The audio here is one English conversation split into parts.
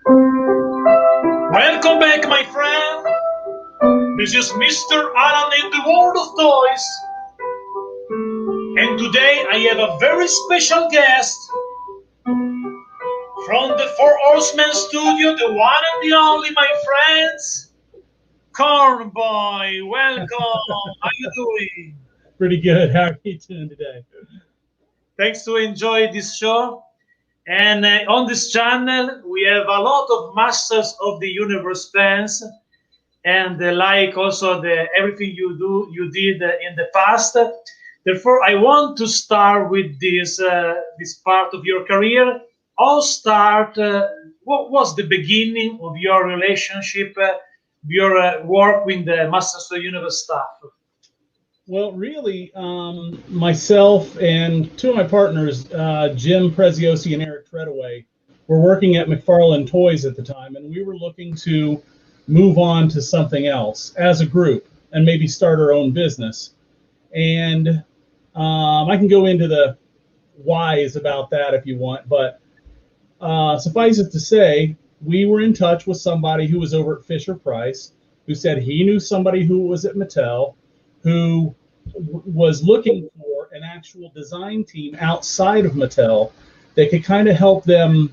Welcome back, my friend. This is Mr. Alan in the world of toys. And today I have a very special guest from the Four Horsemen studio, the one and the only, my friends, Cornboy. Welcome. How you doing? Pretty good. How are you doing today? Thanks to enjoy this show. And on this channel, we have a lot of Masters of the Universe fans, and like also the everything you did in the past. Therefore, I want to start with this part of your career. I'll start. What was the beginning of your relationship, your work with the Masters of the Universe staff? Well, really, myself and two of my partners, Jim Preziosi and Eric Treadaway, were working at McFarlane Toys at the time, and we were looking to move on to something else as a group and maybe start our own business. And I can go into the whys about that if you want, but suffice it to say, we were in touch with somebody who was over at Fisher Price, who said he knew somebody who was at Mattel, who was looking for an actual design team outside of Mattel that could kind of help them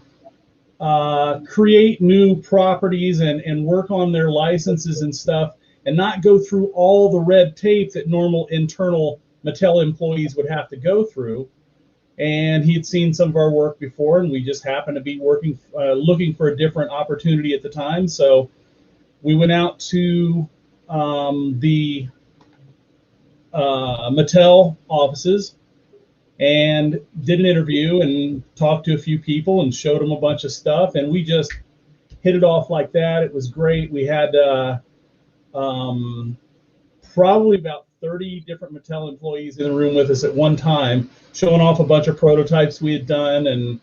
create new properties and work on their licenses and stuff and not go through all the red tape that normal internal Mattel employees would have to go through. And he had seen some of our work before, and we just happened to be working, looking for a different opportunity at the time. So we went out to the Mattel offices and did an interview and talked to a few people and showed them a bunch of stuff, and we just hit it off like that. It was great. We had probably about 30 different Mattel employees in the room with us at one time, showing off a bunch of prototypes we had done, and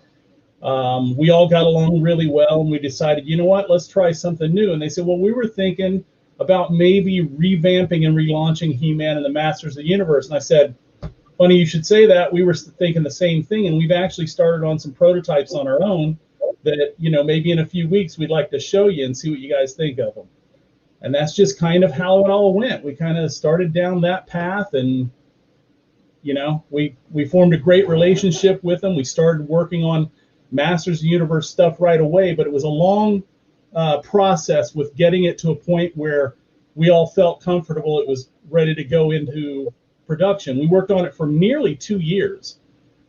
we all got along really well, and we decided, you know what, let's try something new. And they said, well, we were thinking about maybe revamping and relaunching He-Man and the Masters of the Universe. And I said, funny you should say that. We were thinking the same thing, and we've actually started on some prototypes on our own that, you know, maybe in a few weeks we'd like to show you and see what you guys think of them. And that's just kind of how it all went. We kind of started down that path, and, you know, we formed a great relationship with them. We started working on Masters of the Universe stuff right away, but it was a long process with getting it to a point where we all felt comfortable it was ready to go into production. We worked on it for nearly 2 years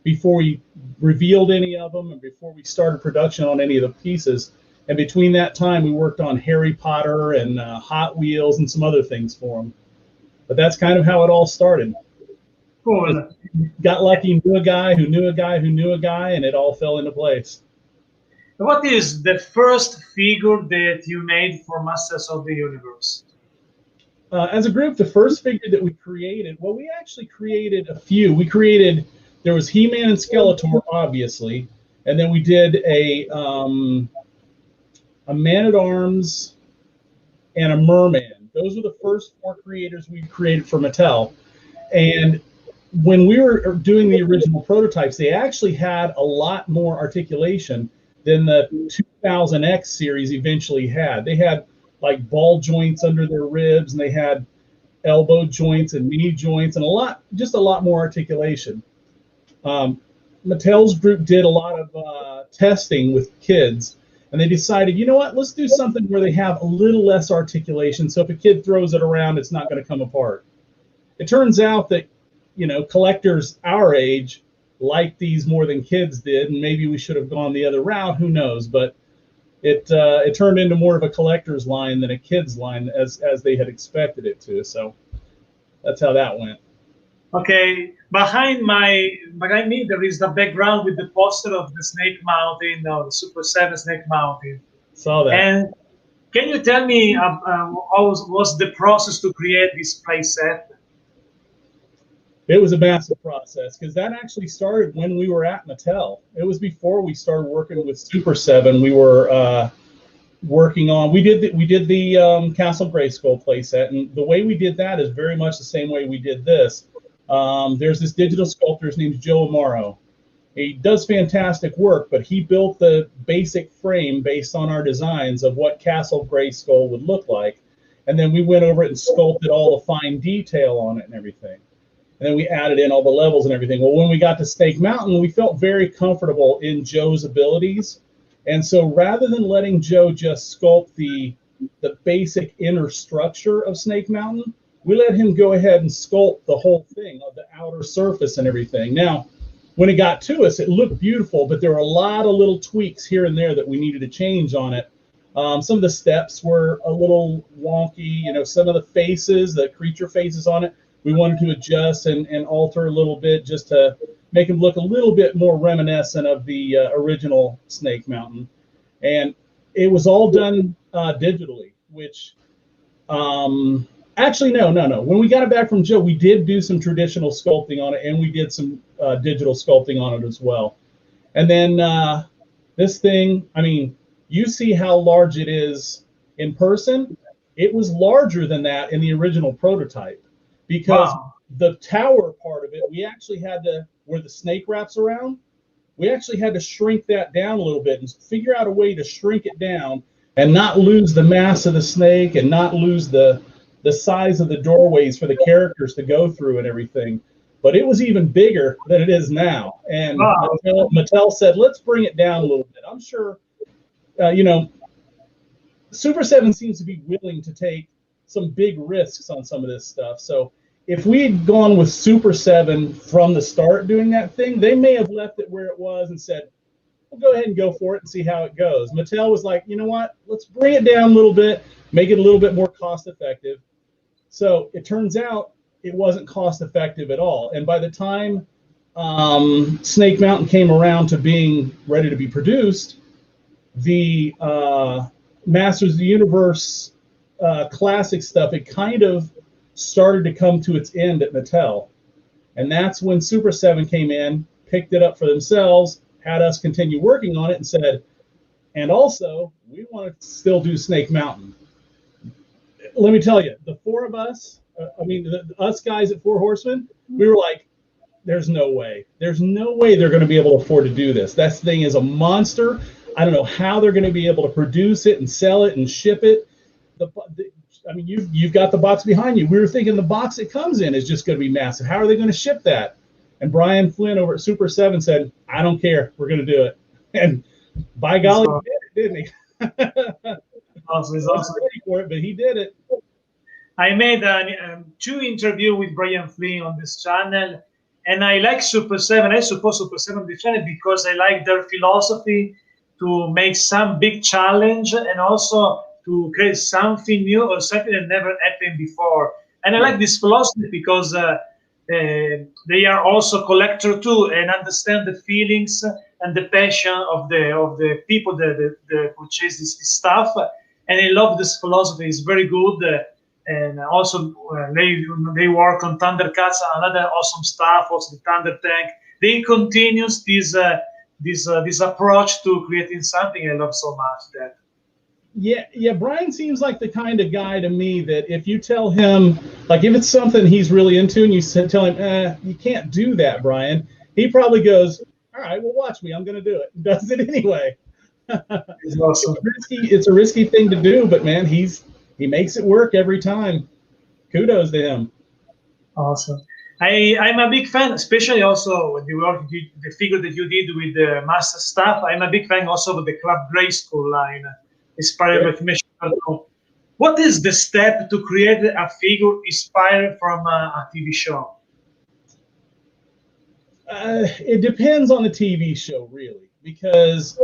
before we revealed any of them and before we started production on any of the pieces. And between that time, we worked on Harry Potter and Hot Wheels and some other things for them. But that's kind of how it all started. Cool. Got lucky, knew a guy who knew a guy who knew a guy, and it all fell into place. What is the first figure that you made for Masters of the Universe? As a group, the first figure that we created, well, we actually created a few. We created, there was He-Man and Skeletor, obviously, and then we did a Man-at-Arms and a Merman. Those were the first 4 creators we created for Mattel. And when we were doing the original prototypes, they actually had a lot more articulation than the 2000X series eventually had. They had like ball joints under their ribs, and they had elbow joints and knee joints, and just a lot more articulation. Mattel's group did a lot of testing with kids, and they decided, you know what, let's do something where they have a little less articulation, so if a kid throws it around, it's not going to come apart. It turns out that, you know, collectors our age like these more than kids did, and maybe we should have gone the other route, who knows, but it turned into more of a collector's line than a kid's line as they had expected it to. So that's how that went. Okay, behind me there is the background with the poster of the Snake Mountain, the Super 7 Snake Mountain. Saw that. And can you tell me how was the process to create this playset? It was a massive process because that actually started when we were at Mattel. It was before we started working with Super 7. We were working on, we did the Castle Grayskull playset, and the way we did that is very much the same way we did this. There's this digital sculptor, his name's Joe Amaro, He does fantastic work, but he built the basic frame based on our designs of what Castle Grayskull would look like. And then we went over it and sculpted all the fine detail on it and everything. And then we added in all the levels and everything. Well, when we got to Snake Mountain, we felt very comfortable in Joe's abilities. And so rather than letting Joe just sculpt the basic inner structure of Snake Mountain, we let him go ahead and sculpt the whole thing of the outer surface and everything. Now, when it got to us, it looked beautiful, but there were a lot of little tweaks here and there that we needed to change on it. Some of the steps were a little wonky. Some of the faces, the creature faces on it, we wanted to adjust and alter a little bit just to make them look a little bit more reminiscent of the original Snake Mountain. And it was all done digitally, which actually, no. When we got it back from Joe, we did do some traditional sculpting on it, and we did some digital sculpting on it as well. And then this thing, I mean, you see how large it is in person. It was larger than that in the original prototype because the tower part of it, we actually had to, where the snake wraps around, we actually had to shrink that down a little bit and figure out a way to shrink it down and not lose the mass of the snake and not lose the size of the doorways for the characters to go through and everything. But it was even bigger than it is now. And Mattel said, let's bring it down a little bit. I'm sure, Super 7 seems to be willing to take some big risks on some of this stuff. So if we had gone with Super 7 from the start doing that thing, they may have left it where it was and said, we'll go ahead and go for it and see how it goes. Mattel was like, you know what? Let's bring it down a little bit, make it a little bit more cost effective. So it turns out it wasn't cost effective at all. And by the time Snake Mountain came around to being ready to be produced, the Masters of the Universe classic stuff, it kind of started to come to its end at Mattel. And that's when Super 7 came in, picked it up for themselves, had us continue working on it, and said, and also, we want to still do Snake Mountain. Let me tell you, the four of us, us guys at Four Horsemen, we were like, there's no way. There's no way they're going to be able to afford to do this. That thing is a monster. I don't know how they're going to be able to produce it and sell it and ship it. You've got the box behind you. We were thinking the box it comes in is just going to be massive. How are they going to ship that? And Brian Flynn over at Super 7 said, I don't care. We're going to do it. And by golly, he did it, didn't he? Awesome. Ready for it, but he did it. I made 2 interviews with Brian Flynn on this channel, and I like Super 7. I support Super 7 the channel because I like their philosophy to make some big challenge and also to create something new or something that never happened before. And I like this philosophy because they are also collector too and understand the feelings and the passion of the people that purchase this stuff. And I love this philosophy. It's very good. And also they work on Thundercats, another awesome stuff. Also the Thunder Tank. They continue this approach to creating something I love so much. That. Yeah. Brian seems like the kind of guy to me that if you tell him, like if it's something he's really into, and you tell him, you can't do that, Brian, he probably goes, all right, well, watch me. I'm going to do it. And does it anyway. It's awesome. It's a risky thing to do, but man, he makes it work every time. Kudos to him. Awesome. I'm a big fan, especially also with the figure that you did with the Master Staff. I'm a big fan also of the Club Grayskull line, inspired by Mission Control. What is the step to create a figure inspired from a TV show? It depends on the TV show, really, because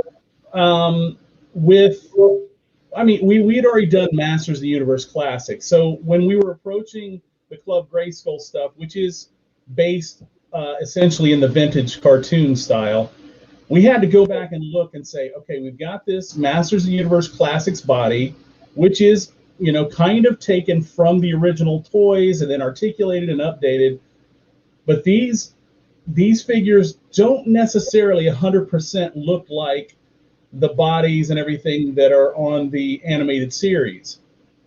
we'd already done Masters of the Universe Classic. So when we were approaching the Club Grayskull stuff, which is based essentially in the vintage cartoon style, we had to go back and look and say, okay, we've got this Masters of the Universe Classics body, which is, kind of taken from the original toys and then articulated and updated. But these figures don't necessarily 100% look like the bodies and everything that are on the animated series.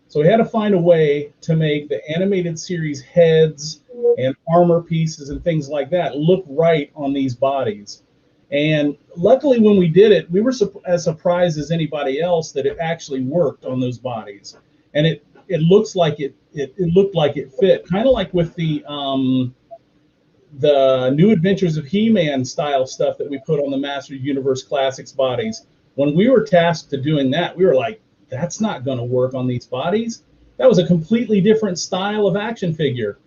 So we had to find a way to make the animated series heads and armor pieces and things like that look right on these bodies. And luckily, when we did it, we were as surprised as anybody else that it actually worked on those bodies, and it looks like it looked like it fit, kind of like with the New Adventures of He-Man style stuff that we put on the Master Universe Classics bodies. When we were tasked to doing that, we were like, that's not going to work on these bodies. That was a completely different style of action figure.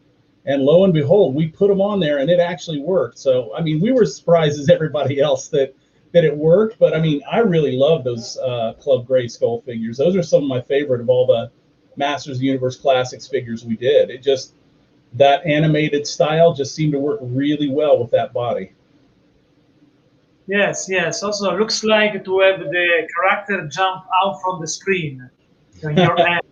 And lo and behold, we put them on there and it actually worked. So, I mean, we were surprised as everybody else that it worked. But I mean, I really love those Club Gray Skull figures. Those are some of my favorite of all the Masters of the Universe Classics figures we did. It just, that animated style just seemed to work really well with that body. Yes, yes. Also, looks like to have the character jump out from the screen in your hand.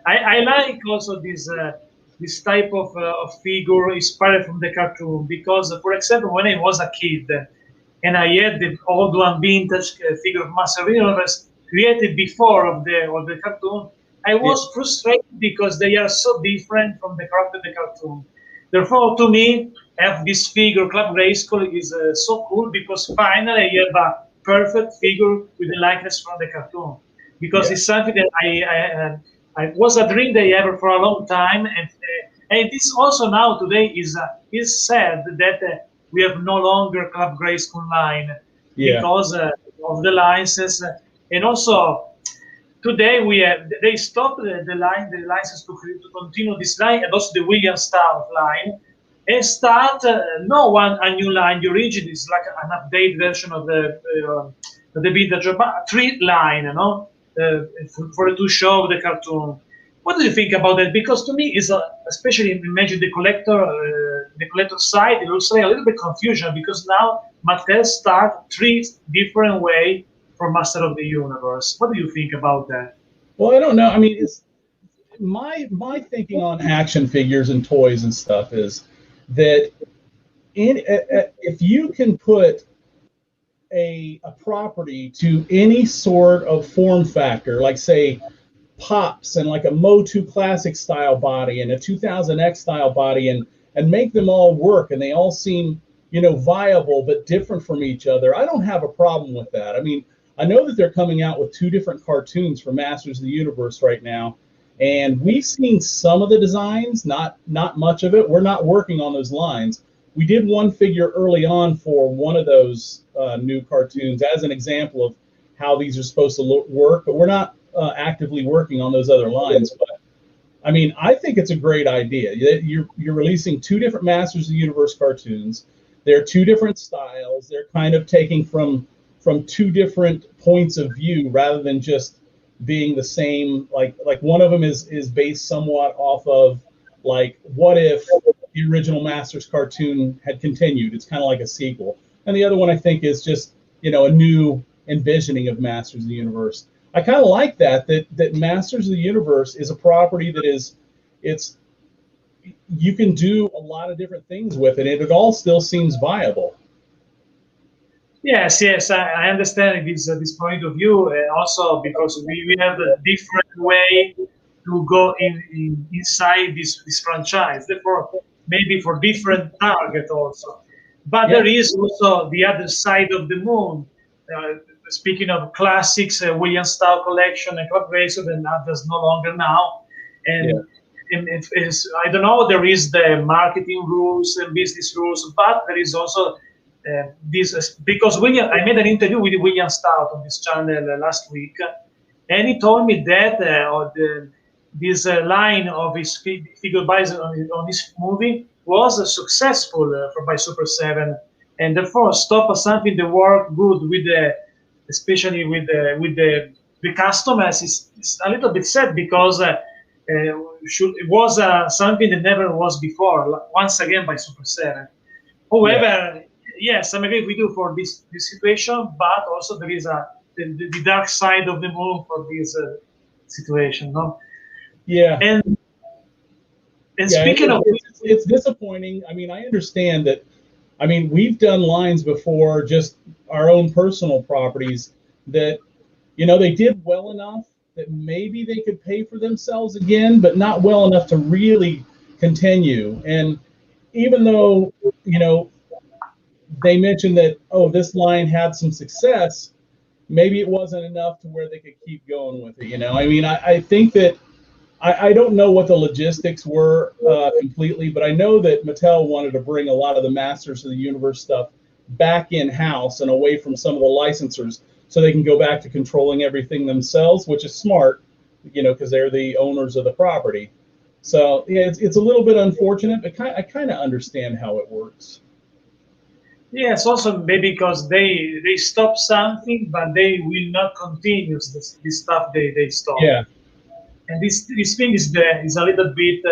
I like also this type of figure inspired from the cartoon because, for example, when I was a kid and I had the old one vintage figure of Master of the Universe created before of the cartoon, I was frustrated because they are so different from the character of the cartoon. Therefore, to me, have this figure, Club Grayskull, is so cool because finally I have a perfect figure with the likeness from the cartoon. Because it's something that I was a dream they ever for a long time, and this also now today is sad that we have no longer Club Grayskull line because of the license, and also today they stopped the license to continue this line, and also the William Stout line, and start a new line. The origin is like an update version of the vintage 3 line, you know. For the 2 show of the cartoon. What do you think about that? Because to me, is especially imagine the collector side, it looks like a little bit confusion because now Mattel start 3 different way for Master of the Universe. What do you think about that? Well, I don't know. I mean, it's my thinking on action figures and toys and stuff is that if you can put a property to any sort of form factor, like say Pops and like a Motu Classic style body and a 2000X style body, and make them all work and they all seem, you know, viable but different from each other, I don't have a problem with that. I mean, I know that they're coming out with 2 different cartoons for Masters of the Universe right now, and we've seen some of the designs, not much of it. We're not working on those lines. We did one figure early on for one of those new cartoons as an example of how these are supposed to work, but we're not actively working on those other lines. But I mean, I think it's a great idea. You're releasing 2 different Masters of the Universe cartoons. They're 2 different styles. They're kind of taking from 2 different points of view rather than just being the same. Like one of them is based somewhat off of like, what if the original Masters cartoon had continued? It's kind of like a sequel. And the other one I think is just, you know, a new envisioning of Masters of the Universe. I kind of like that Masters of the Universe is a property that you can do a lot of different things with it, and it all still seems viable. Yes, I understand this point of view, and also because we have a different way to go inside this franchise. Therefore, maybe for different target also. But there is also the other side of the moon. Speaking of classics, William Stout collection and Club Grayskull, and others no longer now. And it is, I don't know, there is the marketing rules and business rules, but there is also this, because I made an interview with William Stout on this channel last week, and he told me that this line of his figure buys on this movie was successful by Super 7, and therefore stop something that worked good with especially with the customers is a little bit sad because it was something that never was before, once again by Super 7. However, yes, I'm agree with you for this situation, but also there is the dark side of the moon for this situation, no? Yeah. And speaking of, it's disappointing. I mean, I understand that. I mean, we've done lines before, just our own personal properties that, you know, they did well enough that maybe they could pay for themselves again, but not well enough to really continue. And even though, you know, they mentioned that, oh, this line had some success. Maybe it wasn't enough to where they could keep going with it. I mean, I think that I don't know what the logistics were completely, but I know that Mattel wanted to bring a lot of the Masters of the Universe stuff back in-house and away from some of the licensors so they can go back to controlling everything themselves, which is smart, because they're the owners of the property. So, yeah, it's a little bit unfortunate, but I kind of understand how it works. Yes, also maybe because they stop something, but they will not continue this stuff they stop. Yeah. And this thing is a little bit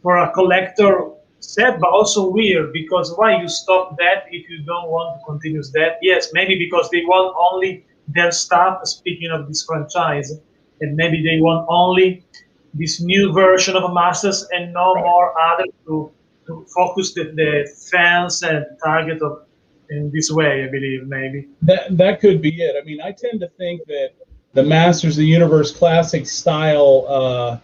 for a collector sad, but also weird, because why you stop that if you don't want to continue that? Yes, maybe because they want only their stuff. Speaking of this franchise, and maybe they want only this new version of Masters and no more other to focus the fans and target of in this way. I believe maybe That could be it. I mean, I tend to think that the Masters of the Universe classic style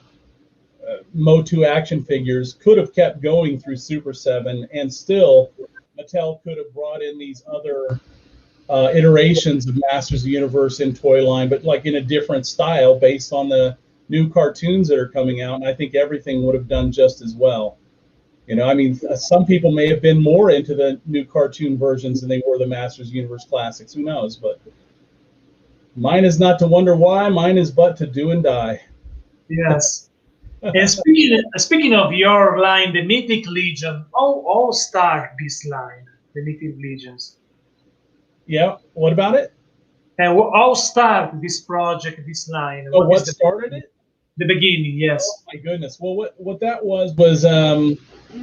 Motu action figures could have kept going through Super 7, and still Mattel could have brought in these other iterations of Masters of the Universe in toy line, but like in a different style based on the new cartoons that are coming out. And I think everything would have done just as well. I mean, some people may have been more into the new cartoon versions than they were the Masters of the Universe classics. Who knows? But mine is not to wonder why. Mine is but to do and die. yes. And speaking of your line, the Mythic Legion, all start this line, the Mythic Legions. Yeah. What about it? And all start this project, this line. Oh, what started it? The beginning, yes. Oh my goodness. Well, what that was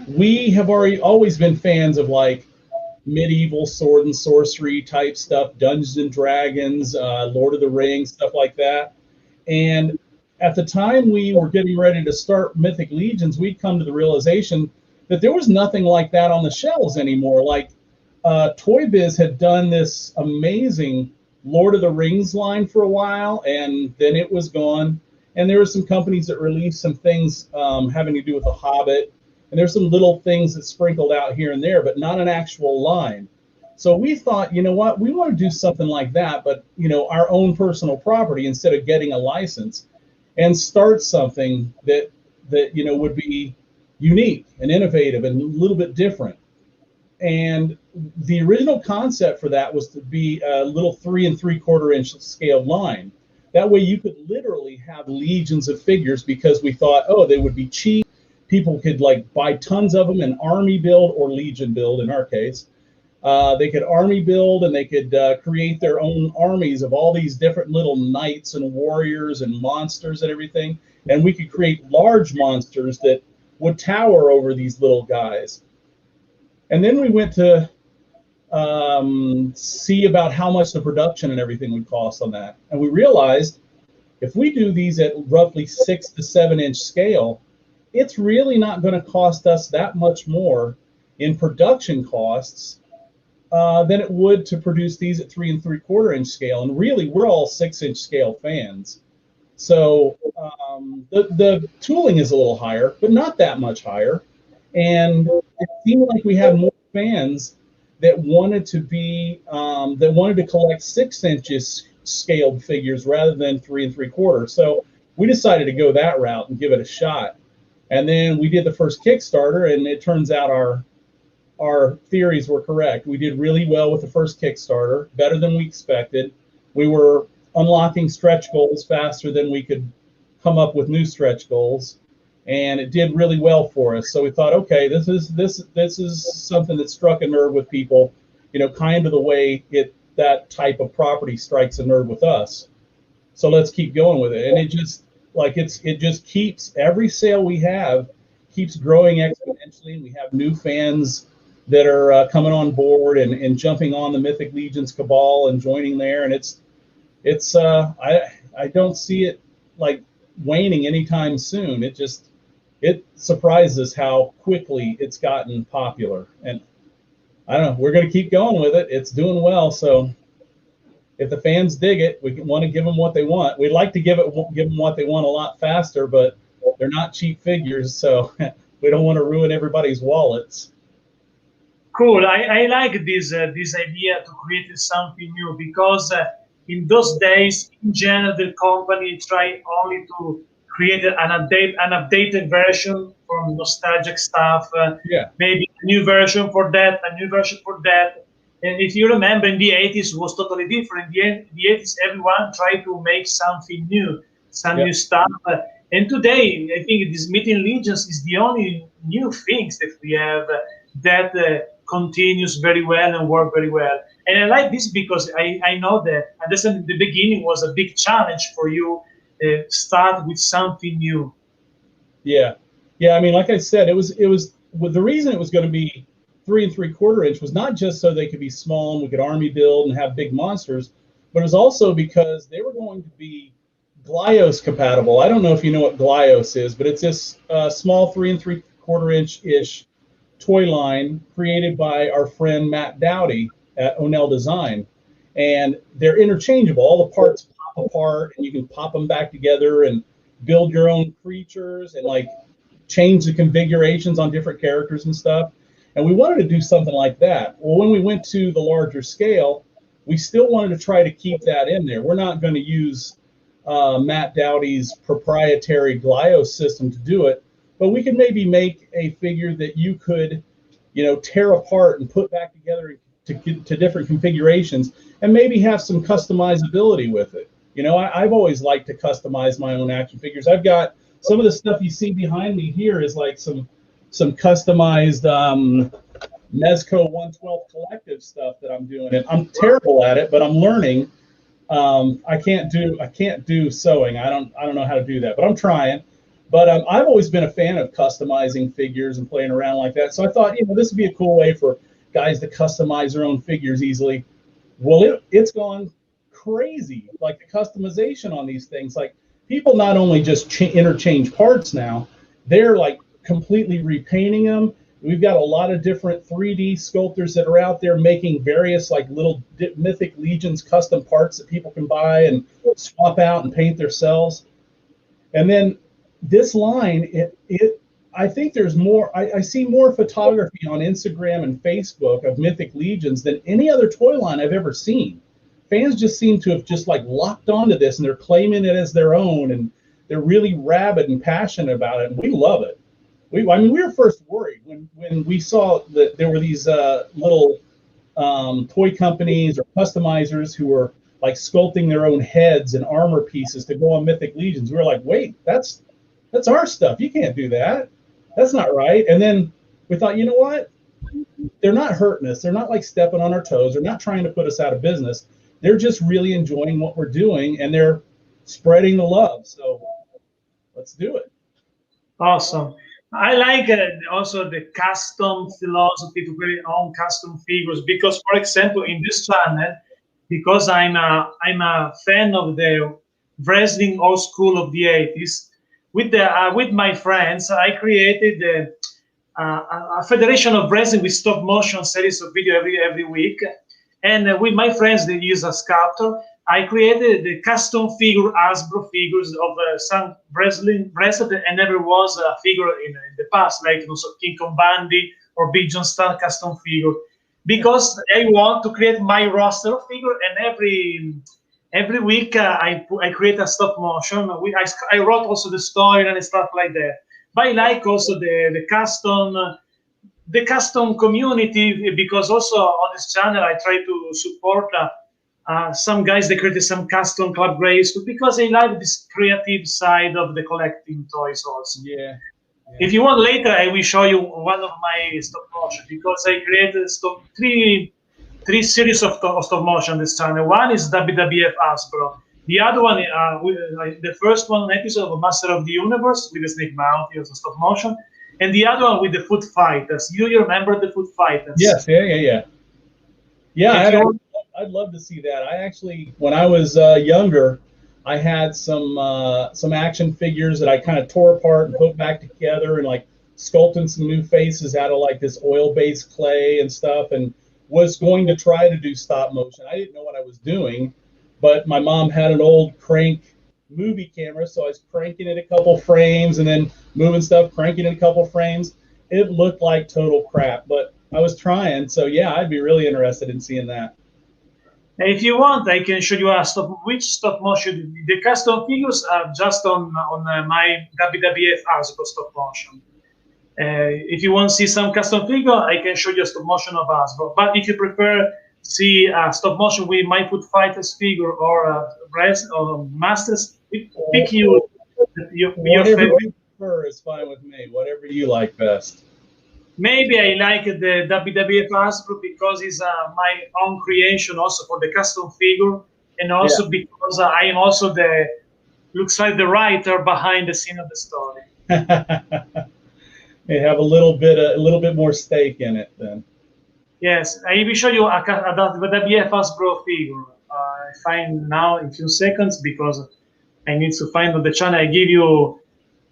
we have always been fans of like medieval sword and sorcery type stuff, Dungeons and Dragons, Lord of the Rings, stuff like that. And at the time we were getting ready to start Mythic Legions, we'd come to the realization that there was nothing like that on the shelves anymore. Like Toy Biz had done this amazing Lord of the Rings line for a while, and then it was gone. And there were some companies that released some things having to do with The Hobbit, and there's some little things that sprinkled out here and there, but not an actual line. So we thought, you know what, we want to do something like that, but our own personal property instead of getting a license, and start something that would be unique and innovative and a little bit different. And the original concept for that was to be a little 3 3/4 inch scaled line. That way you could literally have legions of figures, because we thought, oh, they would be cheap. People could like buy tons of them and army build, or legion build in our case. They could army build, and they could create their own armies of all these different little knights and warriors and monsters and everything. And we could create large monsters that would tower over these little guys. And then we went to see about how much the production and everything would cost on that. And we realized if we do these at roughly 6 to 7 inch scale, it's really not going to cost us that much more in production costs than it would to produce these at 3 3/4 inch scale. And really, we're all 6 inch scale fans. So the tooling is a little higher, but not that much higher. And it seemed like we had more fans that wanted to collect 6 inches scaled figures rather than 3 3/4. So we decided to go that route and give it a shot. And then we did the first Kickstarter, and it turns out our theories were correct. We did really well with the first Kickstarter, better than we expected. We were unlocking stretch goals faster than we could come up with new stretch goals, and it did really well for us. So we thought, okay, this is something that struck a nerve with people, kind of the way that type of property strikes a nerve with us. So let's keep going with it. And it just keeps, every sale we have keeps growing exponentially, and we have new fans that are coming on board and jumping on the Mythic Legions cabal and joining there. And I don't see it like waning anytime soon. It surprises how quickly it's gotten popular. And I don't know, we're going to keep going with it. It's doing well. So if the fans dig it, we want to give them what they want. We'd like to give them what they want a lot faster, but they're not cheap figures, so we don't want to ruin everybody's wallets. Cool. I like this idea to create something new because in those days, in general, the company try only to create an updated version from nostalgic stuff, Yeah. maybe a new version for that, a new version for that. And if you remember, in the 80s was totally different. The 80s, everyone tried to make something new, some Yep. new stuff. And today, I think this Mythic Legions is the only new things that we have that continues very well and work very well. And I like this because I know that I understand the beginning was a big challenge for you. Start with something new. Yeah, yeah. I mean, like I said, it was well, the reason it was going to be 3 3/4 inch was not just so they could be small and we could army build and have big monsters, but it was also because they were going to be Glyos compatible. I don't know if you know what Glyos is, but it's this small 3 3/4 inch ish toy line created by our friend Matt Dowdy at Onell Design, and they're interchangeable. All the parts pop apart, and you can pop them back together and build your own creatures and like change the configurations on different characters and stuff. And we wanted to do something like that. Well, when we went to the larger scale, we still wanted to try to keep that in there. We're not going to use Matt Dowdy's proprietary Glyos system to do it, but we could maybe make a figure that you could, tear apart and put back together to different configurations, and maybe have some customizability with it. I've always liked to customize my own action figures. I've got some of the stuff you see behind me here is like some customized Mezco 112 collective stuff that I'm doing, and I'm terrible at it, but I'm learning. I can't do sewing. I don't know how to do that, but I'm trying. But I've always been a fan of customizing figures and playing around like that. So I thought, this would be a cool way for guys to customize their own figures easily. Well, it's gone crazy. Like the customization on these things, like people not only just interchange parts now, they're like completely repainting them. We've got a lot of different 3D sculptors that are out there making various like little Mythic Legions custom parts that people can buy and swap out and paint themselves. And then this line, I think there's more. I see more photography on Instagram and Facebook of Mythic Legions than any other toy line I've ever seen. Fans just seem to have just like locked onto this, and they're claiming it as their own, and they're really rabid and passionate about it, and we love it. We were first worried when we saw that there were these little toy companies or customizers who were like sculpting their own heads and armor pieces to go on Mythic Legions. We were like, wait, that's our stuff. You can't do that. That's not right. And then we thought, you know what? They're not hurting us. They're not like stepping on our toes. They're not trying to put us out of business. They're just really enjoying what we're doing, and they're spreading the love. So let's do it. Awesome. I like also the custom philosophy to create own custom figures because, for example, in this channel, because I'm a fan of the wrestling old school of the 80s, with my friends, I created a federation of wrestling with stop motion series of video every week, and with my friends, they use a sculptor. I created the custom figure Hasbro figures of some wrestling wrestler, and never was a figure in the past, like King Kong Bundy or Big John Studd custom figure, because I want to create my roster of figure, and every week I create a stop motion. I wrote also the story and stuff like that. But I like also the custom community, because also on this channel I try to support some guys that created some custom club grays because I like this creative side of the collecting toys also. Yeah. If you want later, I will show you one of my stop motion because I created three series of stop motion on this channel. One is WWF Hasbro. The other one, the first one episode of Master of the Universe with the Snake Mountain as a stop motion, and the other one with the Foot Fighters. You remember the Foot Fighters? Yes, yeah. I'd love to see that. I actually, when I was younger, I had some action figures that I kind of tore apart and put back together, and like sculpting some new faces out of like this oil-based clay and stuff, and was going to try to do stop motion. I didn't know what I was doing, but my mom had an old crank movie camera, so I was cranking it a couple frames and then moving stuff, cranking it a couple frames. It looked like total crap, but I was trying. So yeah, I'd be really interested in seeing that. If you want, I can show you which stop motion. The custom figures are just on my WWF Hasbro stop motion. If you want to see some custom figure, I can show you a stop motion of Hasbro. But if you prefer see stop motion with my Foot Fighters figure or or Masters, pick your favorite. You prefer is fine with me. Whatever you like best. Maybe I like the WWF Hasbro because it's my own creation also for the custom figure, and also because I am also looks like the writer behind the scene of the story. They have a little bit more stake in it then. Yes, I will show you a WWF Hasbro figure. I find now in a few seconds because I need to find on the channel.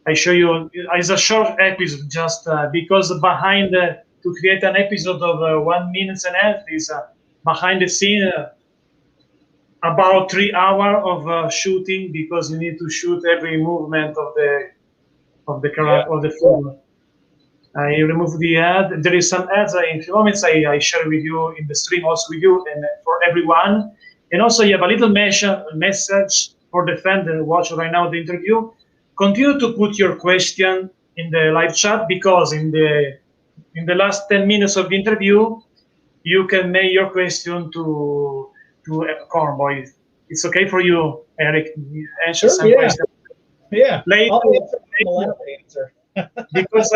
I show you. It's a short episode just because behind to create an episode of 1 minute and a half is behind the scene about 3 hours of shooting because you need to shoot every movement of the character of the film. I remove the ad. There is some ads in a few moments. I share with you in the stream also with you and for everyone. And also you have a little message for the fan that watch right now the interview. Continue to put your question in the live chat because in the last 10 minutes of the interview, you can make your question to Cornboy. It's okay for you, Eric? Answer some questions. Yeah. Later, I'll answer. because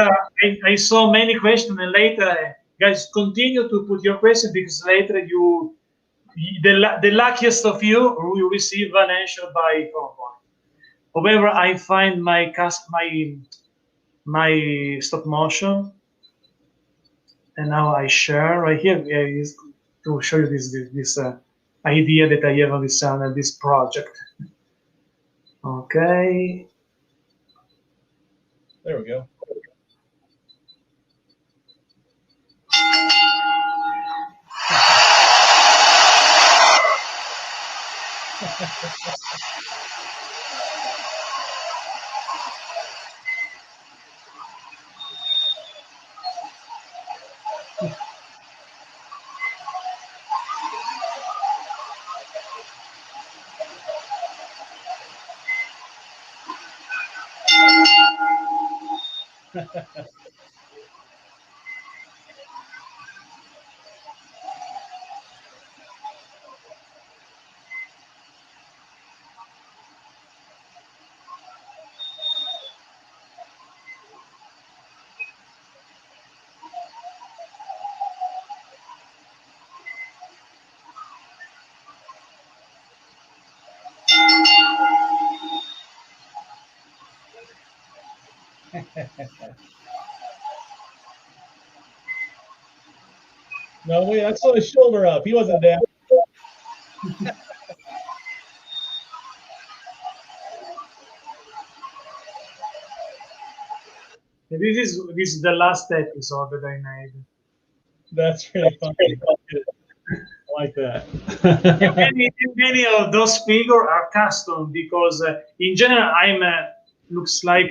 I saw many questions, and later, guys, continue to put your question because later the luckiest of you will receive an answer by Cornboy. However, I find my stop motion, and now I share right here to show you this idea that I have on this channel, this project. Okay. There we go. No, wait, I saw his shoulder up. He wasn't down. This is the last episode that I made. That's really funny. I like that. many of those figures are custom because in general I'm looks like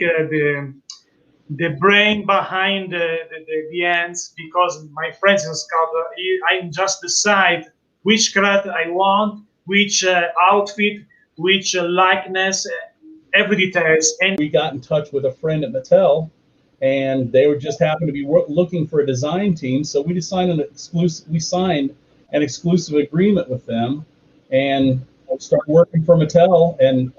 the brain behind the ends because my friends in Scout, I just decide which character I want, which outfit, which likeness, every details. And we got in touch with a friend at Mattel, and they were just happened to be looking for a design team, so we signed an exclusive agreement with them, and started working for Mattel, and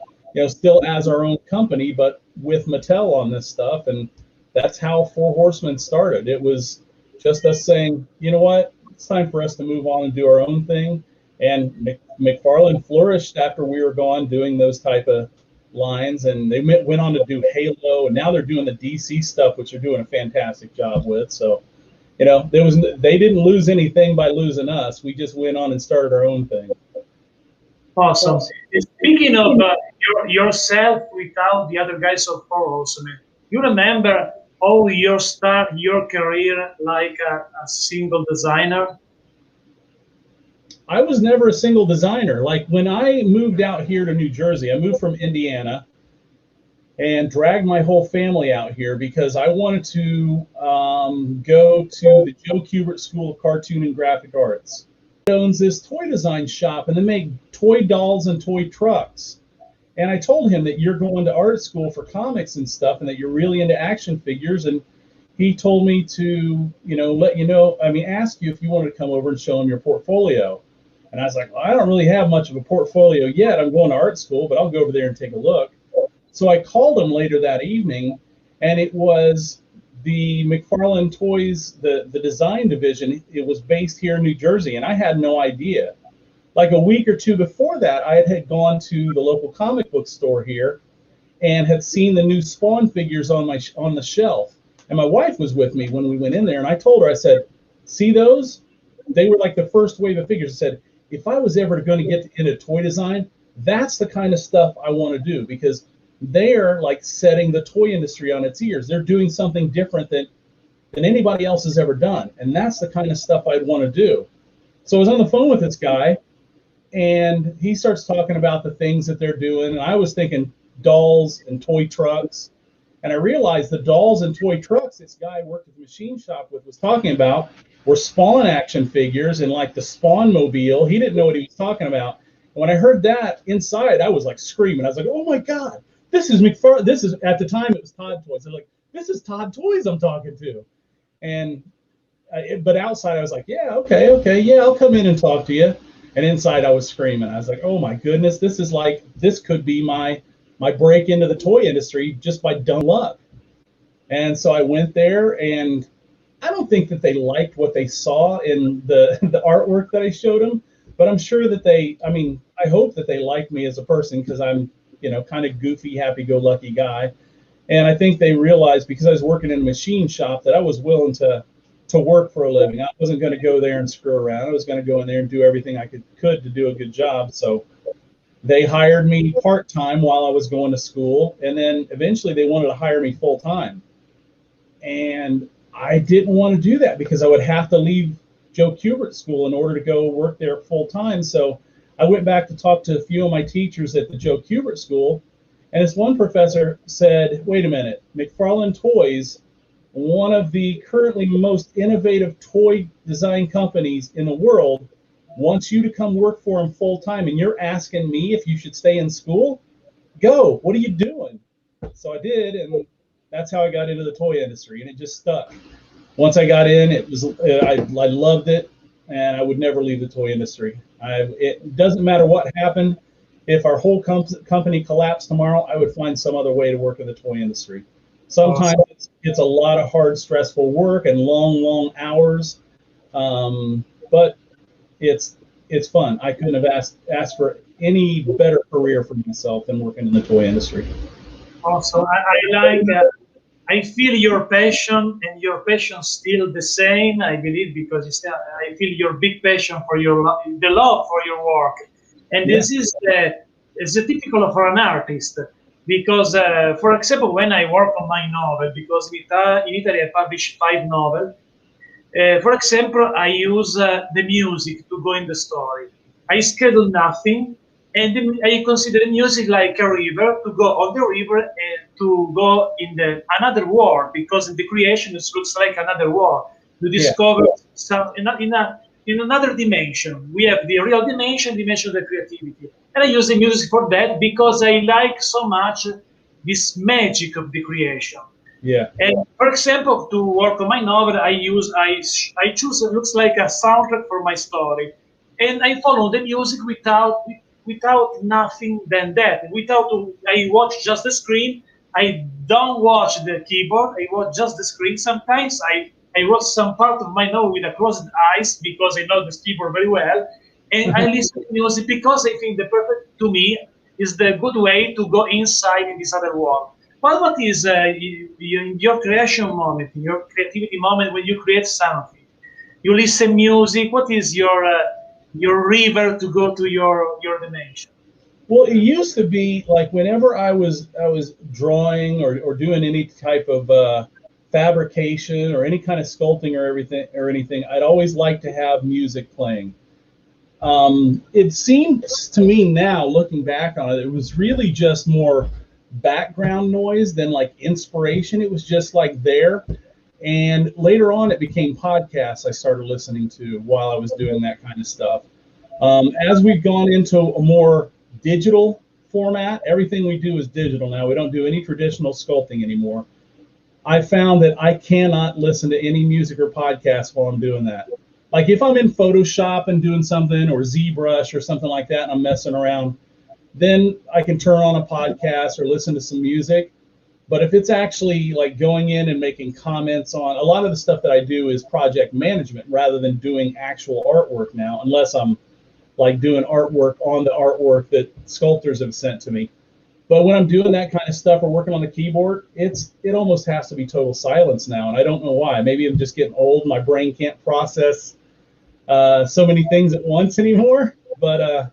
still as our own company, but with Mattel on this stuff, and that's how Four Horsemen started. It was just us saying, you know what, it's time for us to move on and do our own thing. And McFarlane flourished after we were gone doing those type of lines, and they went on to do Halo, and now they're doing the DC stuff, which they're doing a fantastic job with. So, they didn't lose anything by losing us. We just went on and started our own thing. Awesome. Speaking of yourself without the other guys of Four Horsemen, you remember how you start your career like a single designer? I was never a single designer. Like when I moved out here to New Jersey, I moved from Indiana, and dragged my whole family out here because I wanted to go to the Joe Kubert School of Cartoon and Graphic Arts. He owns this toy design shop, and they make toy dolls and toy trucks. And I told him that you're going to art school for comics and stuff, and that you're really into action figures. And he told me to, let you know, ask you if you wanted to come over and show him your portfolio. And I was like, well, I don't really have much of a portfolio yet. I'm going to art school, but I'll go over there and take a look. So I called him later that evening, and it was the McFarlane Toys, the design division. It was based here in New Jersey, and I had no idea. Like a week or two before that, I had gone to the local comic book store here and had seen the new Spawn figures on the shelf. And my wife was with me when we went in there, and I told her, I said, see those? They were like the first wave of figures. I said, if I was ever going to get into toy design, that's the kind of stuff I want to do, because they're like setting the toy industry on its ears. They're doing something different than anybody else has ever done. And that's the kind of stuff I'd want to do. So I was on the phone with this guy, and he starts talking about the things that they're doing. And I was thinking dolls and toy trucks. And I realized the dolls and toy trucks this guy I worked at the machine shop with was talking about were Spawn action figures and like the Spawn mobile. He didn't know what he was talking about. And when I heard that inside, I was like screaming. I was like, oh my God, this is McFarlane. This is, at the time, it was Todd Toys. I was like, this is Todd Toys I'm talking to. And but outside, I was like, yeah, okay, yeah, I'll come in and talk to you. And inside, I was screaming. I was like, oh my goodness, this could be my break into the toy industry just by dumb luck. And so I went there, and I don't think that they liked what they saw in the artwork that I showed them, but I'm sure that I hope that they liked me as a person, because I'm, kind of goofy, happy-go-lucky guy. And I think they realized, because I was working in a machine shop, that I was willing to work for a living. I wasn't going to go there and screw around. I was going to go in there and do everything I could to do a good job. So they hired me part-time while I was going to school, and then eventually they wanted to hire me full-time. And I didn't want to do that because I would have to leave Joe Kubert School in order to go work there full-time. So I went back to talk to a few of my teachers at the Joe Kubert School, and this one professor said, wait a minute, McFarlane Toys, one of the currently most innovative toy design companies in the world, wants you to come work for him full-time, and you're asking me if you should stay in school? Go. What are you doing? So I did, and that's how I got into the toy industry, and it just stuck. Once I got in, I loved it, and I would never leave the toy industry. It doesn't matter what happened. If our whole company collapsed tomorrow, I would find some other way to work in the toy industry. Sometimes it's a lot of hard, stressful work and long hours, but it's fun. I couldn't have asked for any better career for myself than working in the toy industry. Also, I like I feel your passion, and your passion still the same, I believe, because I feel your big passion for the love for your work. And this is the typical of an artist, because, for example, when I work on my novel, because in Italy I publish 5 novels, for example, I use the music to go in the story. I schedule nothing, and then I consider the music like a river, to go on the river and to go in another world, because in the creation it looks like another world. You discover some in another dimension. We have the real dimension of the creativity, and I use the music for that because I like so much this magic of the creation. Yeah. And for example, to work on my novel, I choose it looks like a soundtrack for my story, and I follow the music without nothing than that. I watch just the screen. I don't watch the keyboard. I watch just the screen. Sometimes I wrote some part of my novel with a closed eyes because I know the keyboard very well, and I listen to music because I think the perfect, to me, is the good way to go inside in this other world. But what is your creation moment, your creativity moment when you create something? You listen music. What is your river to go to your dimension? Well, it used to be like whenever I was drawing or doing any type of fabrication or any kind of sculpting or anything, I'd always like to have music playing. It seems to me now, looking back on it, it was really just more background noise than like inspiration. It was just like there. And later on, it became podcasts I started listening to while I was doing that kind of stuff. As we've gone into a more digital format, everything we do is digital now. We don't do any traditional sculpting anymore. I found that I cannot listen to any music or podcast while I'm doing that. Like if I'm in Photoshop and doing something, or ZBrush or something like that, and I'm messing around, then I can turn on a podcast or listen to some music. But if it's actually like going in and making comments on, a lot of the stuff that I do is project management rather than doing actual artwork now, unless I'm like doing artwork on the artwork that sculptors have sent to me. But when I'm doing that kind of stuff or working on the keyboard, it almost has to be total silence now, and I don't know why. Maybe I'm just getting old. My brain can't process so many things at once anymore. But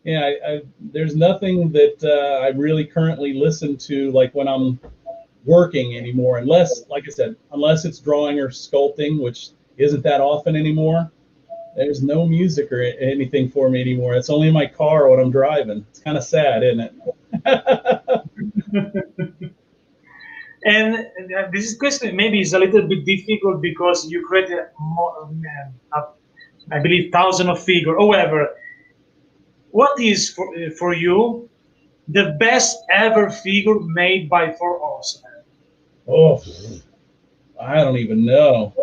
yeah, there's nothing that I really currently listen to like when I'm working anymore, unless, like I said, unless it's drawing or sculpting, which isn't that often anymore. There's no music or anything for me anymore. It's only in my car when I'm driving. It's kind of sad, isn't it? And this question maybe is a little bit difficult because you created, I believe, thousands of figures. However, what is for you the best ever figure made by Four Horsemen? Oh, I don't even know.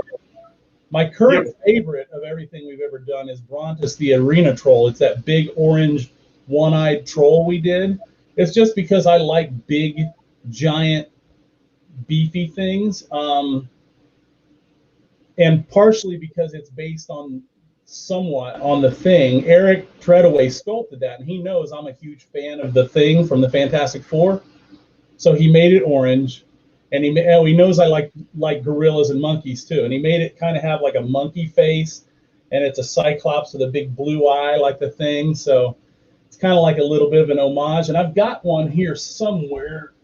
My current favorite of everything we've ever done is Brontus the Arena Troll. It's that big orange one-eyed troll we did. It's just because I like big, giant, beefy things. And partially because it's based on somewhat on the Thing. Eric Treadaway sculpted that, and he knows I'm a huge fan of the Thing from the Fantastic Four. So he made it orange. And he knows I like gorillas and monkeys too. And he made it kind of have like a monkey face, and it's a cyclops with a big blue eye like the Thing. So it's kind of like a little bit of an homage. And I've got one here somewhere.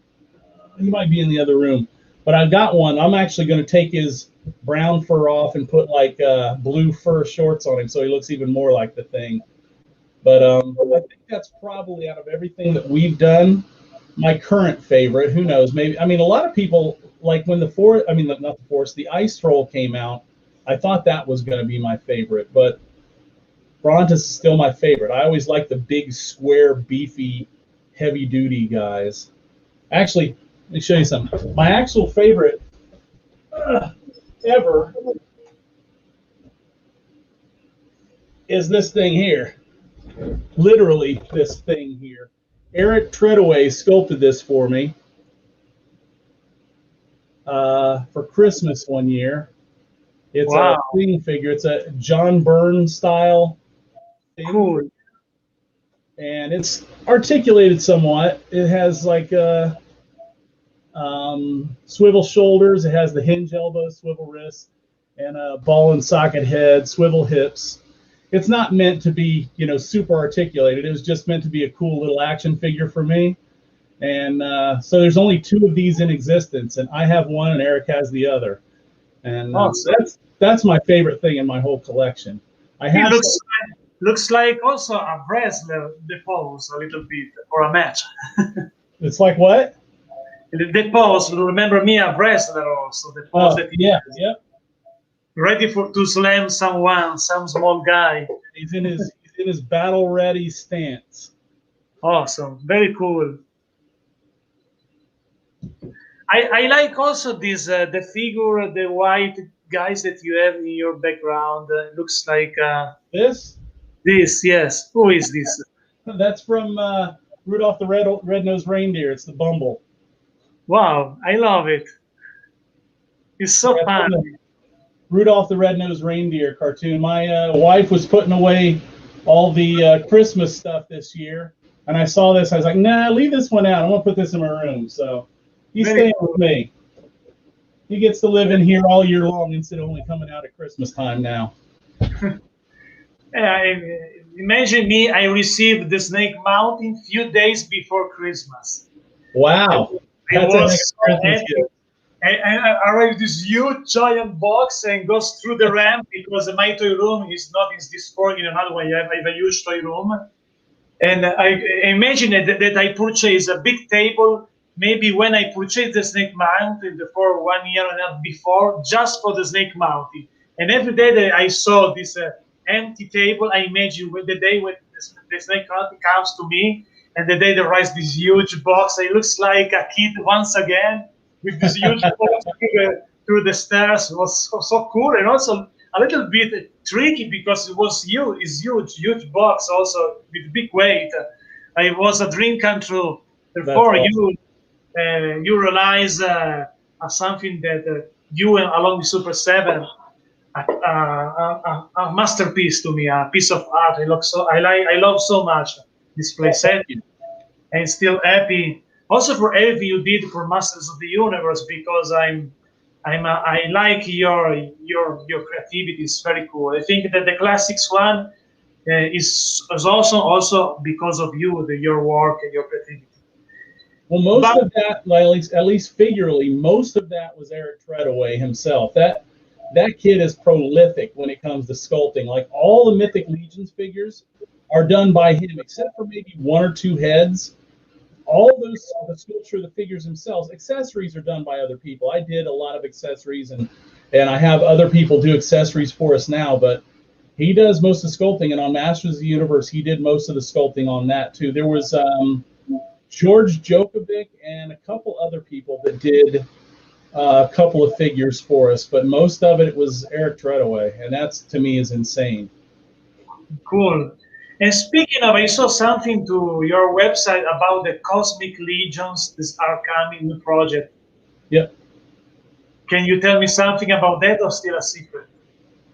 He might be in the other room, but I've got one. I'm actually going to take his brown fur off and put like blue fur shorts on him, so he looks even more like the Thing. But I think that's probably, out of everything that we've done, my current favorite. Who knows? Maybe, I mean, a lot of people, like when the Ice Troll came out, I thought that was going to be my favorite, but Brontus is still my favorite. I always like the big, square, beefy, heavy-duty guys. Actually, let me show you something. My actual favorite ever is this thing here. Literally, this thing here. Eric Treadaway sculpted this for me for Christmas one year. It's a Thing figure. It's a John Byrne style thing. Cool. And it's articulated somewhat. It has like swivel shoulders. It has the hinge elbows, swivel wrists, and a ball and socket head, swivel hips. It's not meant to be, super articulated. It was just meant to be a cool little action figure for me. And so there's only 2 of these in existence, and I have one and Eric has the other. And that's my favorite thing in my whole collection. It looks like also a wrestler, the pose a little bit, or a match. It's like what? The pose, remember me, a wrestler also. The pose yeah. Ready to slam someone, some small guy. He's in his battle ready stance. Awesome, very cool. I like also this the figure, the white guys that you have in your background. Looks like this. This, yes. Who is this? That's from Rudolph the Red-Nosed Reindeer. It's the Bumble. Wow, I love it. It's so fun. Rudolph the Red-Nosed Reindeer cartoon. My wife was putting away all the Christmas stuff this year, and I saw this. I was like, nah, leave this one out. I'm going to put this in my room. So he's staying with me. He gets to live in here all year long instead of only coming out at Christmas time now. Imagine me, I received the Snake Mountain few days before Christmas. Wow. I arrived this huge giant box and goes through the ramp because my toy room is not in this floor, in another one. I have a huge toy room. And I imagine that I purchased a big table maybe when I purchased the snake mounted for 1 year and a half before, just for the snake mounted. And every day that I saw this empty table, I imagine when the day when the snake mounted comes to me, and the day there arrives this huge box, it looks like a kid once again with this huge box through the stairs. It was so cool, and also a little bit tricky because it was huge, it's huge box also with big weight. It was a dream come true. Therefore, awesome. You realize something that you along with Super 7, a masterpiece to me, a piece of art. I love so much this playset, and still happy also for everything you did for Masters of the Universe, because I like your creativity. It's very cool. I think that the classics one is also because of your work and your creativity. Well, most of that, at least figuratively, most of that was Eric Treadaway himself. That kid is prolific when it comes to sculpting. Like all the Mythic Legions figures are done by him, except for maybe one or two heads. All those, the sculpture, the figures themselves, accessories are done by other people. I did a lot of accessories, and I have other people do accessories for us now, but he does most of the sculpting. And on Masters of the Universe, he did most of the sculpting on that too. There was George Jokovic and a couple other people that did a couple of figures for us, but most of it was Eric Treadaway, and that's, to me, is insane. Cool. And speaking of, I saw something to your website about the Cosmic Legions, this upcoming new project. Yep. Can you tell me something about that, or still a secret?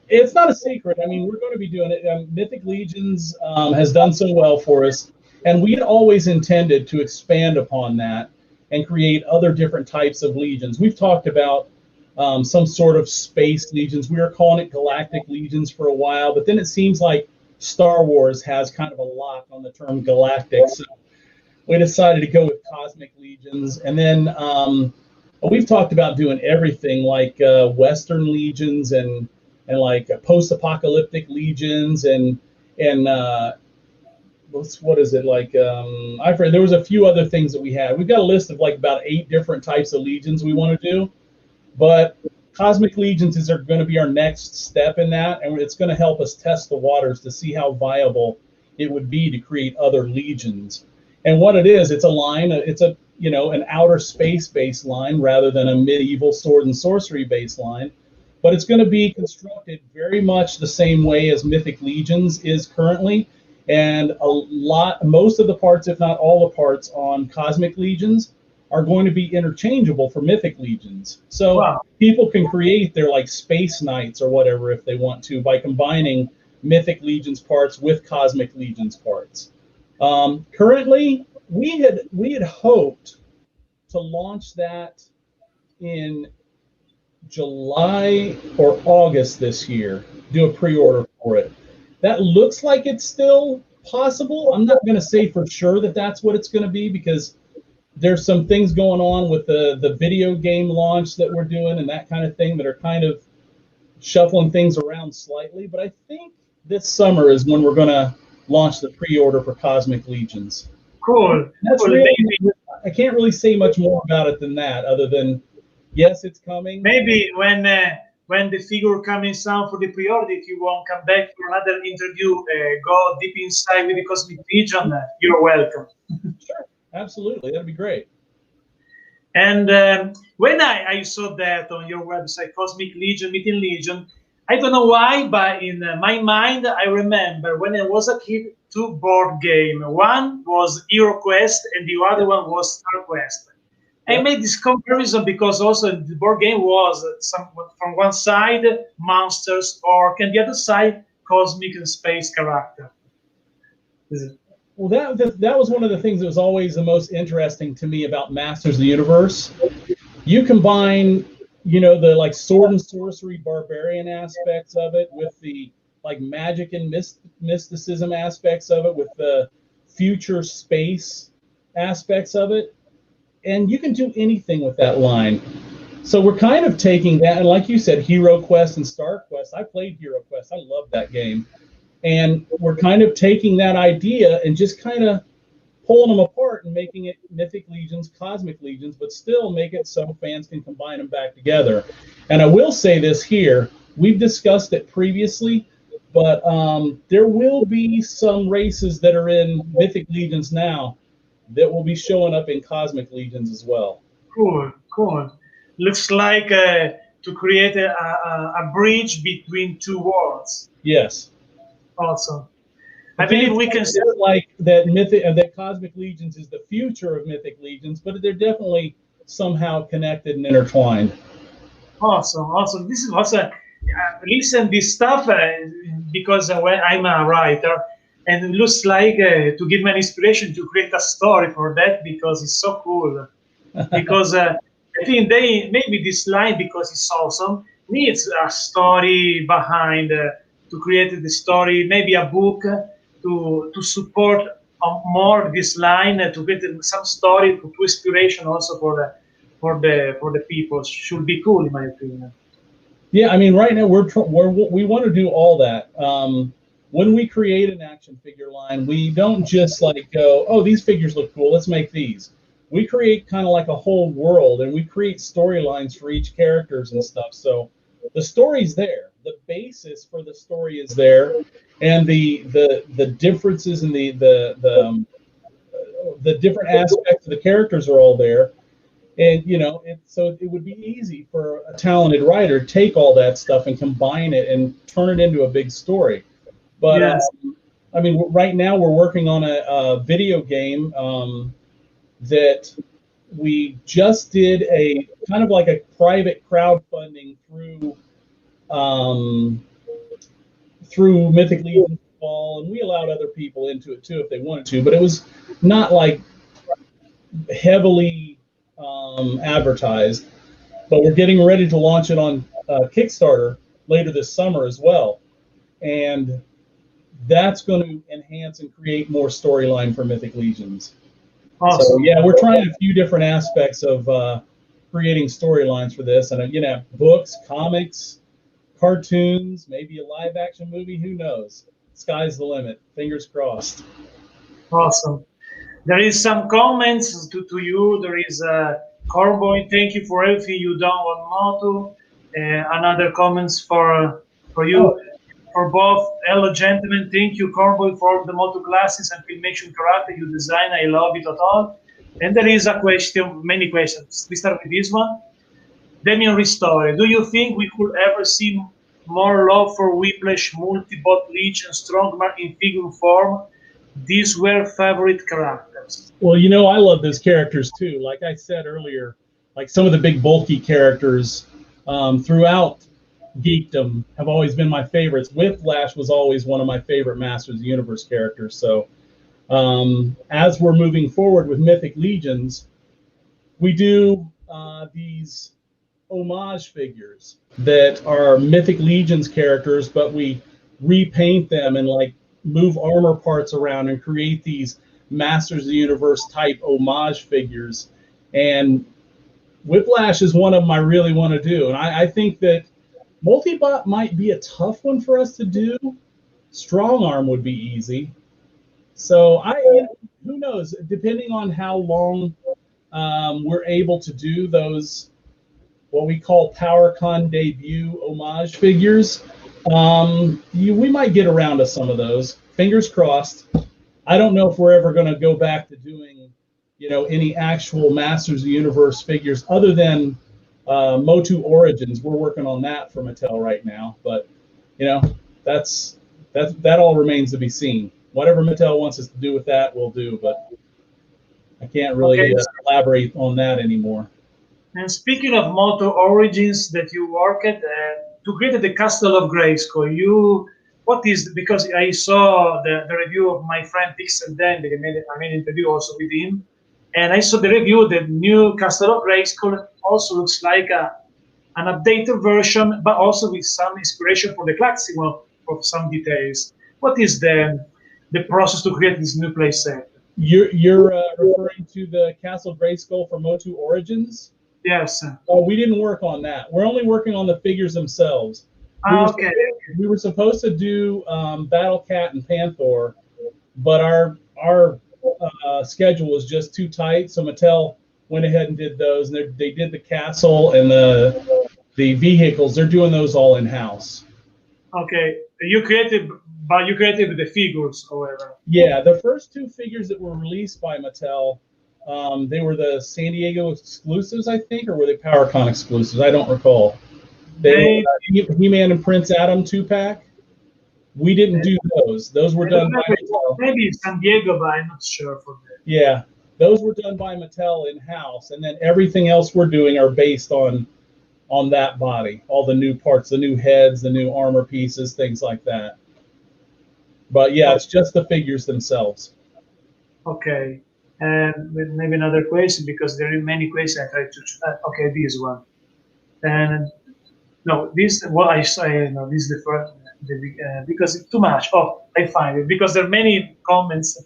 It's not a secret. I mean, we're going to be doing it. Mythic Legions has done so well for us, and we had always intended to expand upon that and create other different types of legions. We've talked about some sort of space legions. We were calling it Galactic Legions for a while, but then it seems like Star Wars has kind of a lock on the term galactic, so we decided to go with Cosmic Legions. And then we've talked about doing everything like Western Legions and like post-apocalyptic legions and what is it like? I forget. There was a few other things that we had. We've got a list of like about 8 different types of legions we want to do, but Cosmic Legions is going to be our next step in that, and it's going to help us test the waters to see how viable it would be to create other legions. And what it is, it's a line, it's a an outer space-based line rather than a medieval sword and sorcery-based line, but it's going to be constructed very much the same way as Mythic Legions is currently, and most of the parts, if not all the parts on Cosmic Legions, are going to be interchangeable for Mythic Legions. So people can create their like Space Knights or whatever if they want to by combining Mythic Legions parts with Cosmic Legions parts. Currently, we had hoped to launch that in July or August this year, do a pre-order for it. That looks like it's still possible. I'm not going to say for sure that that's what it's going to be, because there's some things going on with the video game launch that we're doing and that kind of thing that are kind of shuffling things around slightly. But I think this summer is when we're going to launch the pre-order for Cosmic Legions. Cool. That's really, I can't really say much more about it than that, other than, yes, it's coming. Maybe when the figure comes down for the pre-order, if you want to come back for another interview, go deep inside with the Cosmic Legion, you're welcome. Sure. Absolutely, that'd be great. And when I saw that on your website, Cosmic Legion, Mythic Legion, I don't know why, but in my mind, I remember when I was a kid, 2 board games. One was Hero Quest, and the other one was Star Quest. I made this comparison because also the board game was from one side monsters, orc, and the other side cosmic and space character. Well, that was one of the things that was always the most interesting to me about Masters of the Universe. You combine, the like sword and sorcery barbarian aspects of it with the like magic and mysticism aspects of it, with the future space aspects of it, and you can do anything with that line. So we're kind of taking that, and like you said, Hero Quest and Star Quest. I played Hero Quest. I love that game. And we're kind of taking that idea and just kind of pulling them apart and making it Mythic Legions, Cosmic Legions, but still make it so fans can combine them back together. And I will say this here, we've discussed it previously, but there will be some races that are in Mythic Legions now that will be showing up in Cosmic Legions as well. Cool, cool. Looks like to create a bridge between two worlds. Yes. Awesome. I believe we can say like that Mythic that Cosmic Legions is the future of Mythic Legions, but they're definitely somehow connected and intertwined. Awesome, awesome. This is also listen this stuff because when I'm a writer, and it looks like to give me an inspiration to create a story for that because it's so cool. Because I think they maybe this line because it's awesome needs a story behind to create the story, maybe a book to support more this line to get some story to inspiration also for the people. Should be cool in my opinion. Yeah, I mean, right now we want to do all that. When we create an action figure line, we don't just like go, oh, these figures look cool, let's make these. We create kind of like a whole world, and we create storylines for each characters and stuff. So the story's there, the basis for the story is there, and the differences and the different aspects of the characters are all there. And so it would be easy for a talented writer to take all that stuff and combine it and turn it into a big story. But Yes. I mean, right now we're working on a video game that we just did a kind of like a private crowdfunding through Mythic Legion Fall, and we allowed other people into it too if they wanted to, but it was not like heavily advertised. But we're getting ready to launch it on Kickstarter later this summer as well, and that's going to enhance and create more storyline for Mythic Legions. Awesome. So yeah, we're trying a few different aspects of creating storylines for this, and books, comics, cartoons, maybe a live action movie. Who knows? Sky's the limit. Fingers crossed. Awesome. There is some comments to you. There is Cornboy, thank you for everything you done on Moto. Another comments for you. For both, hello gentlemen, thank you Cornboy for the Moto classes and filmation character you design. I love it at all. And there is a question, many questions. We start with this one. Damian Ristore, do you think we could ever see more love for Whiplash, Multibot, Legion, Strongman in figure form? These were favorite characters. Well, I love those characters too. Like I said earlier, like some of the big bulky characters throughout geekdom have always been my favorites. Whiplash was always one of my favorite Masters of the Universe characters. So as we're moving forward with Mythic Legions, we do these homage figures that are Mythic Legions characters, but we repaint them and like move armor parts around and create these Masters of the Universe type homage figures. And Whiplash is one of them I really want to do. And I think that Multibot might be a tough one for us to do. Strong Arm would be easy. So who knows? Depending on how long we're able to do those, what we call PowerCon debut homage figures, we might get around to some of those. Fingers crossed. I don't know if we're ever going to go back to doing, any actual Masters of the Universe figures other than Motu Origins. We're working on that for Mattel right now, but that all remains to be seen. Whatever Mattel wants us to do with that, we'll do, but I can't really elaborate on that anymore. And speaking of Motu Origins that you worked at, to create the Castle of Grayskull, because I saw the review of my friend Pixel Dan, I made an interview also with him, and I saw the review. The new Castle of Grayskull also looks like an updated version, but also with some inspiration for the classic one, for some details. What is the process to create this new playset? You're referring to the Castle of Grayskull for Motu Origins? Yes. Oh, we didn't work on that. We're only working on the figures themselves. Okay. We were supposed to do Battle Cat and Panther, but our schedule was just too tight, so Mattel went ahead and did those. And they did the castle and the vehicles. They're doing those all in house. Okay, you created the figures, however. Yeah, the first two figures that were released by Mattel, they were the San Diego exclusives, I think, or were they PowerCon exclusives? I don't recall. They were He-Man and Prince Adam 2-pack. We didn't do those. Those were done by Mattel. Maybe San Diego, but I'm not sure for that. Yeah, those were done by Mattel in-house, and then everything else we're doing are based on that body, all the new parts, the new heads, the new armor pieces, things like that. But yeah, it's just the figures themselves. Okay, and maybe another question, because there are many questions. I try to okay, this one, and no, this what I say. No, this is the first. Because it's too much. Oh, I find it because there are many comments.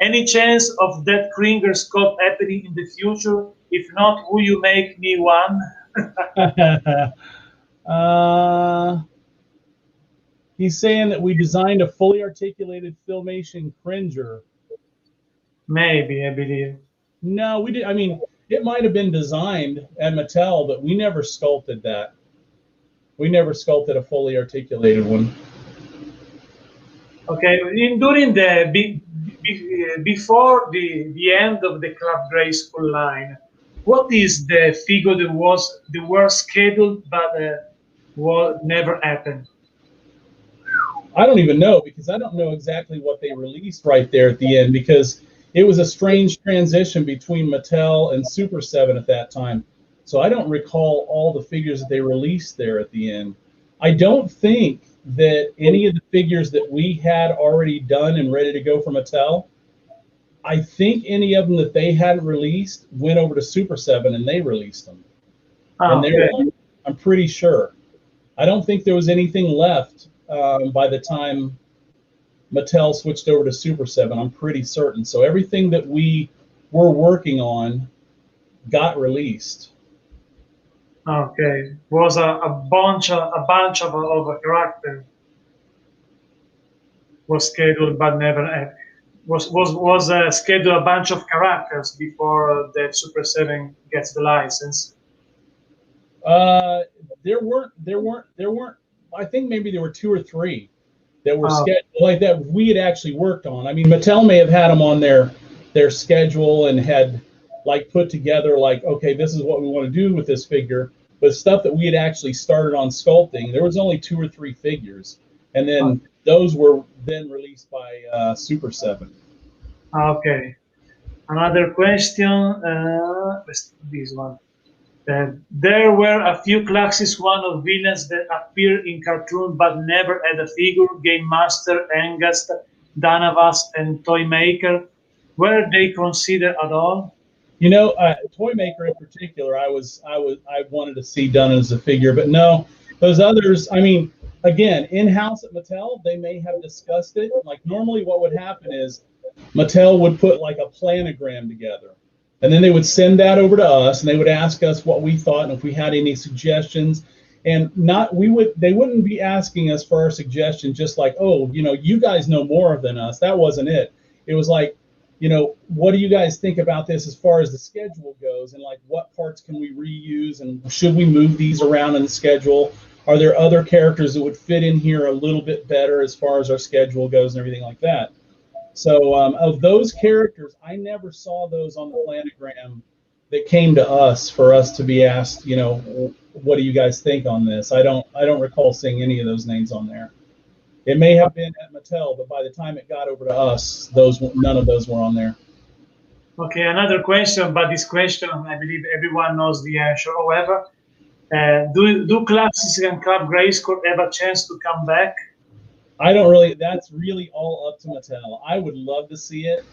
Any chance of that Kringer sculpt happening in the future? If not, will you make me one? He's saying that we designed a fully articulated Filmation Cringer. Maybe, I believe. No, we did. I mean, it might have been designed at Mattel, but we never sculpted that. We never sculpted a fully articulated one. Okay, during the before the end of the Club Grayskull line, what is the figure that were scheduled but never happened? I don't even know, because I don't know exactly what they released right there at the end, because it was a strange transition between Mattel and Super 7 at that time. So I don't recall all the figures that they released there at the end. I don't think that any of the figures that we had already done and ready to go for Mattel, I think any of them that they hadn't released went over to Super 7 and they released them. Oh, and I'm pretty sure. I don't think there was anything left by the time Mattel switched over to Super 7. I'm pretty certain. So everything that we were working on got released. Okay, was a bunch of a character was scheduled but never was scheduled a bunch of characters before the Super 7 gets the license. There weren't. I think maybe there were 2 or 3 that were scheduled like that we had actually worked on. I mean, Mattel may have had them on their schedule and had like put together like, okay, this is what we want to do with this figure. But stuff that we had actually started on sculpting, there was only 2 or 3 figures, and then those were then released by Super 7. Okay. Another question. This one. There were a few Classics 1 of villains that appeared in cartoon but never had a figure. Game Master, Engast, Danavas, and Toymaker. Were they considered at all? You know, Toymaker in particular, I wanted to see done as a figure, but no, those others. I mean, again, in-house at Mattel, they may have discussed it. Like normally, what would happen is Mattel would put like a planogram together, and then they would send that over to us, and they would ask us what we thought and if we had any suggestions. And they wouldn't be asking us for our suggestion just like, oh, you know, you guys know more than us. That wasn't it. It was like, you know, what do you guys think about this as far as the schedule goes, and like what parts can we reuse, and should we move these around in the schedule? Are there other characters that would fit in here a little bit better as far as our schedule goes and everything like that? So of those characters, I never saw those on the planogram that came to us for us to be asked, you know, what do you guys think on this? I don't recall seeing any of those names on there. It may have been at Mattel, but by the time it got over to us, none of those were on there. Okay, another question, but this question, I believe everyone knows the answer. However, do Classics and Club Grayskull have a chance to come back? I don't really. That's really all up to Mattel. I would love to see it.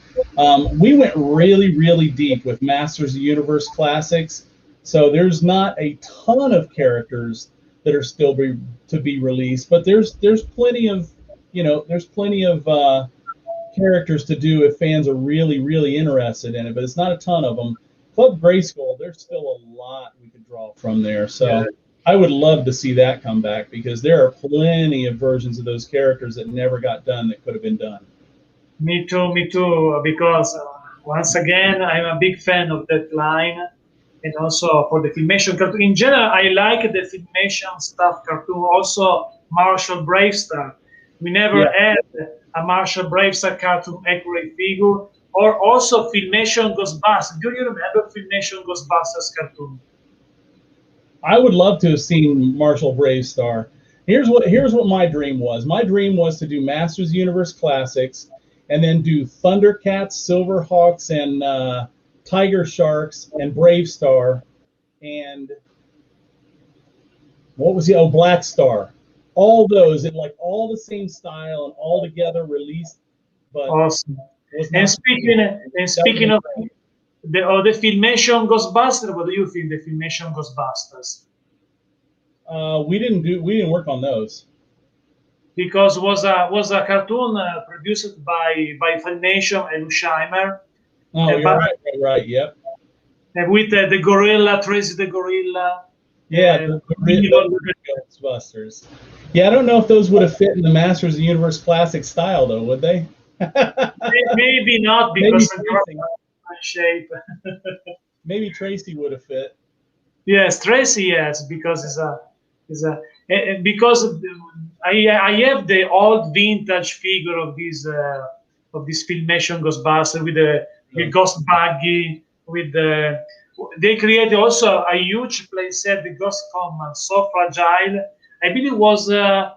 We went really, really deep with Masters of the Universe Classics, so there's not a ton of characters that are still to be released, but there's plenty of characters to do if fans are really, really interested in it. But it's not a ton of them. Club Grayskull, there's still a lot we could draw from there. So. Yeah. I would love to see that come back, because there are plenty of versions of those characters that never got done that could have been done. Me too, because once again, I'm a big fan of that line, and also for the Filmation cartoon. In general, I like the Filmation stuff cartoon, also Marshall Bravestar. We never Yeah, had a Marshall Bravestar cartoon accurate figure, or also Filmation Ghostbusters. Do you remember Filmation Ghostbusters cartoon? I would love to have seen Marshall Bravestar. Here's what my dream was. My dream was to do Masters Universe Classics, and then do Thundercats, Silverhawks, and Tiger Sharks, and Bravestar, and what was the Black Star. All those in like all the same style and all together released, but Awesome. was And not. speaking of the Filmation Ghostbusters, what do you think the Filmation Ghostbusters? We didn't work on those. Because was a cartoon produced by Filmation and Scheimer, Oh, you're but right. Yep. with the gorilla, Tracy the gorilla. Yeah, Evil. the Ghostbusters. Yeah, I don't know if those would have fit in the Masters of the Universe Classic style, though, would they? Maybe not Maybe because Tracy. shape. Maybe Tracy would have fit. Yes, Tracy, yes, because because I have the old vintage figure of this Filmation Ghostbuster with the Ghost Buggy with they created also a huge playset, the Ghost Command, so fragile. I believe it was a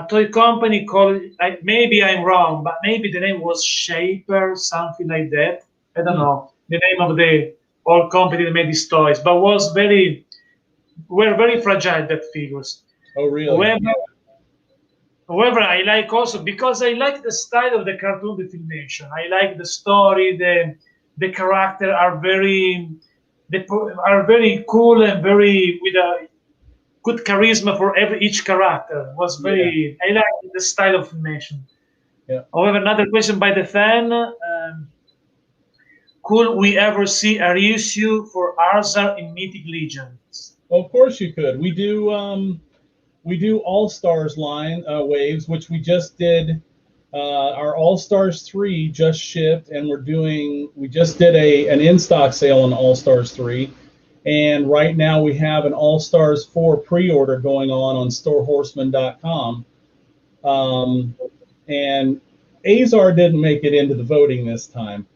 toy company called, maybe I'm wrong, but maybe the name was Shaper, something like that. I don't know the name of the old company that made these toys, but were very fragile, that figures. Oh, really? However, I like also because I like the style of the cartoon, the Filmation. I like the story, the character are very cool and very with a good charisma for each character. Was very I like the style of Filmation. Yeah. However, another question by the fan. Could we ever see a reissue for Arzar in Mythic Legions? Of course you could. We do All Stars line waves, which we just did. Our All Stars 3 just shipped, and we just did an in stock sale on All Stars 3, and right now we have an All Stars 4 pre-order going on storehorseman.com. And Azar didn't make it into the voting this time.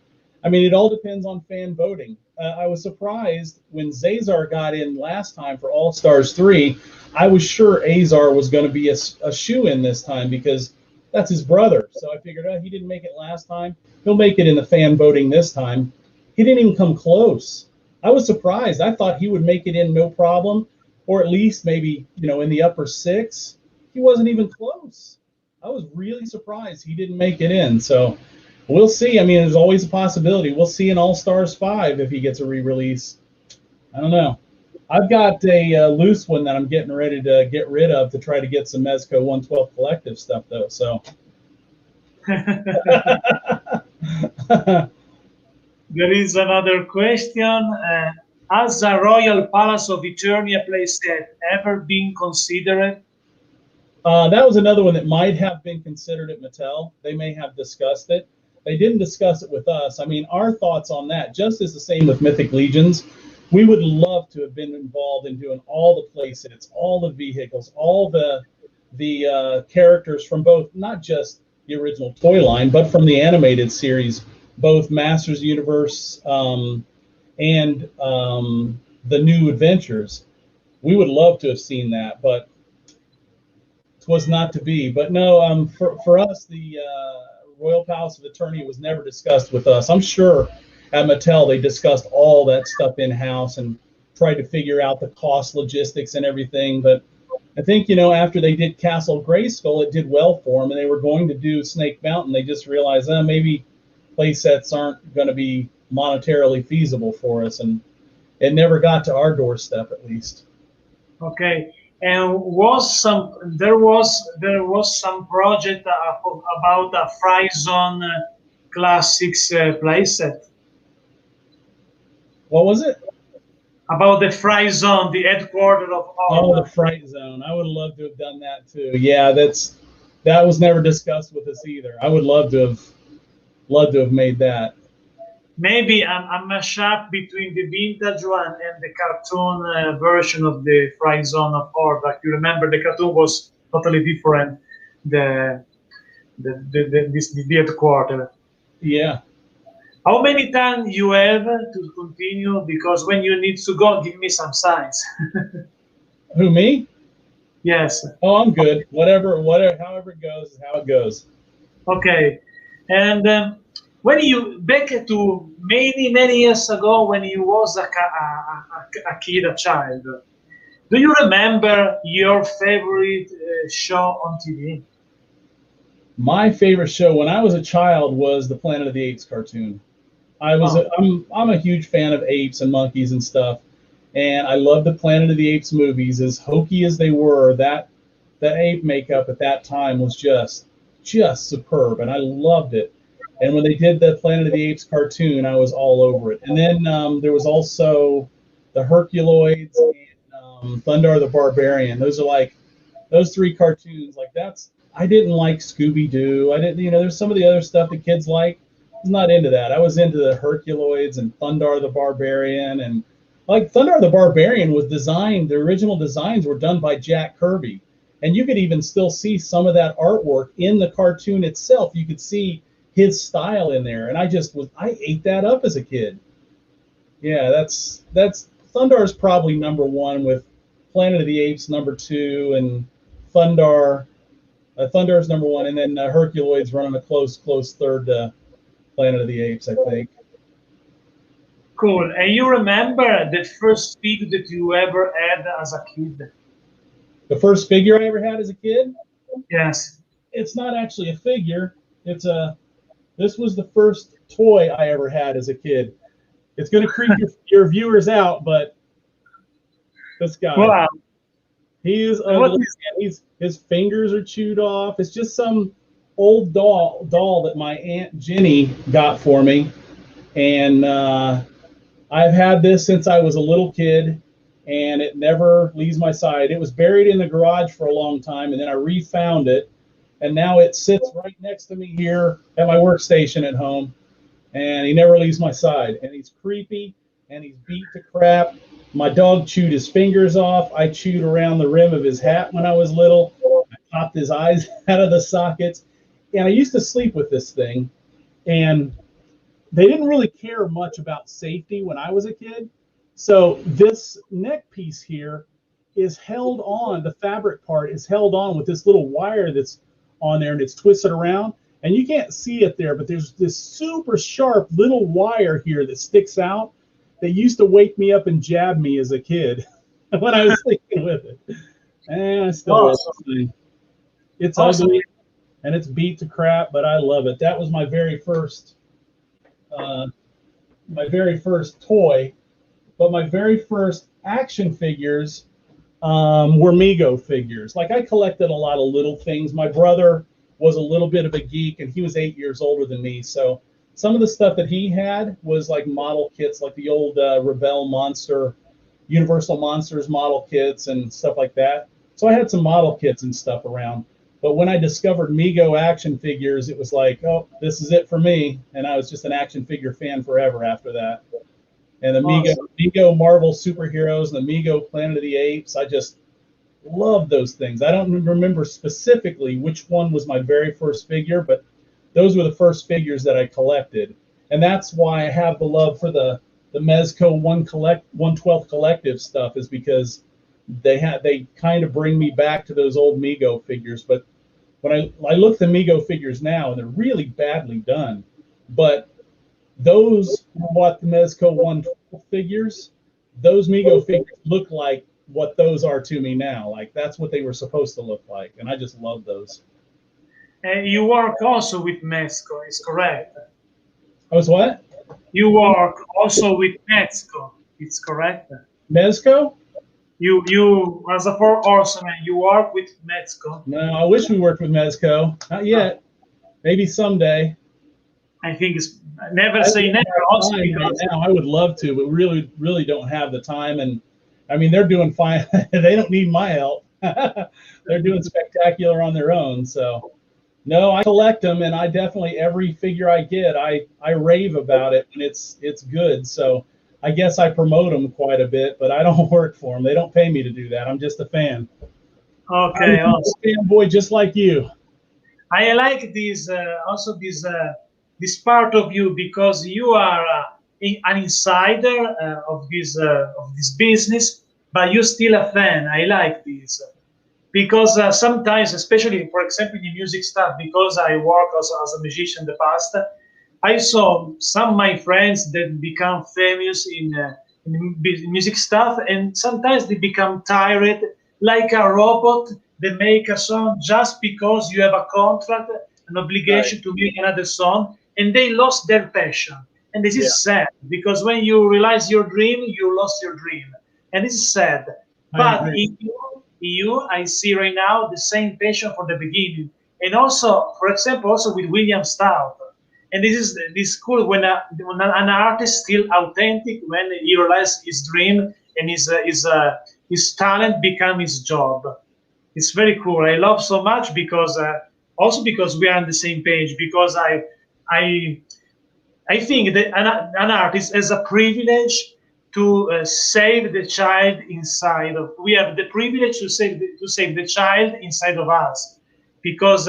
I mean, it all depends on fan voting. I was surprised when Zazar got in last time for All Stars 3. I was sure Azar was going to be a shoe-in this time because that's his brother. So I figured, he didn't make it last time. He'll make it in the fan voting this time. He didn't even come close. I was surprised. I thought he would make it in no problem, or at least maybe, in the upper 6. He wasn't even close. I was really surprised he didn't make it in. So we'll see. I mean, there's always a possibility. We'll see in All Stars 5 if he gets a re-release. I don't know. I've got a loose one that I'm getting ready to get rid of to try to get some Mezco 112 collective stuff, though. So there is another question. Has the Royal Palace of Eternia playset ever been considered? That was another one that might have been considered at Mattel. They may have discussed it. They didn't discuss it with us. I mean, our thoughts on that, just as the same with Mythic Legions, we would love to have been involved in doing all the playsets, all the vehicles, all the characters from both, not just the original toy line, but from the animated series, both Masters Universe and the new adventures. We would love to have seen that, but it was not to be. But no, for us, the Royal Palace of Eternia was never discussed with us. I'm sure at Mattel they discussed all that stuff in-house and tried to figure out the cost, logistics, and everything. But I think, after they did Castle Grayskull, it did well for them, and they were going to do Snake Mountain. They just realized, maybe play sets aren't going to be monetarily feasible for us, and it never got to our doorstep, at least. Okay. And there was some project about a Fry Zone Classics playset. What was it? About the Fry Zone, the headquarters of all. Oh, the Fright Zone. I would love to have done that too. Yeah, that was never discussed with us either. I would love to have love to have made that. Maybe a mashup between the vintage one and the cartoon version of the Fry Zone of Hordak. You remember the cartoon was totally different. The headquarters. Yeah. How many time you have to continue? Because when you need to go, give me some signs. Who, me? Yes. Oh, I'm good. Whatever, however it goes is how it goes. Okay. And when you back to many years ago, when you was a kid, a child, do you remember your favorite show on TV? My favorite show when I was a child was the Planet of the Apes cartoon. I'm a huge fan of apes and monkeys and stuff, and I love the Planet of the Apes movies. As hokey as they were, that ape makeup at that time was just superb, and I loved it. And when they did the Planet of the Apes cartoon, I was all over it. And then there was also the Herculoids and Thundar the Barbarian. Those are like those three cartoons. Like I didn't like Scooby Doo. I didn't, there's some of the other stuff that kids like. I was not into that. I was into the Herculoids and Thundar the Barbarian, and like Thundar the Barbarian was designed. The original designs were done by Jack Kirby, and you could even still see some of that artwork in the cartoon itself. You could see his style in there, and I ate that up as a kid. Yeah, that's Thundar's probably number one, with Planet of the Apes number two, and Thundar's number one, and then Herculoids running a close third to Planet of the Apes, I think. Cool. And you remember the first figure that you ever had as a kid? The first figure I ever had as a kid? Yes. It's not actually a figure. This was the first toy I ever had as a kid. It's going to creep your viewers out, but this guy. Wow. He is ugly. His fingers are chewed off. It's just some old doll that my Aunt Jenny got for me. And I've had this since I was a little kid, and it never leaves my side. It was buried in the garage for a long time, and then I refound it, and now it sits right next to me here at my workstation at home, and he never leaves my side. And he's creepy, and he's beat to crap. My dog chewed his fingers off. I chewed around the rim of his hat when I was little. I popped his eyes out of the sockets. And I used to sleep with this thing, and they didn't really care much about safety when I was a kid. So this neck piece here is held on, the fabric part is held on with this little wire that's on there, and it's twisted around. And you can't see it there, but there's this super sharp little wire here that sticks out that used to wake me up and jab me as a kid when I was sleeping with it. And I still love this thing. It's ugly and it's beat to crap, but I love it. That was my very first toy. But my very first action figures were Mego figures. Like, I collected a lot of little things. My brother was a little bit of a geek, and he was 8 years older than me. So some of the stuff that he had was like model kits, like the old Rebel Monster, Universal Monsters model kits and stuff like that. So I had some model kits and stuff around. But when I discovered Mego action figures, it was like, oh, this is it for me. And I was just an action figure fan forever after that. And the Mego Marvel superheroes and the Mego Planet of the Apes, I just love those things. I don't remember specifically which one was my very first figure, but those were the first figures that I collected. And that's why I have the love for the Mezco 1/12 collective stuff, is because they kind of bring me back to those old Mego figures. But when I look at the Mego figures now, and they're really badly done, but those who bought the Mezco 1/12 figures, those Mego figures look like what those are to me now. Like, that's what they were supposed to look like, and I just love those. And you work also with Mezco, is correct? I was what? You work also with Mezco, it's correct? Mezco? You as a Four Horsemen, you work with Mezco? No, I wish we worked with Mezco. Not yet. Maybe someday. I think it's never say never. Also, because now I would love to, but really don't have the time. And I mean, they're doing fine. They don't need my help. They're doing spectacular on their own. So No, I collect them, and I definitely every figure I get, I rave about it, and it's good. So I guess I promote them quite a bit, but I don't work for them. They don't pay me to do that. I'm just a fan. I'm Okay, a awesome. fanboy just like you. I like this also this part of you because you are an insider of this business, but you're still a fan. I like this because sometimes, especially for example in the music stuff, because I work also as a musician in the past, I saw some of my friends that become famous in music stuff, and sometimes they become tired, like a robot. They make a song just because you have a contract, an Right. obligation to make another song, and they lost their passion. And this Yeah, is sad because when you realize your dream, you lost your dream, and this is sad. I But agree. I see right now the same passion for the beginning, and also, for example, also with William Stout. And this is cool when an artist still authentic when he realizes his dream and his talent become his job. It's very cool. I love so much because also because we are on the same page. Because I I think that an artist has a privilege to save the child inside of. We have the privilege to save the child inside of us, because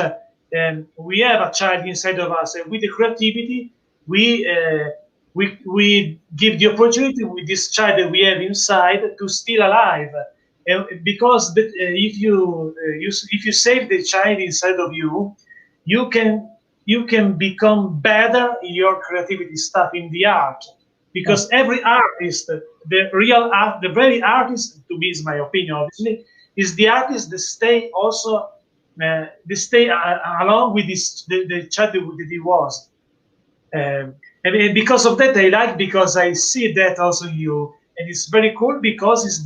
we have a child inside of us, and with the creativity, we uh, we give the opportunity with this child that we have inside to still alive. Because if you save the child inside of you, you can you can become better in your creativity stuff in the art, Huh. because every artist, the real art, the very artist, to me is my opinion obviously, is the artist that stay also they stay along with the child that he was. And because of that I like, because I see that also in you, and it's very cool because it's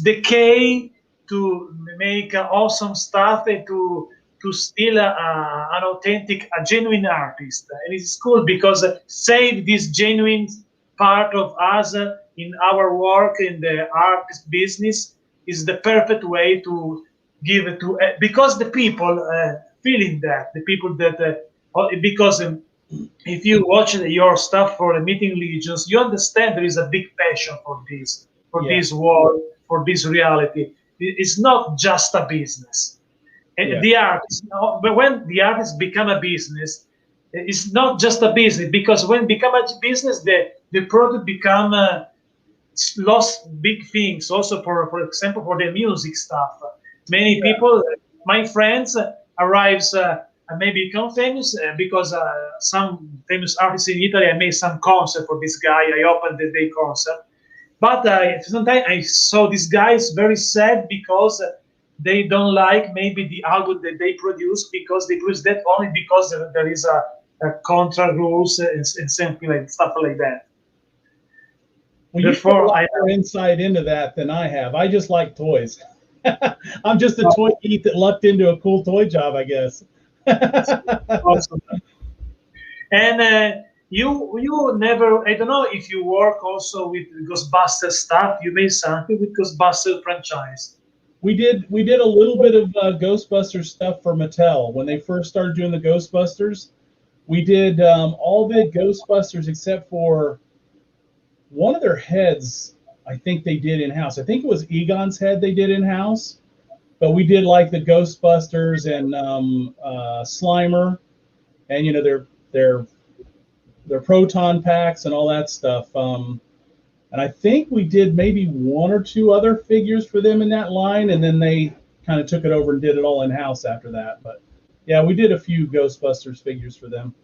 the key to make awesome stuff and to still an authentic, a genuine artist. And it's cool because save this genuine part of us in our work in the artist business is the perfect way to give it to because the people feeling that the people that because if you watch your stuff for the Mythic Legions, you understand there is a big passion for Yeah, this world, for this reality. It's not just a business. yeah, The artist, but when the artist become a business, it's not just a business, because when become a business, the product become lost big things. Also, for example, for the music stuff, many yeah. people, my friends, arrives maybe become famous because some famous artists in Italy. I made some concert for this guy. I opened the day concert, but sometimes I saw these guys very sad because they don't like maybe the album that they produce, because they produce that only because there is a contra rules and something like stuff like that. Well, you put a Therefore, lot I more insight into that than I have. I just like toys. I'm just a toy geek that lucked into a cool toy job, I guess. awesome. And you never, I don't know if you work also with Ghostbusters stuff. You made something with Ghostbusters franchise. We did a little bit of Ghostbusters stuff for Mattel when they first started doing the Ghostbusters. We did all the Ghostbusters except for one of their heads. I think they did in house. I think it was Egon's head they did in house. But we did like the Ghostbusters and Slimer, and their proton packs and all that stuff. And I think we did maybe one or two other figures for them in that line, and then they kind of took it over and did it all in house after that. But yeah, we did a few Ghostbusters figures for them.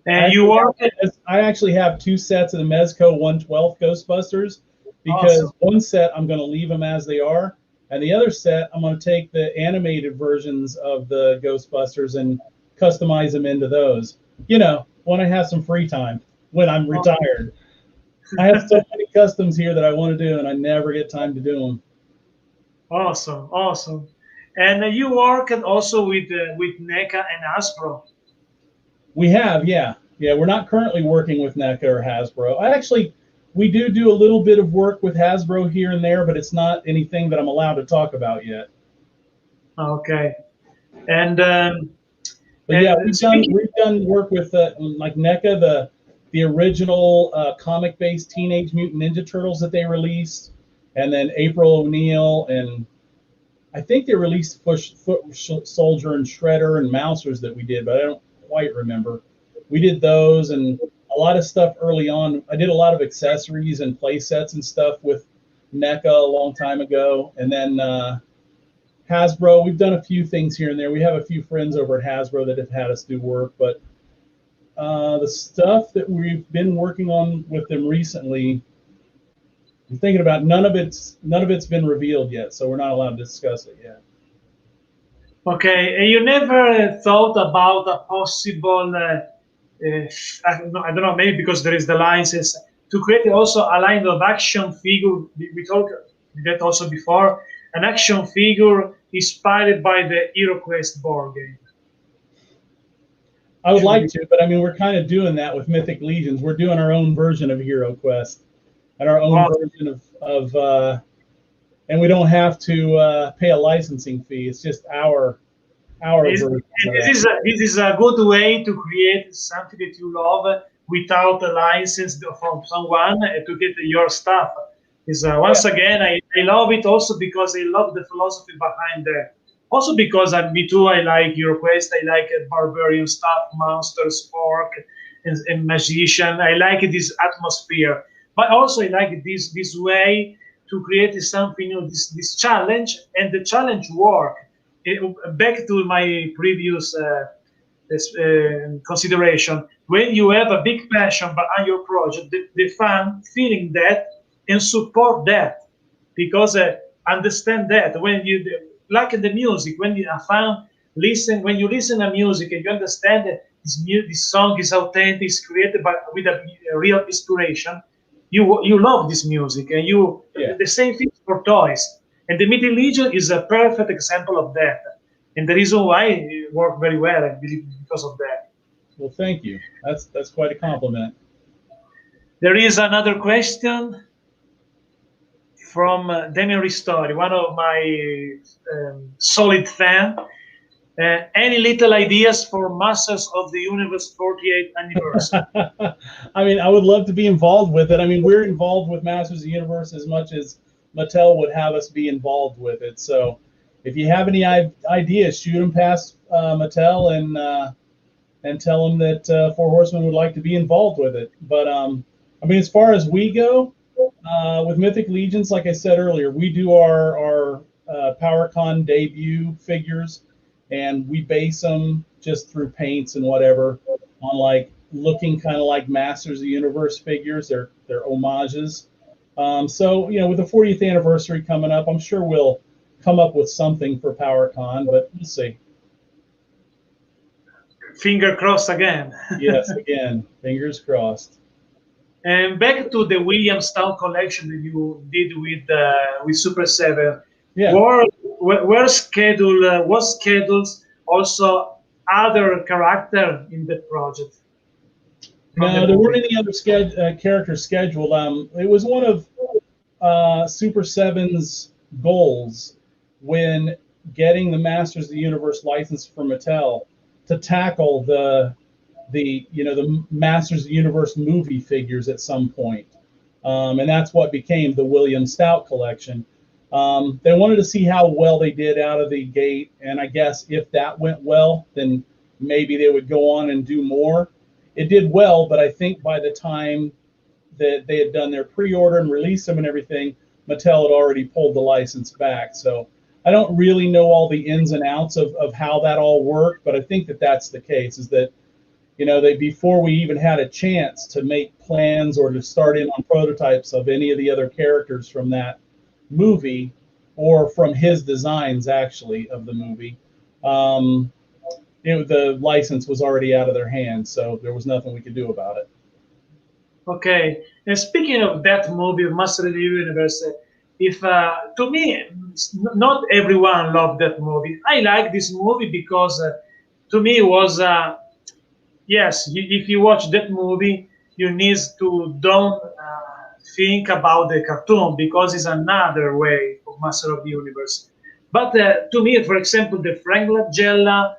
And you work at I actually have two sets of the Mezco 1/12 Ghostbusters, awesome. because one set I'm going to leave them as they are, and the other set I'm going to take the animated versions of the Ghostbusters and customize them into those. When I have some free time, when I'm retired. I have so many customs here that I want to do, and I never get time to do them. Awesome, awesome. And you work also with NECA and Hasbro. We have, yeah. Yeah, we're not currently working with NECA or Hasbro. We do a little bit of work with Hasbro here and there, but it's not anything that I'm allowed to talk about yet. Okay. And But yeah, speaking, we've done work with like NECA, the original comic-based Teenage Mutant Ninja Turtles that they released, and then April O'Neil, and I think they released Foot Soldier and Shredder and Mousers that we did, but I don't quite remember. We did those and a lot of stuff early on. I did a lot of accessories and play sets and stuff with NECA a long time ago, and then Hasbro. We've done a few things here and there. We have a few friends over at Hasbro that have had us do work, but the stuff that we've been working on with them recently, I'm thinking about none of it's been revealed yet, so we're not allowed to discuss it yet. okay, and you never thought about a possible, I don't know, maybe because there is the license, to create also a line of action figure. We talked that also before, an action figure inspired by the HeroQuest board game. I would like to, but I mean, we're kind of doing that with Mythic Legions. We're doing our own version of HeroQuest and our own version of and we don't have to pay a licensing fee. It's just our version. This is a good way to create something that you love without a license from someone to get your stuff. Once again, I love it also because I love the philosophy behind that. Also because me too, I like HeroQuest, I like barbarian stuff, monsters, orc, and magician. I like this atmosphere, but also I like this way to create something new, this challenge, and the challenge work. Back to my previous consideration, when you have a big passion behind your project, the fan feeling that and support that, because understand that when you like the music, when you a fan when you listen to music and you understand that this song is authentic, is created with a real inspiration, you love this music, and the same thing for toys. And the Mythic Legion is a perfect example of that. And the reason why it worked very well, I believe, because of that. Well, thank you. That's quite a compliment. There is another question from Damian Ristori, one of my solid fan. Any little ideas for Masters of the Universe 48th anniversary? I mean, I would love to be involved with it. I mean, we're involved with Masters of the Universe as much as Mattel would have us be involved with it. So if you have any ideas, shoot them past Mattel and tell them that Four Horsemen would like to be involved with it. But I mean, as far as we go, with Mythic Legions, like I said earlier, we do our PowerCon debut figures, and we base them just through paints and whatever on like looking kind of like Masters of the Universe figures. They're homages. So with the 40th anniversary coming up, I'm sure we'll come up with something for PowerCon, but we'll see. Finger crossed again. Yes, again, fingers crossed. And back to the Williamstown collection that you did with Super 7. Yeah. What schedules also other character in the project? No, there weren't any other characters scheduled. It was one of Super 7's goals when getting the Masters of the Universe license from Mattel to tackle the Masters of the Universe movie figures at some point. And that's what became the William Stout collection. They wanted to see how well they did out of the gate, and I guess if that went well, then maybe they would go on and do more. It did well, but I think by the time that they had done their pre-order and released them and everything, Mattel had already pulled the license back. So I don't really know all the ins and outs of how that all worked, but I think that that's the case, is that before we even had a chance to make plans or to start in on prototypes of any of the other characters from that movie, or from his designs actually of the movie, the license was already out of their hands, so there was nothing we could do about it. Okay, and speaking of that movie, Master of the Universe, if to me, not everyone loved that movie. I like this movie because to me it was yes. If you watch that movie, you need to don't think about the cartoon, because it's another way of Master of the Universe. But to me, for example, the Frank Langella,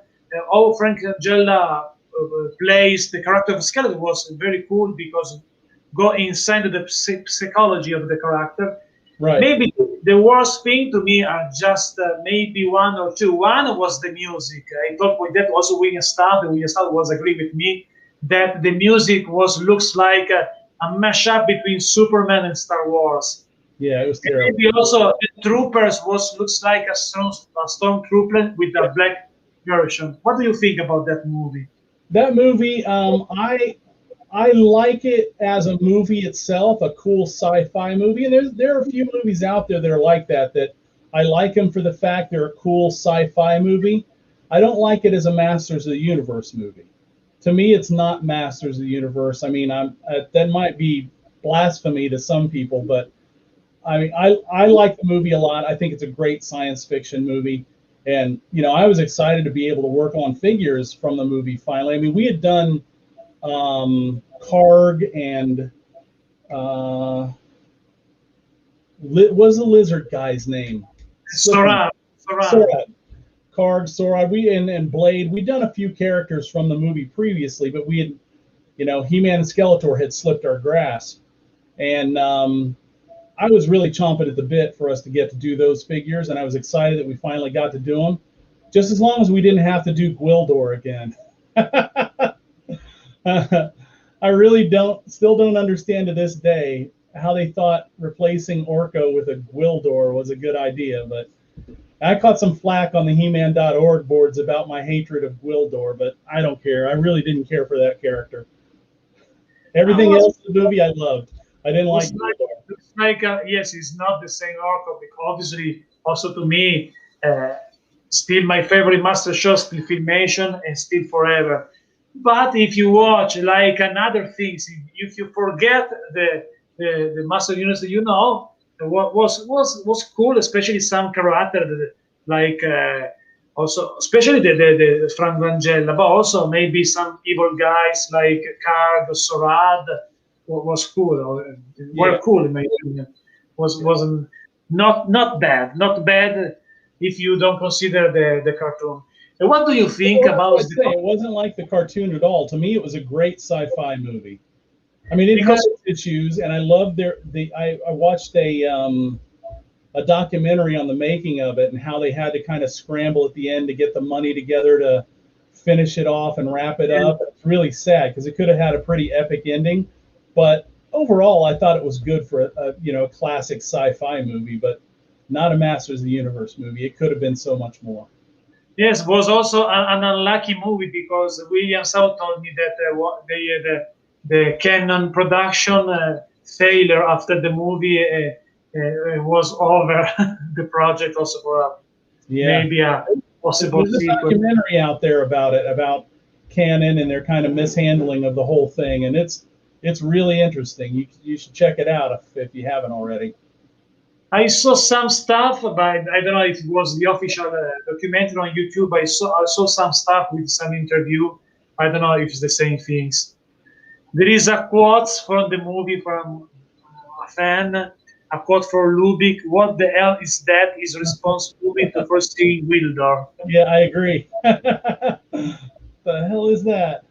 how Frank Langella plays the character of Skeletor was very cool because go inside the psychology of the character. Right. Maybe the worst thing to me are just maybe one or two. One was the music. I talked with that also William Stout. And William Stout was agree with me that the music looks like a mashup between Superman and Star Wars. Yeah, it was And terrible. maybe also the Troopers looks like a stormtrooper with a black version. What do you think about that movie? That movie, I like it as a movie itself, a cool sci-fi movie. And there are a few movies out there that are like that. That I like them for the fact they're a cool sci-fi movie. I don't like it as a Masters of the Universe movie. To me, it's not Masters of the Universe. I mean, that might be blasphemy to some people, but I mean, I like the movie a lot. I think it's a great science fiction movie. And, I was excited to be able to work on figures from the movie finally. I mean, we had done Karg and what's the lizard guy's name? Sorad. Karg, Sorad, and Blade. We'd done a few characters from the movie previously, but we had, He-Man and Skeletor had slipped our grasp. And I was really chomping at the bit for us to get to do those figures, and I was excited that we finally got to do them, just as long as we didn't have to do Gwildor again. I really still don't understand to this day how they thought replacing Orko with a Gwildor was a good idea, but I caught some flack on the He-Man.org boards about my hatred of Gwildor, but I don't care. I really didn't care for that character. Everything else in the movie I loved. I didn't like Gwildor. Yes, it's not the same Orko, because obviously, also to me, still my favorite Master Show, still Filmation, and still forever. But if you watch like another things, if you forget the Master Universe, what was cool, especially some character like also especially the Frank Langella, but also maybe some evil guys like Karg, Sorad was cool. Were cool in my opinion. Wasn't not bad if you don't consider the cartoon. And what do you think about it wasn't like the cartoon at all. To me, it was a great sci-fi movie. I mean, it had its issues, and I loved I watched a documentary on the making of it and how they had to kind of scramble at the end to get the money together to finish it off and wrap it up. It's really sad because it could have had a pretty epic ending, but overall, I thought it was good for a classic sci-fi movie, but not a Masters of the Universe movie. It could have been so much more. Yes, was also an unlucky movie because William South told me that the Canon production failure after the movie was over the project also for maybe a possible sequel. There's a documentary out there about Canon and their kind of mishandling of the whole thing, and it's really interesting. You should check it out if you haven't already. I saw some stuff, but I don't know if it was the official documentary on YouTube. I saw some stuff with some interview. I don't know if it's the same things. There is a quote from the movie from a fan, a quote for Lubick. What the hell is that? His response movie to first seeing Gwildor. Yeah, I agree. The hell is that?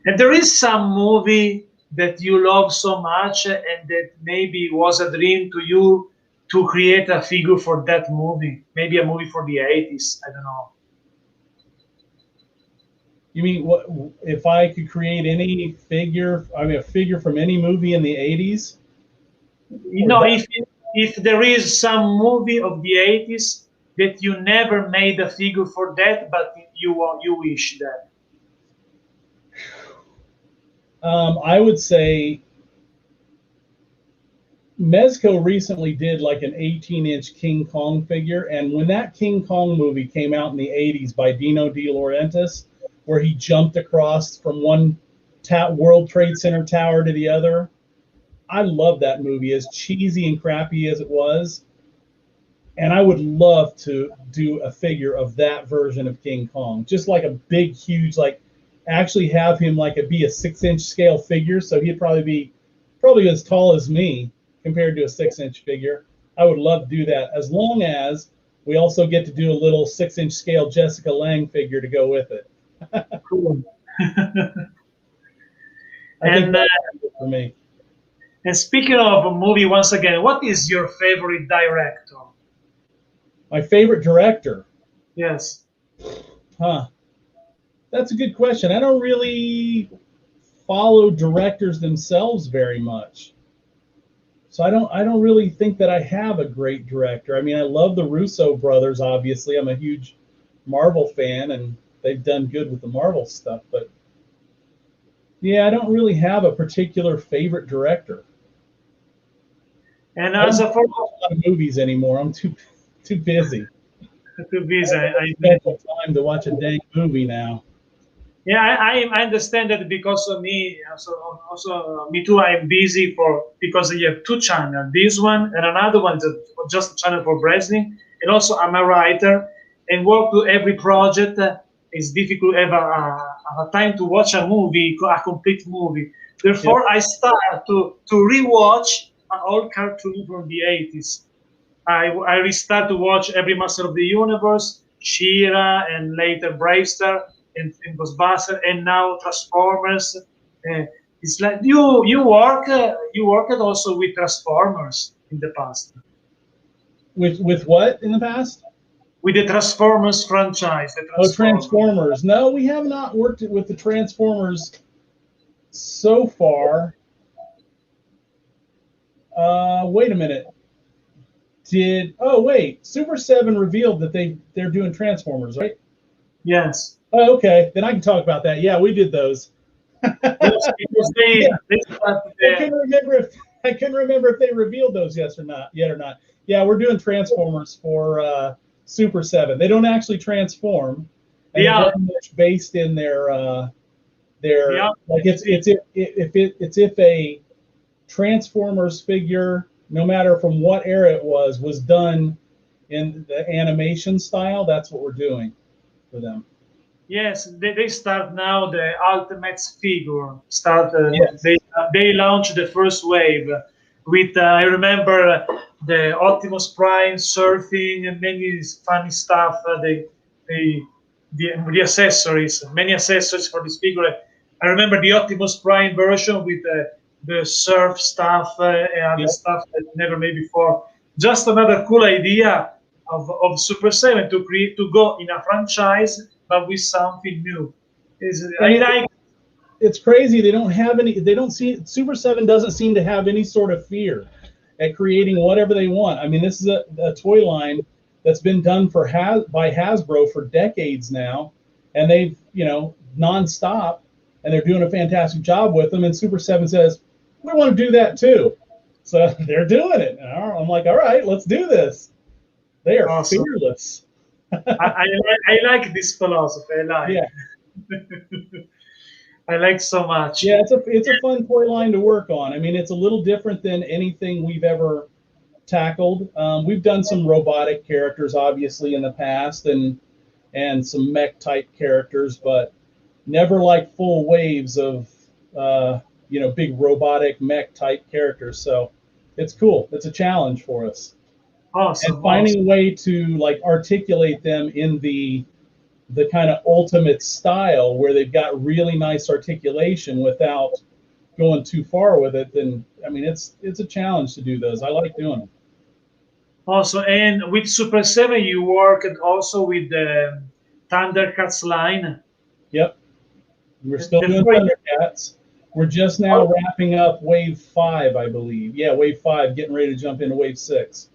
And there is some movie that you love so much and that maybe was a dream to you to create a figure for that movie, maybe a movie for the 80s, I don't know. You mean what if I could create any figure, a figure from any movie in the 80s? If there is some movie of the 80s that you never made a figure for that, but you wish that. I would say Mezco recently did like an 18-inch King Kong figure, and when that King Kong movie came out in the 80s by Dino De Laurentiis, where he jumped across from one World Trade Center tower to the other, I love that movie, as cheesy and crappy as it was. And I would love to do a figure of that version of King Kong, just like a big, huge, like actually have him be a 6-inch scale figure, so he'd probably be as tall as me compared to a 6-inch figure. I would love to do that, as long as we also get to do a little 6-inch scale Jessica Lange figure to go with it. Cool. I think And that's good for me. and speaking of a movie, once again, what is your favorite director? My favorite director? Yes. Huh. That's a good question. I don't really follow directors themselves very much. So I don't really think that I have a great director. I mean, I love the Russo brothers, obviously. I'm a huge Marvel fan, and they've done good with the Marvel stuff. But yeah, I don't really have a particular favorite director. And I as don't a watch a lot of movies anymore. I'm too busy. to busy, I Special time to watch a dang movie now. yeah, I understand that because of me, also me too. I'm busy because I have two channels. This one and another one is just a channel for wrestling, and also I'm a writer and work to every project. It's difficult to have a time to watch a movie, a complete movie. Therefore, I start to rewatch an old cartoon from the 80s. I restart to watch every Master of the Universe, She-Ra, and later Bravestar, and Ghostbusters, and now Transformers. It's like you worked also with Transformers in the past. With what in the past? With the Transformers franchise. The Oh, Transformers. No, we have not worked with the Transformers so far. Wait a minute. Wait, Super 7 revealed that they're doing Transformers, right? Yes. Oh, okay. Then I can talk about that. Yeah, we did those. Yes, because they I couldn't remember if they revealed those yet or not. Yeah, we're doing Transformers for Super 7. They don't actually transform, and they're very much based in their like it's if a Transformers figure, no matter from what era it was done in the animation style. That's what we're doing for them. Yes, they start now the Ultimates figure. Start Yes. They launched the first wave with I remember the Optimus Prime surfing and many funny stuff. The accessories, many accessories for this figure. I remember the Optimus Prime version with the surf stuff and the stuff that never made before. Just another cool idea of Super 7 to go in a franchise but with something new. It's crazy. They don't have any. They don't see Super 7 doesn't seem to have any sort of fear at creating whatever they want. I mean, this is a toy line that's been done by Hasbro for decades now, and they've nonstop, and they're doing a fantastic job with them. And Super 7 says, we want to do that too, so they're doing it. And I'm like, all right, let's do this. They are awesome. Fearless. I like this philosophy. I like so much. Yeah, it's a fun toy line to work on. I mean, it's a little different than anything we've ever tackled. We've done some robotic characters, obviously, in the past, and some mech type characters, but never like full waves of big robotic mech type characters. So it's cool. It's a challenge for us. Awesome. And finding a way to like articulate them in the kind of ultimate style where they've got really nice articulation without going too far with it, then I mean it's a challenge to do those. I like doing them. Also, and with Super 7 you worked also with the Thundercats line. Yep. We're still doing Thundercats. We're just now wrapping up Wave 5, I believe. Yeah, Wave 5, getting ready to jump into Wave 6.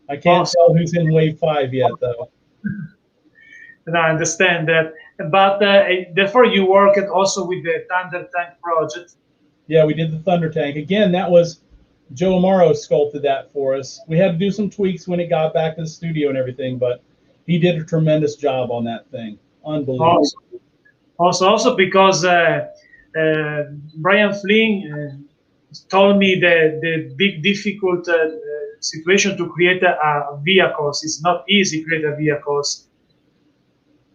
I can't tell who's in Wave 5 yet, though. And I understand that. But therefore, you worked also with the Thunder Tank project. Yeah, we did the Thunder Tank. Again, that was Joe Amaro sculpted that for us. We had to do some tweaks when it got back to the studio and everything, but he did a tremendous job on that thing. Unbelievable. Also because Brian Flynn told me the big difficult situation to create a vehicles. It's not easy to create a vehicles.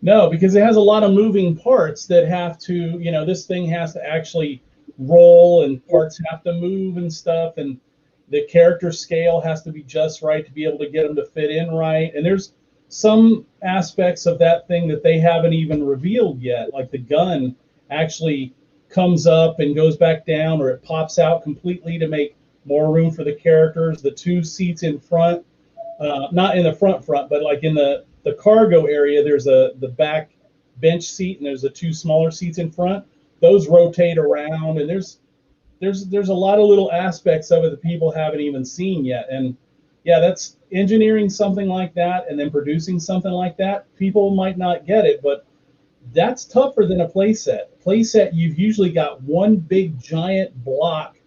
No, because it has a lot of moving parts that have to, this thing has to actually roll and parts have to move and stuff. And the character scale has to be just right to be able to get them to fit in right. And there's some aspects of that thing that they haven't even revealed yet, like the gun actually comes up and goes back down, or it pops out completely to make more room for the characters. The two seats in front, not in the front, but like in the cargo area, there's the back bench seat, and there's the two smaller seats in front. Those rotate around, and there's a lot of little aspects of it that people haven't even seen yet. And yeah, that's engineering something like that and then producing something like that. People might not get it, but that's tougher than a playset. Playset, you've usually got one big giant block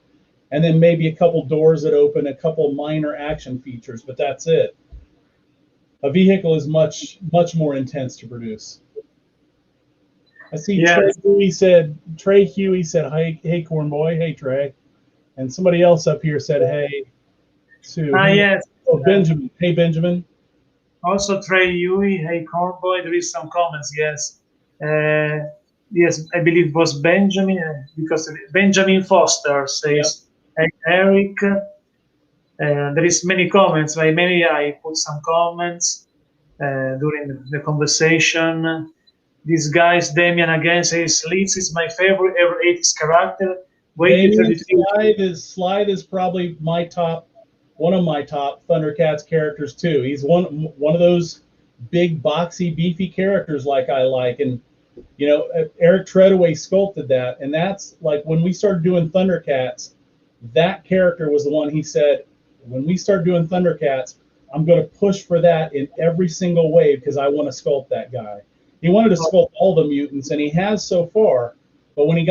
and then maybe a couple doors that open, a couple minor action features, but that's it. A vehicle is much more intense to produce. I see Trey Huey said, hey, Cornboy. Hey, Trey. And somebody else up here said, hey, too. Yes. Oh, Benjamin. Hey, Benjamin. Also, Trey Huey. Hey, Cornboy. There is some comments. Yes. Yes, I believe it was Benjamin, because Benjamin Foster says, yep. Hey, Eric. There is many comments. Maybe I put some comments during the conversation. These guys, Damian again says, Leeds is my favorite ever 80s character. Slide is probably one of my top Thundercats characters too. He's one of those big, boxy, beefy characters like I like. And, you know, Eric Treadaway sculpted that. And that's like when we started doing Thundercats, that character was the one he said, when we start doing Thundercats, I'm going to push for that in every single wave because I want to sculpt that guy. He wanted to sculpt all the mutants, and he has so far. But when he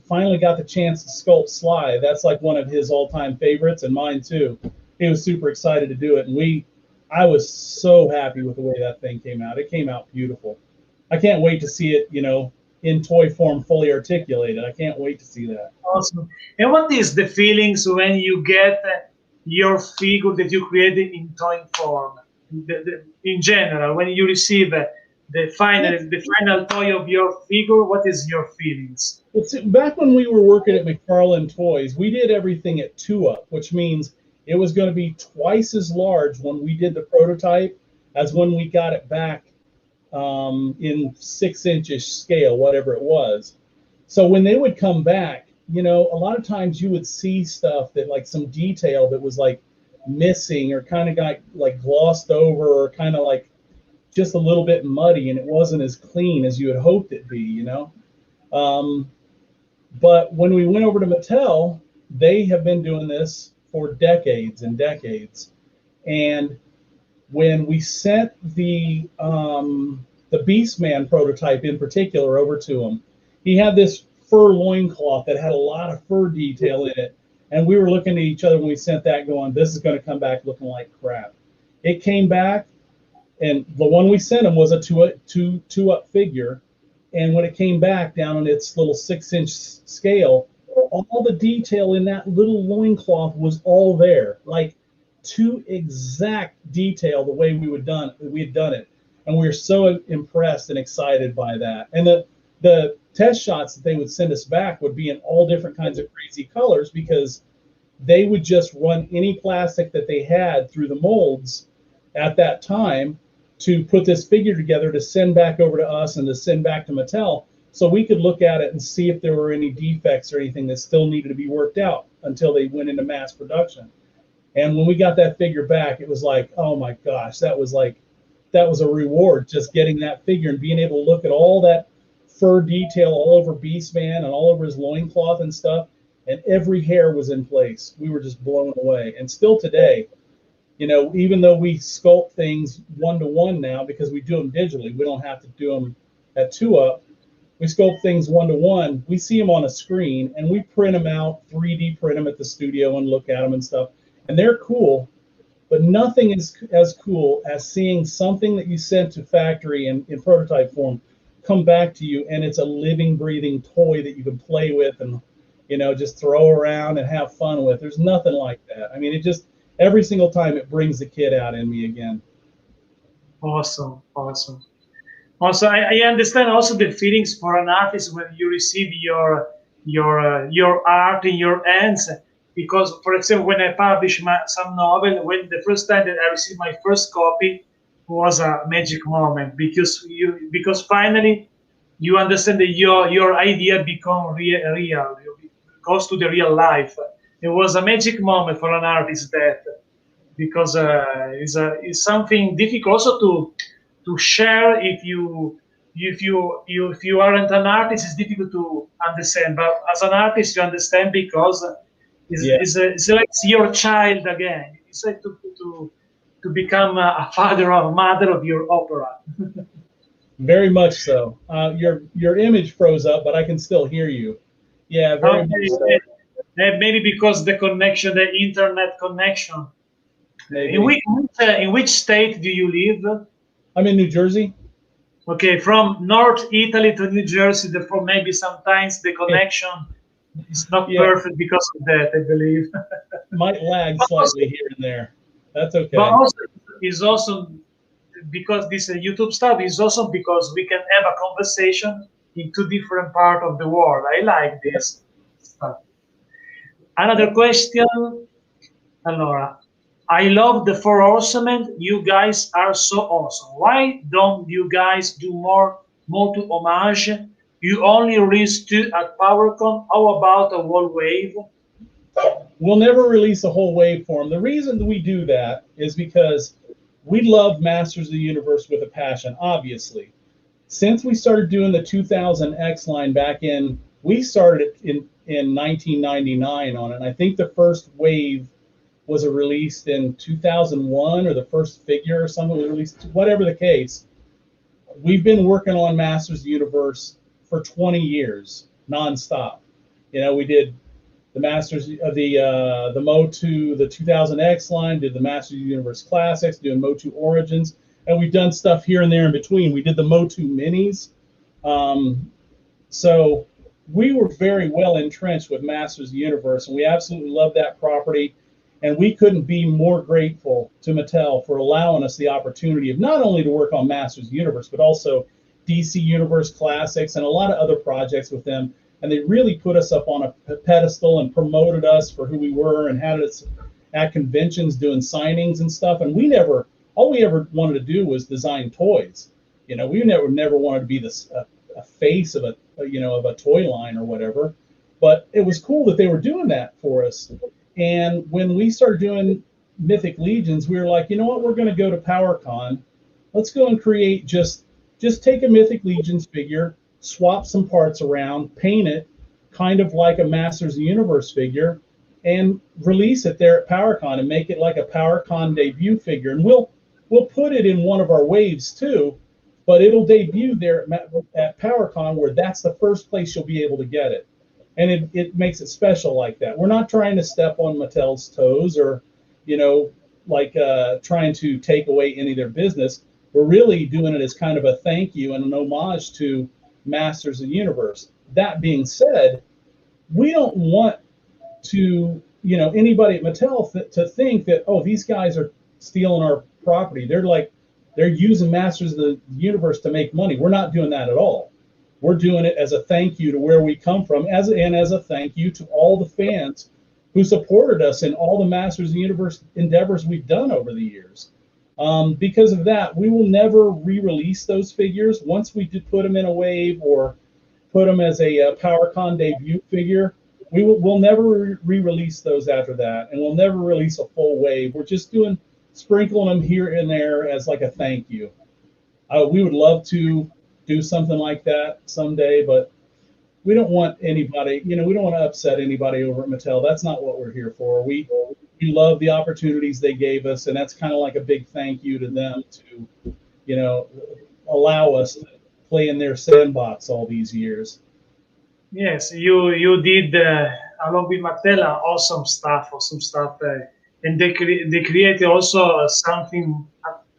finally got the chance to sculpt Sly, that's like one of his all-time favorites, and mine too. He was super excited to do it, and I was so happy with the way that thing came out. It came out beautiful. I can't wait to see it, you know, in toy form, fully articulated. I can't wait to see that. Awesome. And what is the feelings when you get your figure that you created in toy form? In general, when you receive the final toy of your figure, what is your feelings? Back when we were working at McFarlane Toys, we did everything at 2-up, which means it was going to be twice as large when we did the prototype as when we got it back in 6-inch scale, whatever it was. So when they would come back, you know, a lot of times you would see stuff that, like, some detail that was like missing or kind of got like glossed over or kind of like just a little bit muddy, and it wasn't as clean as you had hoped it'd be, you know. But when we went over to Mattel, they have been doing this for decades and decades. And when we sent the Beastman prototype in particular over to him, he had this fur loincloth that had a lot of fur detail in it. And we were looking at each other when we sent that going, this is going to come back looking like crap. It came back, and the one we sent him was a 2-up figure. And when it came back down on its little 6-inch scale, all the detail in that little loincloth was all there, like to exact detail the way we had done it. And we were so impressed and excited by that. And the test shots that they would send us back would be in all different kinds of crazy colors, because they would just run any plastic that they had through the molds at that time to put this figure together to send back over to us and to send back to Mattel, so we could look at it and see if there were any defects or anything that still needed to be worked out until they went into mass production. And when we got that figure back, it was like, oh my gosh, that was a reward, just getting that figure and being able to look at all that fur detail all over Beastman and all over his loincloth and stuff, and every hair was in place. We were just blown away. And still today, you know, even though we sculpt things 1-to-1 now because we do them digitally, we don't have to do them at 2-up. We sculpt things 1-to-1. We see them on a screen, and we print them out, 3D print them at the studio and look at them and stuff. And they're cool, but nothing is as cool as seeing something that you sent to factory in prototype form come back to you, and it's a living, breathing toy that you can play with and, you know, just throw around and have fun with. There's nothing like that. I mean, it just, every single time it brings the kid out in me again. Awesome. Also, I understand also the feelings for an artist when you receive your art in your hands. Because, for example, when I publish some novel, when the first time that I received my first copy, was a magic moment because finally you understand that your idea become real, goes to the real life. It was a magic moment for an artist that because it's something difficult also to share if you aren't an artist. It's difficult to understand, but as an artist you understand because Yeah, it's like your child again. It's like to become a father or a mother of your opera. very much so. Your image froze up, but I can still hear you. Yeah, very much so. Okay, maybe because the connection, the internet connection. Maybe. In which state do you live? I'm in New Jersey. Okay, from North Italy to New Jersey, therefore maybe sometimes the connection is not Yeah, perfect because of that, I believe. might lag but also, slightly here and there. That's but okay. also is also because this YouTube stuff is also because we can have a conversation in two different parts of the world. I like this stuff. Another Yep. question, Allora. I love the Four Horsemen. You guys are so awesome. Why don't you guys do more Motu homage? You only released two at PowerCon. How about a whole wave? We'll never release a whole waveform. The reason that we do that is because we love Masters of the Universe with a passion, obviously. Since we started doing the 2000X line back in, we started in 1999 on it. And I think the first wave was released in 2001, or the first figure or something was released, whatever the case. We've been working on Masters of the Universe for 20 years, nonstop. We did the Masters of the Motu, the 2000X line, did the Masters of the Universe Classics, doing Motu Origins, and we've done stuff here and there in between. We did the Motu Minis. So we were very well entrenched with Masters of the Universe, and we absolutely love that property. And we couldn't be more grateful to Mattel for allowing us the opportunity of not only to work on Masters of the Universe, but also DC Universe Classics and a lot of other projects with them. And they really put us up on a pedestal and promoted us for who we were and had us at conventions doing signings and stuff. And all we ever wanted to do was design toys. We never wanted to be a face of of a toy line or whatever. But it was cool that they were doing that for us. And when we started doing Mythic Legions, we were like, you know what, we're going to go to PowerCon. Let's go and create just take a Mythic Legions figure, swap some parts around, paint it kind of like a Masters of the Universe figure, and release it there at PowerCon and make it like a PowerCon debut figure. And we'll put it in one of our waves too, but it'll debut there at PowerCon, where that's the first place you'll be able to get it. And it makes it special like that. We're not trying to step on Mattel's toes or, trying to take away any of their business. We're really doing it as kind of a thank you and an homage to Masters of the Universe. That being said, we don't want to, anybody at Mattel to think that, oh, these guys are stealing our property. They're using Masters of the Universe to make money. We're not doing that at all. We're doing it as a thank you to where we come from, as a thank you to all the fans who supported us in all the Masters of the Universe endeavors we've done over the years. Because of that, we will never re-release those figures. Once we put them in a wave or put them as a PowerCon debut figure, we'll never re-release those after that, and we'll never release a full wave. We're just sprinkling them here and there as like a thank you. We would love to do something like that someday, but we don't want anybody, we don't want to upset anybody over at Mattel. That's not what we're here for. We love the opportunities they gave us, and that's kind of like a big thank you to them to, allow us to play in their sandbox all these years. Yes, you did along with Mattel awesome stuff, and they created also something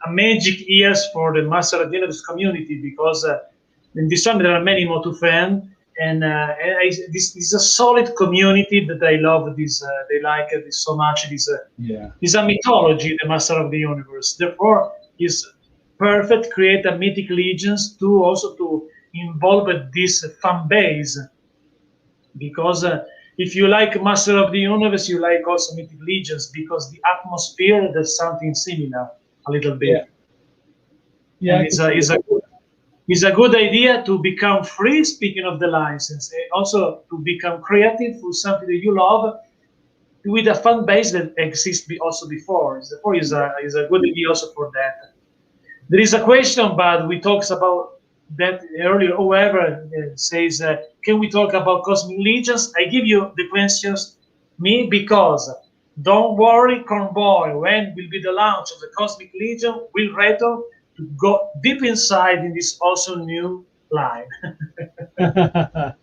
a magic years for the Master of the Universe community because in this time there are many Motu fans, and this is a solid community that I love. They like this so much. This a mythology, the Master of the Universe. Therefore, is perfect. Create a Mythic Legions to involve this fan base. Because if you like Master of the Universe, you like also Mythic Legions because the atmosphere, there's something similar a little bit. Yeah. Yeah, And it's a good idea to become free, speaking of the license, also to become creative for something that you love with a fan base that exists also before. Therefore, is a good idea also for that. There is a question, but we talked about that earlier. However, it says, can we talk about Cosmic Legions? I give you the questions, me, because don't worry, Cornboy, when will be the launch of the Cosmic Legion, we'll return to go deep inside in this awesome new line. Yeah,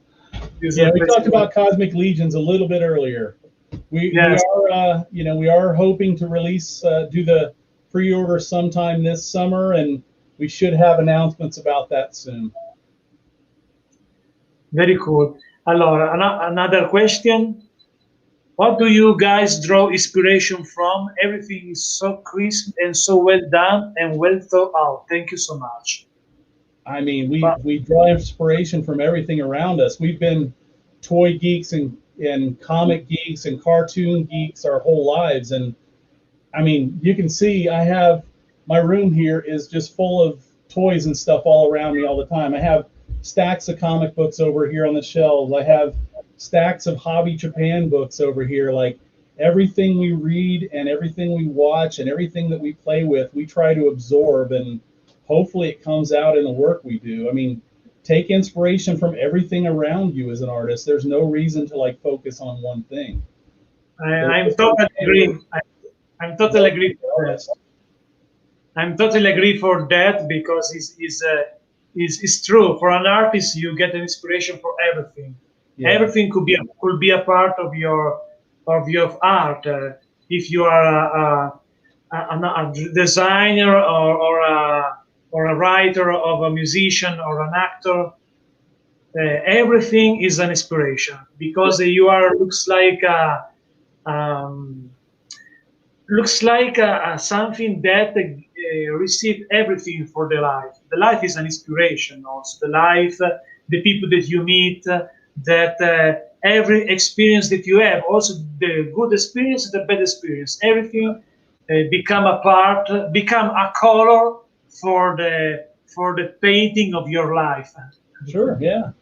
we talked about Cosmic Legions a little bit earlier. We are we are hoping to release do the pre-order sometime this summer, and we should have announcements about that soon. Very cool. Allora, another question. What do you guys draw inspiration from? Everything is so crisp and so well done and well thought out. Thank you so much. I mean, we draw inspiration from everything around us. We've been toy geeks and comic geeks and cartoon geeks our whole lives. And I mean, you can see I have my room here is just full of toys and stuff all around me all the time. I have stacks of comic books over here on the shelves. I have stacks of Hobby Japan books over here. Like everything we read and everything we watch and everything that we play with, we try to absorb, and hopefully it comes out in the work we do. I mean, take inspiration from everything around you as an artist. There's no reason to like focus on one thing. I'm totally agree. I'm totally agree for that. I'm totally agree for that because it's true. For an artist, you get an inspiration for everything. Yeah. Everything could be a part of your art. If you are a designer or a writer or a musician or an actor, everything is an inspiration because you are looks like something that receive everything for the life. The life is an inspiration also. The life, the people that you meet, that every experience that you have, also the good experience, the bad experience, everything become a color for the painting of your life. Sure, yeah.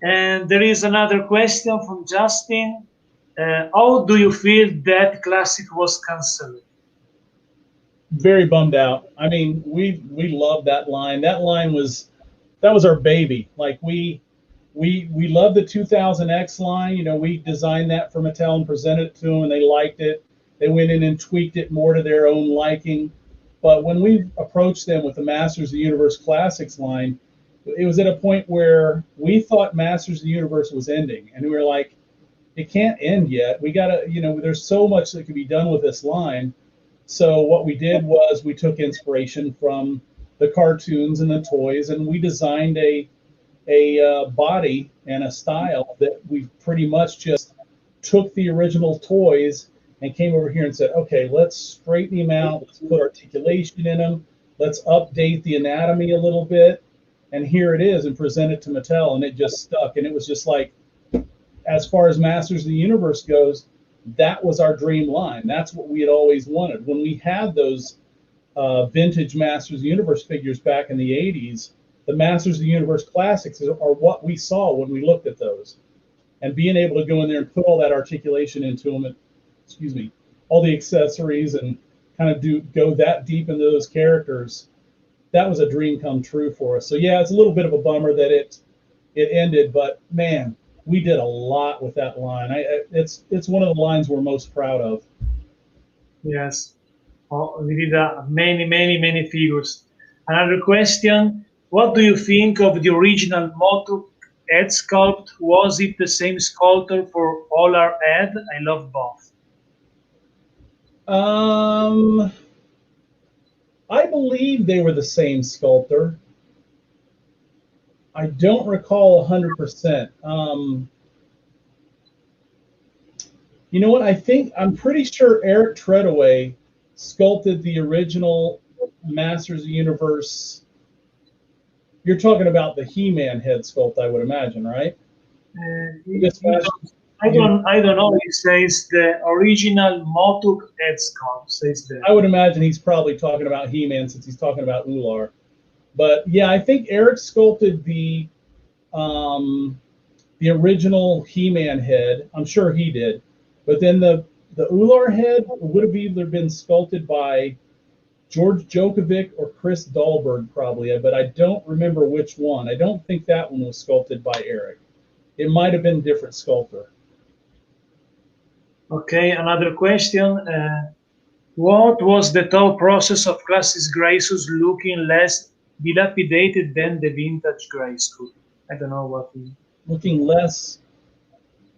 And there is another question from Justin. How do you feel that classic was cancelled? Very bummed out. I mean, we love that line. That was our baby. Like we love the 2000X line. You know, we designed that for Mattel and presented it to them, and they liked it. They went in and tweaked it more to their own liking. But when we approached them with the Masters of the Universe Classics line, it was at a point where we thought Masters of the Universe was ending, and we were like, it can't end yet. We gotta, there's so much that can be done with this line. So what we did was we took inspiration from the cartoons and the toys, and we designed a body and a style that we pretty much just took the original toys and came over here and said, okay, let's straighten them out, let's put articulation in them, let's update the anatomy a little bit, and here it is, and present it to Mattel, and it just stuck. And it was just like, as far as Masters of the Universe goes, that was our dream line. That's what we had always wanted. When we had those vintage Masters of the Universe figures back in the 80s, the Masters of the Universe Classics are what we saw when we looked at those. And being able to go in there and put all that articulation into them, and, all the accessories, and kind of go that deep into those characters, that was a dream come true for us. So yeah, it's a little bit of a bummer that it ended, but man, we did a lot with that line. It's one of the lines we're most proud of. Yes, we did many figures. Another question: what do you think of the original Motu head sculpt? Was it the same sculptor for all our head? I love both. I believe they were the same sculptor. I don't recall 100%. You know what? I'm pretty sure Eric Treadaway sculpted the original Masters of the Universe. You're talking about the He-Man head sculpt, I would imagine, right? I don't know. He says the original Motuk head sculpt. Says that. I would imagine he's probably talking about He-Man since he's talking about Ular. But yeah, I think Eric sculpted the original He-Man head. I'm sure he did. But then the Ular head would have either been sculpted by George Djokovic or Chris Dahlberg probably, but I don't remember which one. I don't think that one was sculpted by Eric. It might have been a different sculptor. Okay, another question. What was the thought process of Classic Grayskull looking less dilapidated than the vintage Grayskull? I don't know what. Looking less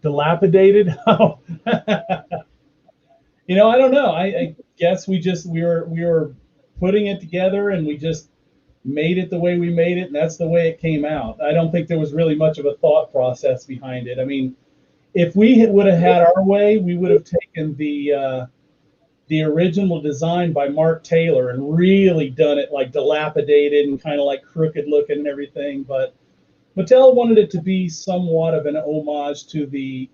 dilapidated? Oh. You know, I don't know. I guess we were putting it together and we just made it the way we made it, and that's the way it came out. I don't think there was really much of a thought process behind it. I mean, if we would have had our way, we would have taken the original design by Mark Taylor and really done it like dilapidated and kind of like crooked looking and everything. But Mattel wanted it to be somewhat of an homage to the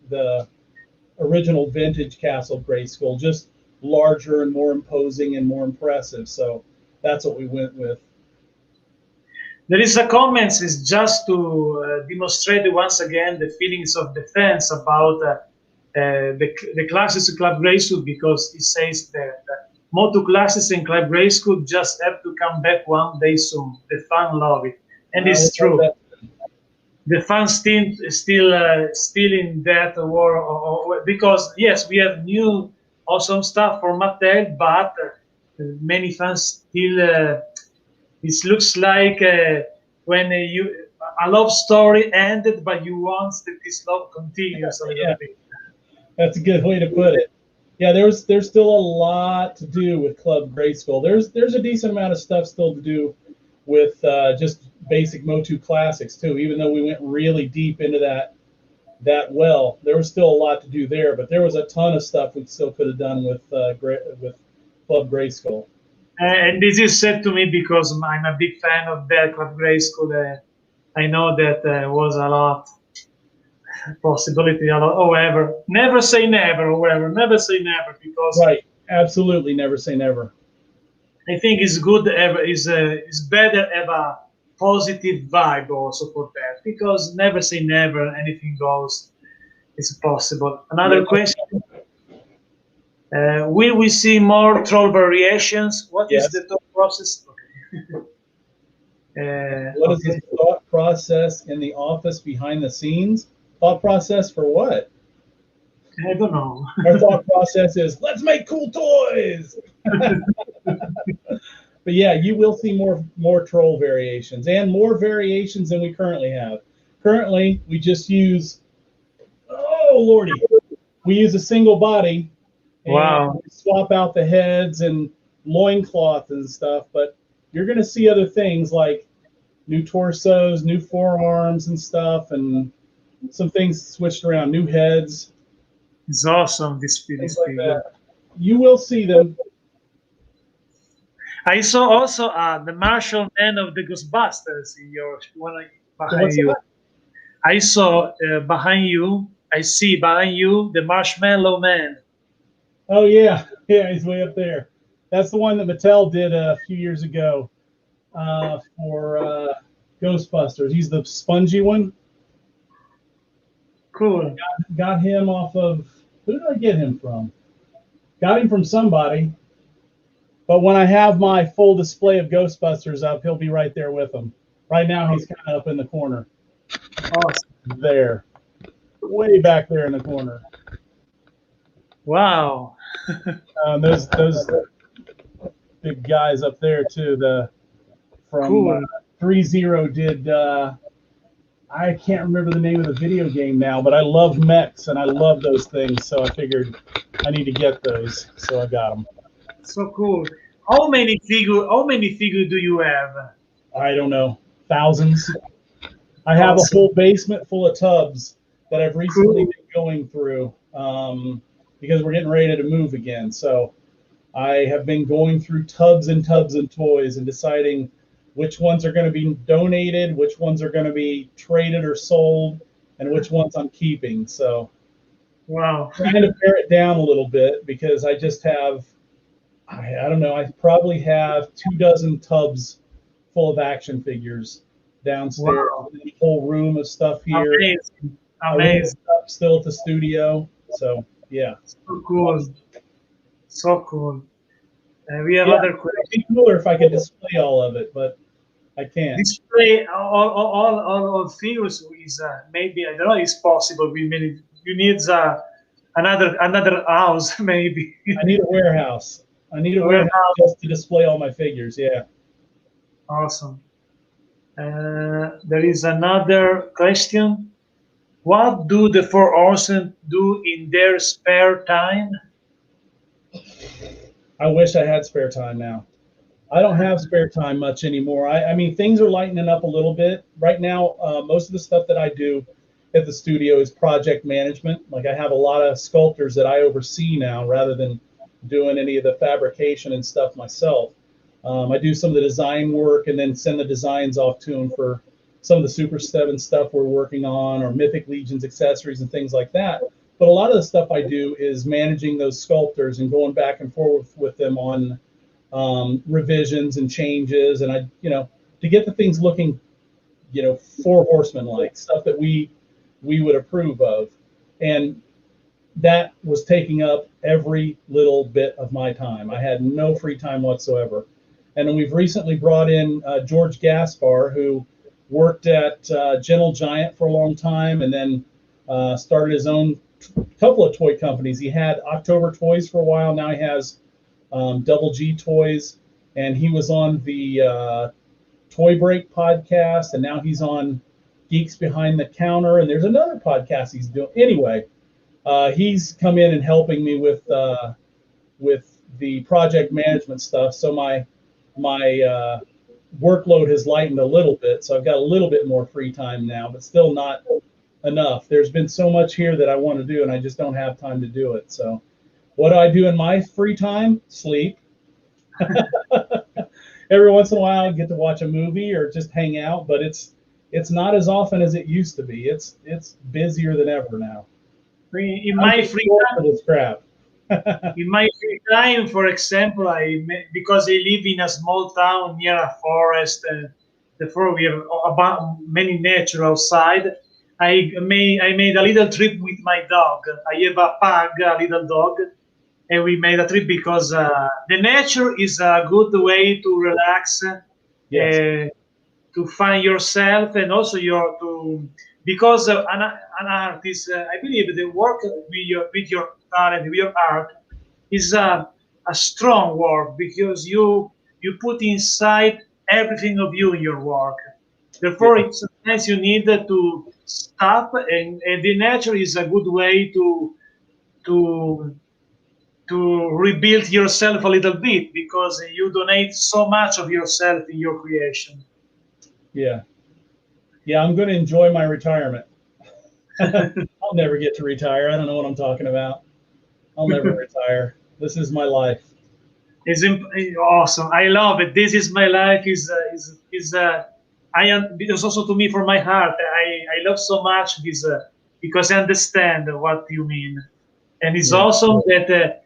original vintage Castle Grayskull, just larger and more imposing and more impressive. So that's what we went with. There is a comment, is just to demonstrate once again the feelings of the fans about the classes of Club Grayskull, because it says that Motu classes and Club Grayskull just have to come back one day soon. The fans love it, and it's true. The fans still in that war, because yes, we have new awesome stuff for Mattel, but many fans still. It looks like when a love story ended, but you want that this love continues. Yeah. That's a good way to put it. Yeah, there's still a lot to do with Club Grayskull. There's a decent amount of stuff still to do with just basic Motu classics too. Even though we went really deep into that well, there was still a lot to do there. But there was a ton of stuff we still could have done with Club Grayskull. And this is said to me because I'm a big fan of that Club Grayskull. I know that was a lot possibility. However, never say never. However, never say never, because right, absolutely, never say never. I think it's good. It's better have a positive vibe also for that, because never say never. Anything goes. It's possible. Another question. Will we see more troll variations? What is the thought process? Okay. What is the thought process in the office behind the scenes? Thought process for what? I don't know. Our thought process is, let's make cool toys. But yeah, you will see more troll variations and more variations than we currently have. Currently, we just use, oh lordy, we use a single body. Wow. And swap out the heads and loincloth and stuff, but you're going to see other things like new torsos, new forearms and stuff, and some things switched around, new heads. It's awesome, this like that. You will see them. I saw also the Marshall Man of the Ghostbusters in your behind you. I saw behind you. I see behind you the Marshmallow Man. Oh yeah, he's way up there. That's the one that Mattel did a few years ago for Ghostbusters. He's the spongy one. Cool. Got him off of, who did I get him from? Got him from somebody. But when I have my full display of Ghostbusters up, he'll be right there with them. Right now, he's kind of up in the corner. Awesome. There. Way back there in the corner. Wow. Those big guys up there too. From cool. 3-0 did. I can't remember the name of the video game now, but I love mechs and I love those things, so I figured I need to get those, so I got them. So cool. How many figures do you have? I don't know. Thousands. I have a whole basement full of tubs that I've recently been going through. Because we're getting ready to move again. So I have been going through tubs and tubs and toys and deciding which ones are going to be donated, which ones are going to be traded or sold, and which ones I'm keeping. So Wow. Trying to pare it down a little bit because I just have, I don't know, I probably have 24 tubs full of action figures downstairs. Wow. A whole room of stuff here. Amazing. A room of Amazing. stuff still at the studio. So yeah. So cool. So cool. We have Yeah, other it'd questions. be cooler if I could display all of it, but I can't. Display all figures is maybe I don't know it's possible. You need another house maybe. I need a warehouse. I need a warehouse Warehouse. just to display all my figures. Yeah. Awesome. There is another question. What do the Four Horsemen do in their spare time? I wish I had spare time now. I don't have spare time much anymore. I mean, things are lightening up a little bit. Right now, most of the stuff that I do at the studio is project management. Like I have a lot of sculptors that I oversee now rather than doing any of the fabrication and stuff myself. I do some of the design work and then send the designs off to them for some of the Super 7 stuff we're working on or Mythic Legions accessories and things like that. But a lot of the stuff I do is managing those sculptors and going back and forth with them on revisions and changes. And to get the things looking, Four Horsemen like stuff that we would approve of. And that was taking up every little bit of my time. I had no free time whatsoever. And then we've recently brought in George Gaspar, who worked at Gentle Giant for a long time and then started his own couple of toy companies. He had October Toys for a while. Now he has Double G Toys. And he was on the Toy Break podcast. And now he's on Geeks Behind the Counter. And there's another podcast he's doing. Anyway, he's come in and helping me with the project management stuff. So my workload has lightened a little bit, so I've got a little bit more free time now, but still not enough. There's been so much here that I want to do, and I just don't have time to do it. So what do I do in my free time? Sleep. Every once in a while I get to watch a movie or just hang out, but it's not as often as it used to be. It's busier than ever now. In my free time, this crap. in my free time, for example, because I live in a small town near a forest, and therefore we have many nature outside. I made a little trip with my dog. I have a pug, a little dog, and we made a trip because the nature is a good way to relax, Yes. to find yourself, and also because an artist, I believe the work with your talent, with your art, is a strong work because you put inside everything of you in your work. Therefore, sometimes you need to stop, and the nature is a good way to rebuild yourself a little bit because you donate so much of yourself in your creation. Yeah. Yeah, I'm going to enjoy my retirement. I'll never get to retire. I don't know what I'm talking about. I'll never retire. This is my life. It's awesome. I love it. This is my life. It's also to me from my heart. I love so much this because I understand what you mean, and it's awesome that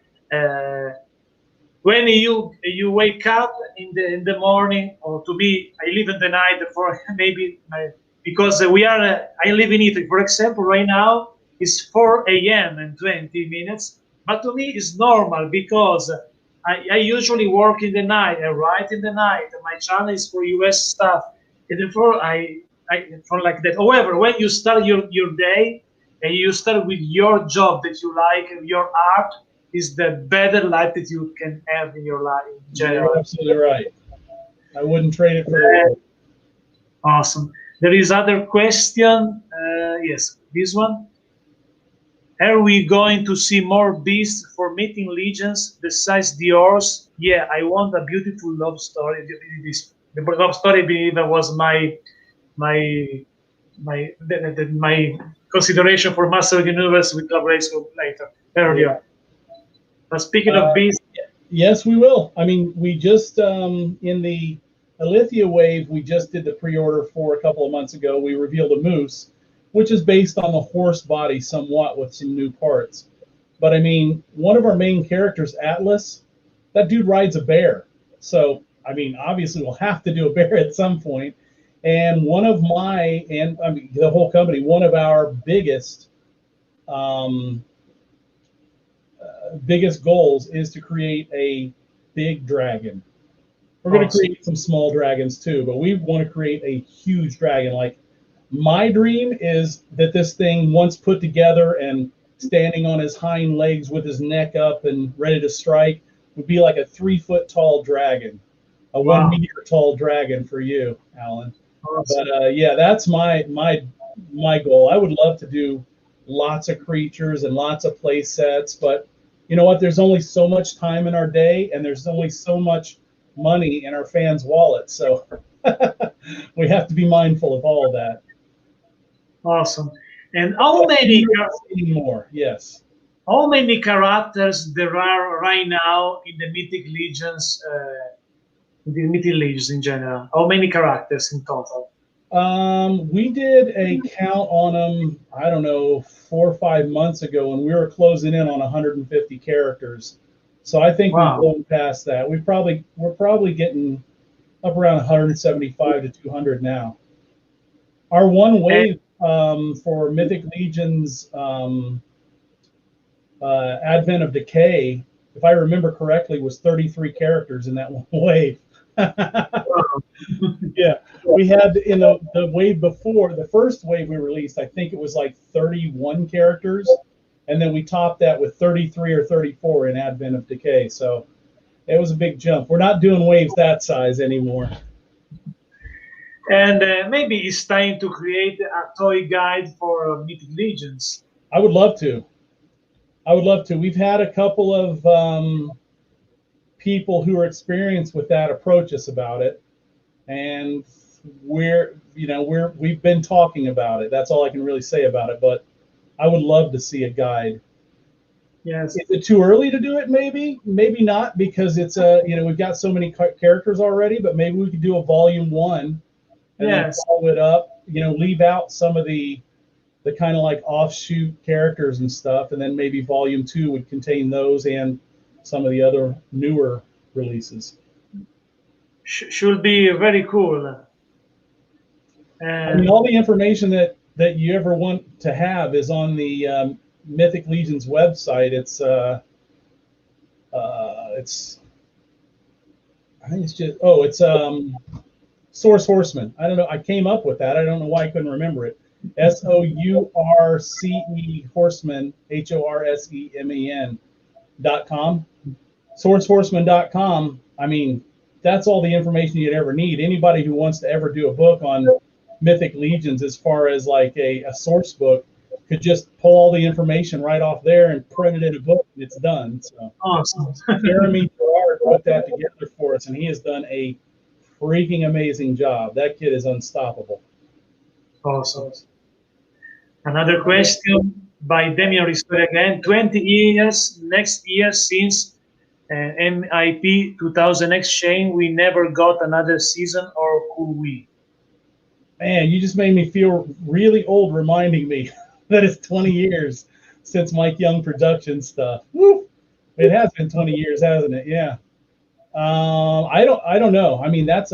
when you wake up in the morning, or to me, I live in the night for maybe because I live in Italy. For example, right now it's 4 a.m. and 20 minutes, but to me it's normal because I usually work in the night. I write in the night. My channel is for US stuff, and therefore I for like that. However, when you start your day and you start with your job that you like and your art, is the better life that you can have in your life in general. You're absolutely right. I wouldn't trade it for the world. Awesome. There is other question. Yes, this one. Are we going to see more beasts for Mythic Legions besides the horse? Yeah, I want a beautiful love story. The love story, I believe, was my consideration for Master of the Universe with collaboration later earlier. But speaking of beasts, yes, we will. I mean, we just in the Alithia wave, we just did the pre-order for a couple of months ago. We revealed a moose, which is based on the horse body somewhat with some new parts. But I mean, one of our main characters, Atlas, that dude rides a bear. So, I mean, obviously we'll have to do a bear at some point. And one of my, and I mean, the whole company, one of our biggest goals is to create a big dragon. We're going to create some small dragons too, but we want to create a huge dragon. Like, my dream is that this thing, once put together and standing on his hind legs with his neck up and ready to strike, would be like a 3-foot tall dragon, a 1 meter tall dragon for you, Alan. Awesome. But yeah, that's my goal. I would love to do lots of creatures and lots of play sets, but you know what? There's only so much time in our day, and there's only so much money in our fans' wallets. So we have to be mindful of all of that. Awesome. And how many more? Yes. How many characters there are right now in the Mythic Legions? The Mythic Legions in general. How many characters in total? We did a count on them, I don't know, 4 or 5 months ago, and we were closing in on 150 characters. So I think we've blown past that. We're probably getting up around 175 to 200 now. Our one wave for Mythic Legions Advent of Decay, if I remember correctly, was 33 characters in that one wave. Yeah, we had in the wave before, the first wave we released, I think it was like 31 characters, and then we topped that with 33 or 34 in Advent of Decay. So it was a big jump. We're not doing waves that size anymore. And maybe it's time to create a toy guide for Mythic Legions. I would love to. We've had a couple of people who are experienced with that approach us about it, and we've been talking about it. That's all I can really say about it, but I would love to see a guide. Yes. Is it too early to do it? Maybe not, because it's we've got so many characters already, but maybe we could do a volume 1 and then follow it up, leave out some of the kind of like offshoot characters and stuff, and then maybe volume 2 would contain those and some of the other newer releases. Should be very cool. I mean, all the information that you ever want to have is on the Mythic Legions website. It's I think it's just Source Horseman. I don't know. I came up with that. I don't know why I couldn't remember it. SOURCE Horseman, HORSEMEN.com. SourceHorseman.com. I mean, that's all the information you'd ever need. Anybody who wants to ever do a book on Mythic Legions, as far as like a source book, could just pull all the information right off there and print it in a book, and it's done. So awesome. Jeremy Gerard put that together for us, and he has done a freaking amazing job. That kid is unstoppable. Awesome. Another question by Demian Ristori again. 20 years next year since MIP 2000 Exchange, we never got another season, or could we? Man, you just made me feel really old reminding me that it's 20 years since Mike Young production stuff. Woo! It has been 20 years, hasn't it? Yeah. I don't know. I mean, that's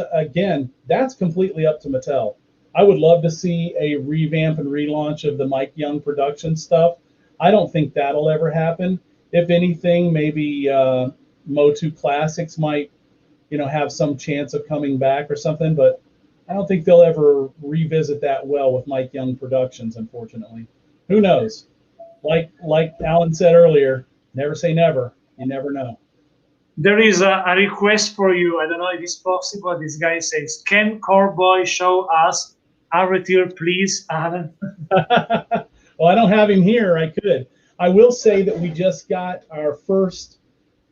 completely up to Mattel. I would love to see a revamp and relaunch of the Mike Young production stuff. I don't think that'll ever happen. If anything, maybe Motu Classics might, have some chance of coming back or something, but I don't think they'll ever revisit that well with Mike Young Productions, unfortunately. Who knows? Like Alan said earlier, never say never. You never know. There is a request for you. I don't know if it's possible. This guy says, "Can Cornboy show us Arretir, please, Alan?" Well, I don't have him here. I could. I will say that we just got our first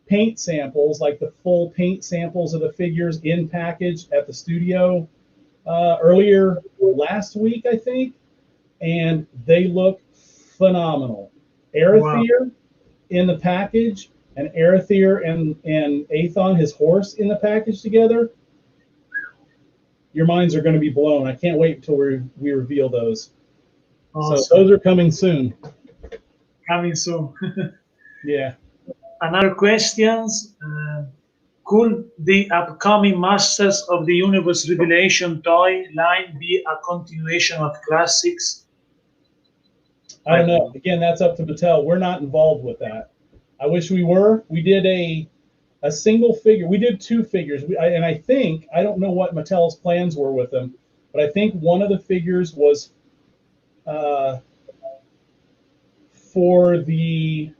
paint samples, like the full paint samples of the figures in package at the studio earlier last week, I think, and they look phenomenal. Arretir in the package, and Arretir and Aethon, his horse, in the package together. Your minds are going to be blown. I can't wait until we reveal those. So Awesome. those are coming soon. Coming soon. Yeah. Another questions. Could the upcoming Masters of the Universe Revelation toy line be a continuation of classics? I don't know. Again, that's up to Mattel. We're not involved with that. I wish we were. We did a single figure. We did two figures. And I think, I don't know what Mattel's plans were with them, but I think one of the figures was for the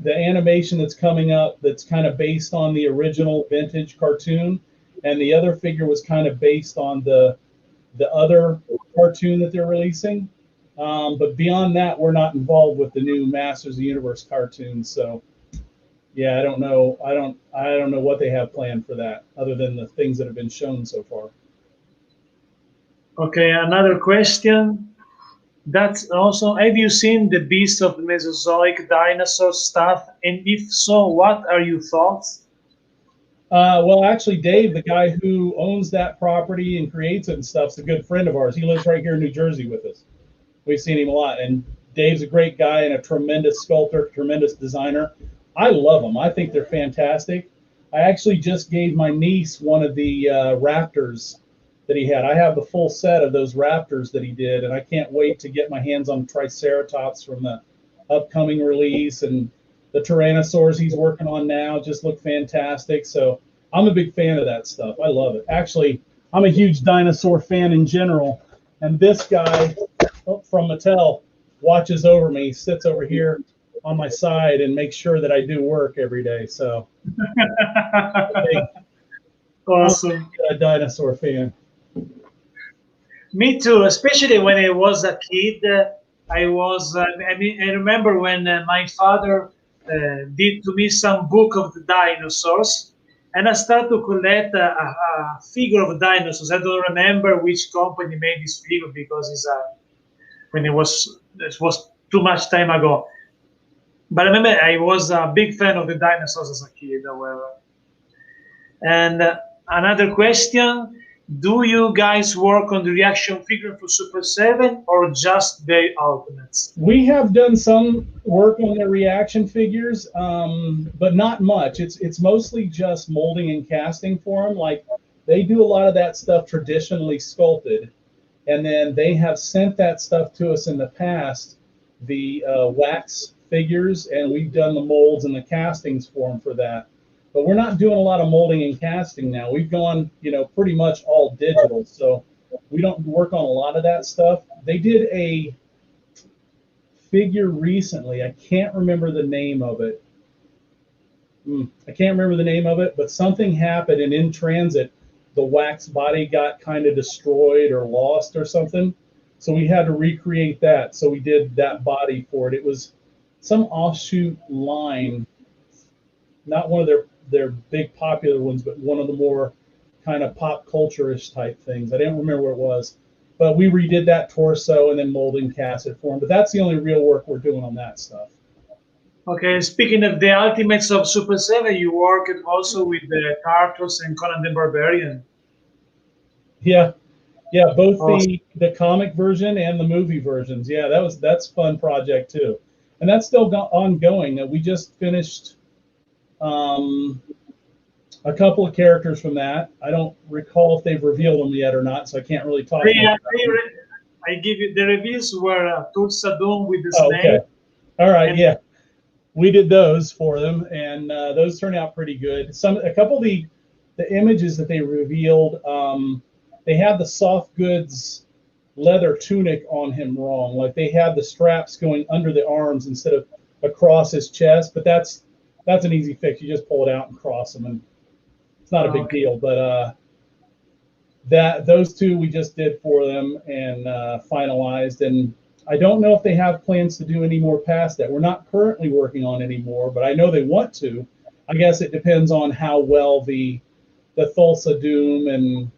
animation that's coming up that's kind of based on the original vintage cartoon, and the other figure was kind of based on the other cartoon that they're releasing. But beyond that, we're not involved with the new Masters of the Universe cartoons. So yeah, I don't know. I don't know what they have planned for that, other than the things that have been shown so far. Okay, another question. That's also, have you seen the Beast of the Mesozoic dinosaur stuff? And if so, what are your thoughts? Well, actually, Dave, the guy who owns that property and creates it and stuff, is a good friend of ours. He lives right here in New Jersey with us. We've seen him a lot. And Dave's a great guy and a tremendous sculptor, tremendous designer. I love them. I think they're fantastic. I actually just gave my niece one of the raptors that he had. I have the full set of those raptors that he did, and I can't wait to get my hands on Triceratops from the upcoming release. And the Tyrannosaurs he's working on now just look fantastic. So I'm a big fan of that stuff. I love it. Actually, I'm a huge dinosaur fan in general. And this guy from Mattel watches over me, sits over here on my side, and makes sure that I do work every day. So Awesome. I'm a dinosaur fan. Me too, especially when I was a kid. I remember when my father did to me some book of the dinosaurs, and I started to collect a figure of dinosaurs. I don't remember which company made this figure because it was too much time ago. But I remember I was a big fan of the dinosaurs as a kid, however. And another question. Do you guys work on the reaction figure for Super 7 or just the Ultimates? We have done some work on the reaction figures, but not much. It's mostly just molding and casting for them. Like, they do a lot of that stuff traditionally sculpted, and then they have sent that stuff to us in the past, the wax figures, and we've done the molds and the castings for them for that. But we're not doing a lot of molding and casting now. We've gone, pretty much all digital. So we don't work on a lot of that stuff. They did a figure recently. I can't remember the name of it. But something happened, and in transit, the wax body got kind of destroyed or lost or something. So we had to recreate that. So we did that body for it. It was some offshoot line, not one of their big popular ones, but one of the more kind of pop culture-ish type things. I didn't remember what it was, but we redid that torso and then molding cast it for them. But that's the only real work we're doing on that stuff. Okay, speaking of the Ultimates of Super 7, you worked also with the Turtles and Conan the Barbarian. Yeah, both awesome. the comic version and the movie versions. Yeah, that's a fun project too, and that's still ongoing. We just finished a couple of characters from that. I don't recall if they've revealed them yet or not, so I can't really talk. I give you the reviews were Tulsa Doom with the snake. Okay. All right, yeah. We did those for them, and those turned out pretty good. A couple of the images that they revealed, they had the soft goods leather tunic on him wrong. Like, they had the straps going under the arms instead of across his chest, but that's an easy fix. You just pull it out and cross them, and it's not a big deal. But those two we just did for them and finalized. And I don't know if they have plans to do any more past that. We're not currently working on any more, but I know they want to. I guess it depends on how well the Thulsa Doom and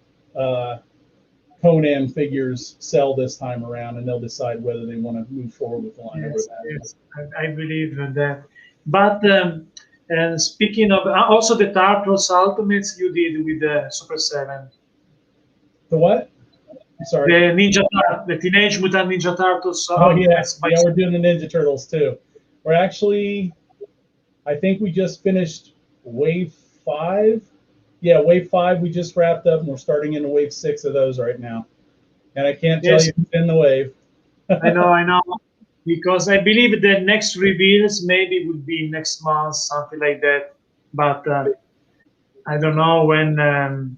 Conan figures sell this time around, and they'll decide whether they want to move forward with the line. Yes, I believe in that. But and speaking of also the Turtles Ultimates, you did with the Super 7. The what? I'm sorry. The Teenage Mutant Ninja Turtles. Oh yeah, yeah, we're doing the Ninja Turtles too. We're actually, I think we just finished wave 5. Yeah, wave 5 we just wrapped up, and we're starting into wave 6 of those right now. And I can't tell you who's in the wave. I know, because I believe the next reveals maybe would be next month, something like that. But I don't know when the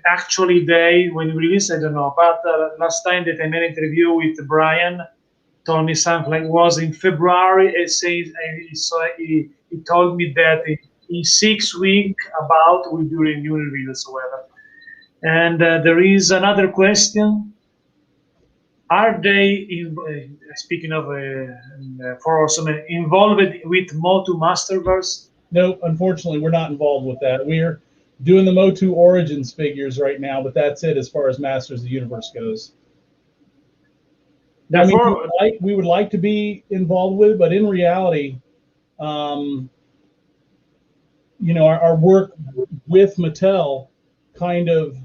actually day when we release, I don't know. But last time that I made an interview with Brian, told me something like was in February. It says he told me that in 6 weeks about will do a new reveals, however. And there is another question. Are they, speaking of Four Horsemen, involved with Motu Masterverse? Nope, unfortunately, we're not involved with that. We're doing the Motu Origins figures right now, but that's it as far as Masters of the Universe goes. I mean, we would like to be involved with, but in reality, you know, our work with Mattel kind of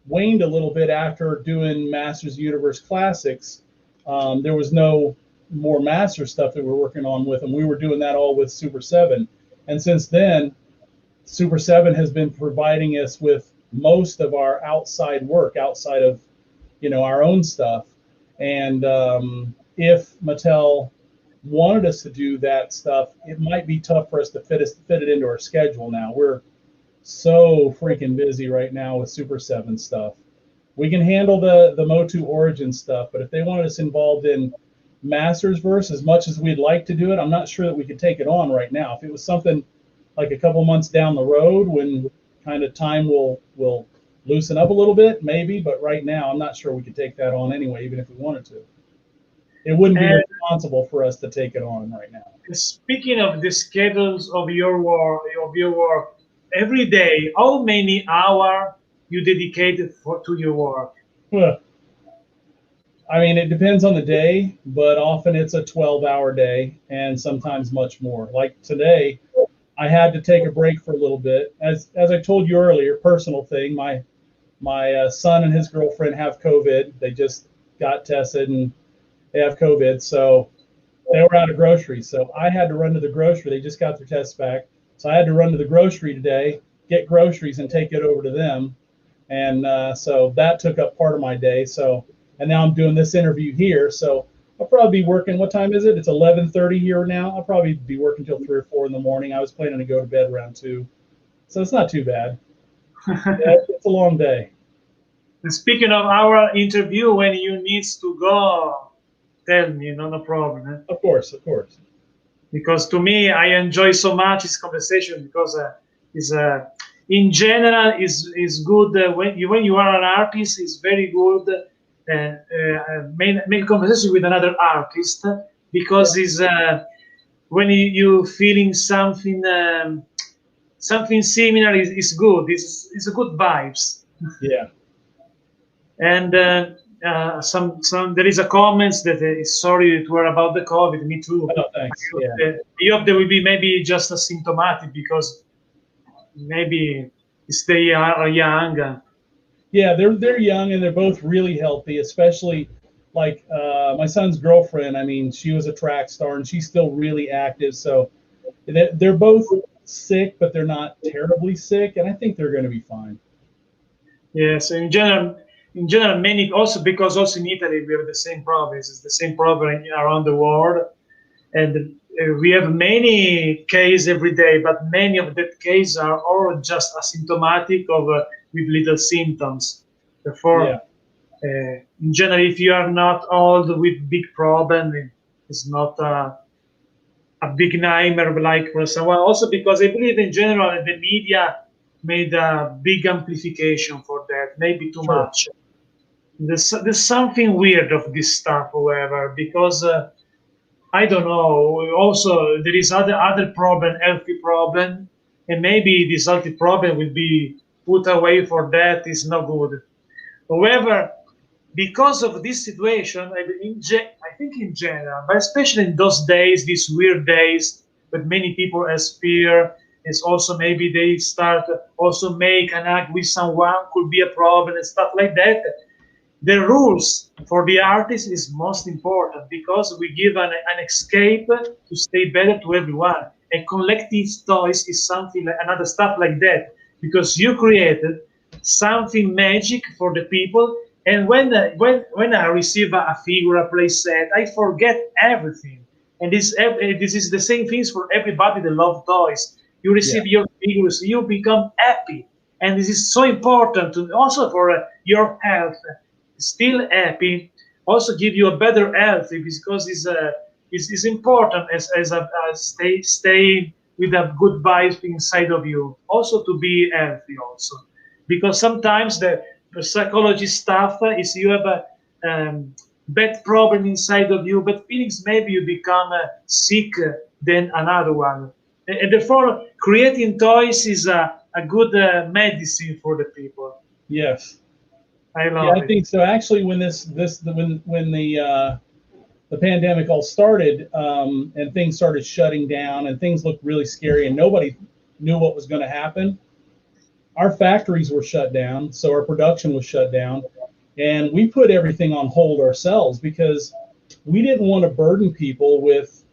waned a little bit after doing Masters of the Universe Classics. There was no more Master stuff that we're working on with them. We were doing that all with Super 7. And since then, Super 7 has been providing us with most of our outside work, outside of, you know, our own stuff. And if Mattel wanted us to do that stuff, it might be tough for us to fit it into our schedule now. We're so freaking busy right now with Super 7 stuff. We can handle the Motu Origin stuff, but if they wanted us involved in Mastersverse as much as we'd like to do it, I'm not sure that we could take it on right now. If it was something like a couple months down the road when kind of time will loosen up a little bit, maybe, but right now I'm not sure we could take that on anyway, even if we wanted to. It wouldn't be responsible for us to take it on right now. Speaking of the schedules of your work, every day, how many hours you dedicated to your work? Well, I mean, it depends on the day, but often it's a 12-hour day and sometimes much more. Like today, I had to take a break for a little bit. As I told you earlier, personal thing, my son and his girlfriend have COVID. They just got tested and they have COVID. So they were out of groceries. So I had to run to the grocery. They just got their tests back. So I had to run to the grocery today, get groceries and take it over to them. And so that took up part of my day. So, and now I'm doing this interview here. So I'll probably be working. What time is it? It's 11:30 here now. I'll probably be working till 3 or 4 in the morning. I was planning to go to bed around 2. So it's not too bad. Yeah, it's a long day. And speaking of our interview, when you need to go, tell me, no problem. Eh? Of course. Because to me, I enjoy so much this conversation because it's in general is good when you are an artist. It's very good make conversation with another artist because it's when you feeling something something similar is good. It's a good vibes. Yeah. And some there is a comments that is sorry it were about the COVID. Me too. Oh, thanks. Yeah. I hope there will be maybe just asymptomatic because maybe they are young. Yeah, they're young and they're both really healthy, especially like my son's girlfriend. I mean, she was a track star and she's still really active. So they're both sick, but they're not terribly sick, and I think they're going to be fine. Yes, in general, many also because also in Italy we have the same problem. It's the same problem around the world, and we have many cases every day. But many of that cases are all just asymptomatic of with little symptoms. Therefore, in general, if you are not old with big problem, it's not a big nightmare like for someone. Also because I believe in general the media made a big amplification for that, maybe too much. There's something weird of this stuff, however, because I don't know. Also, there is other problem, healthy problem, and maybe this healthy problem will be put away for that is no good. However, because of this situation, I think in general, but especially in those days, these weird days, that many people has fear It's also maybe they start also make an act with someone could be a problem and stuff like that. The rules for the artist is most important because we give an escape to stay better to everyone. And collective toys is something like another stuff like that because you created something magic for the people. And when I receive a figure, a play set, I forget everything. And this is the same things for everybody that love toys. You receive your figures, you become happy, and this is so important to also for your health. Still happy, also give you a better health because it's important as stay with a good vibe inside of you. Also to be healthy also because sometimes the psychology stuff is you have a bad problem inside of you, bad feelings, maybe you become sick than another one. And therefore, creating toys is a good medicine for the people. Yes. I love I it. think so. Actually, when when the pandemic all started, and things started shutting down and things looked really scary and nobody knew what was going to happen, our factories were shut down, so our production was shut down, and we put everything on hold ourselves because we didn't want to burden people with,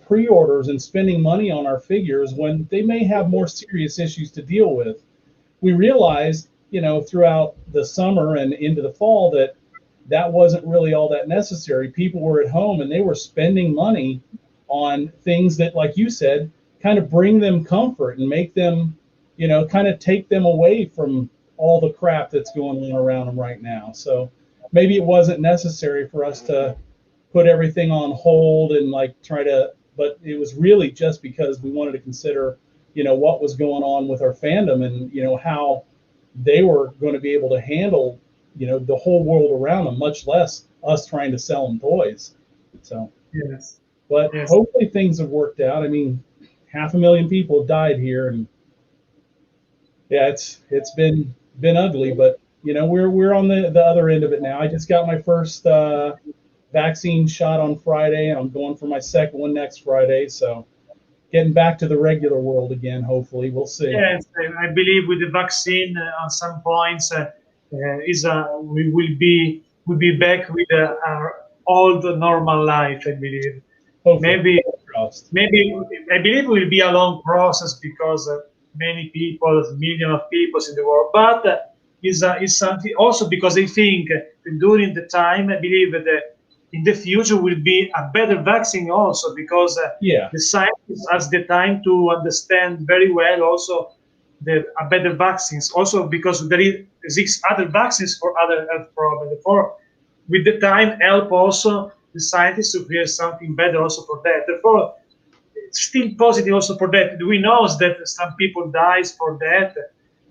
pre-orders and spending money on our figures when they may have more serious issues to deal with. We realized, throughout the summer and into the fall that wasn't really all that necessary. People were at home and they were spending money on things that, like you said, kind of bring them comfort and make them, kind of take them away from all the crap that's going on around them right now. So maybe it wasn't necessary for us to put everything on hold and but it was really just because we wanted to consider, what was going on with our fandom and, how they were going to be able to handle, the whole world around them, much less us trying to sell them toys. So, Yes. but Yes. hopefully things have worked out. I mean, 500,000 people have died here, and yeah, it's been ugly, but we're on the other end of it now. I just got my first vaccine shot on Friday, and I'm going for my second one next Friday. So getting back to the regular world again. Hopefully, we'll see. Yes, I believe with the vaccine, on some points, we will be back with our old normal life. I believe. Hopefully. Maybe I believe it will be a long process because many people, millions of people in the world. But is something also because I think during the time I believe that in the future will be a better vaccine also because the scientists has the time to understand very well also the better vaccines. Also because there is six other vaccines for other health problems. Therefore, with the time help also the scientists to create something better also for that. Therefore, it's still positive also for that. We know that some people dies for that,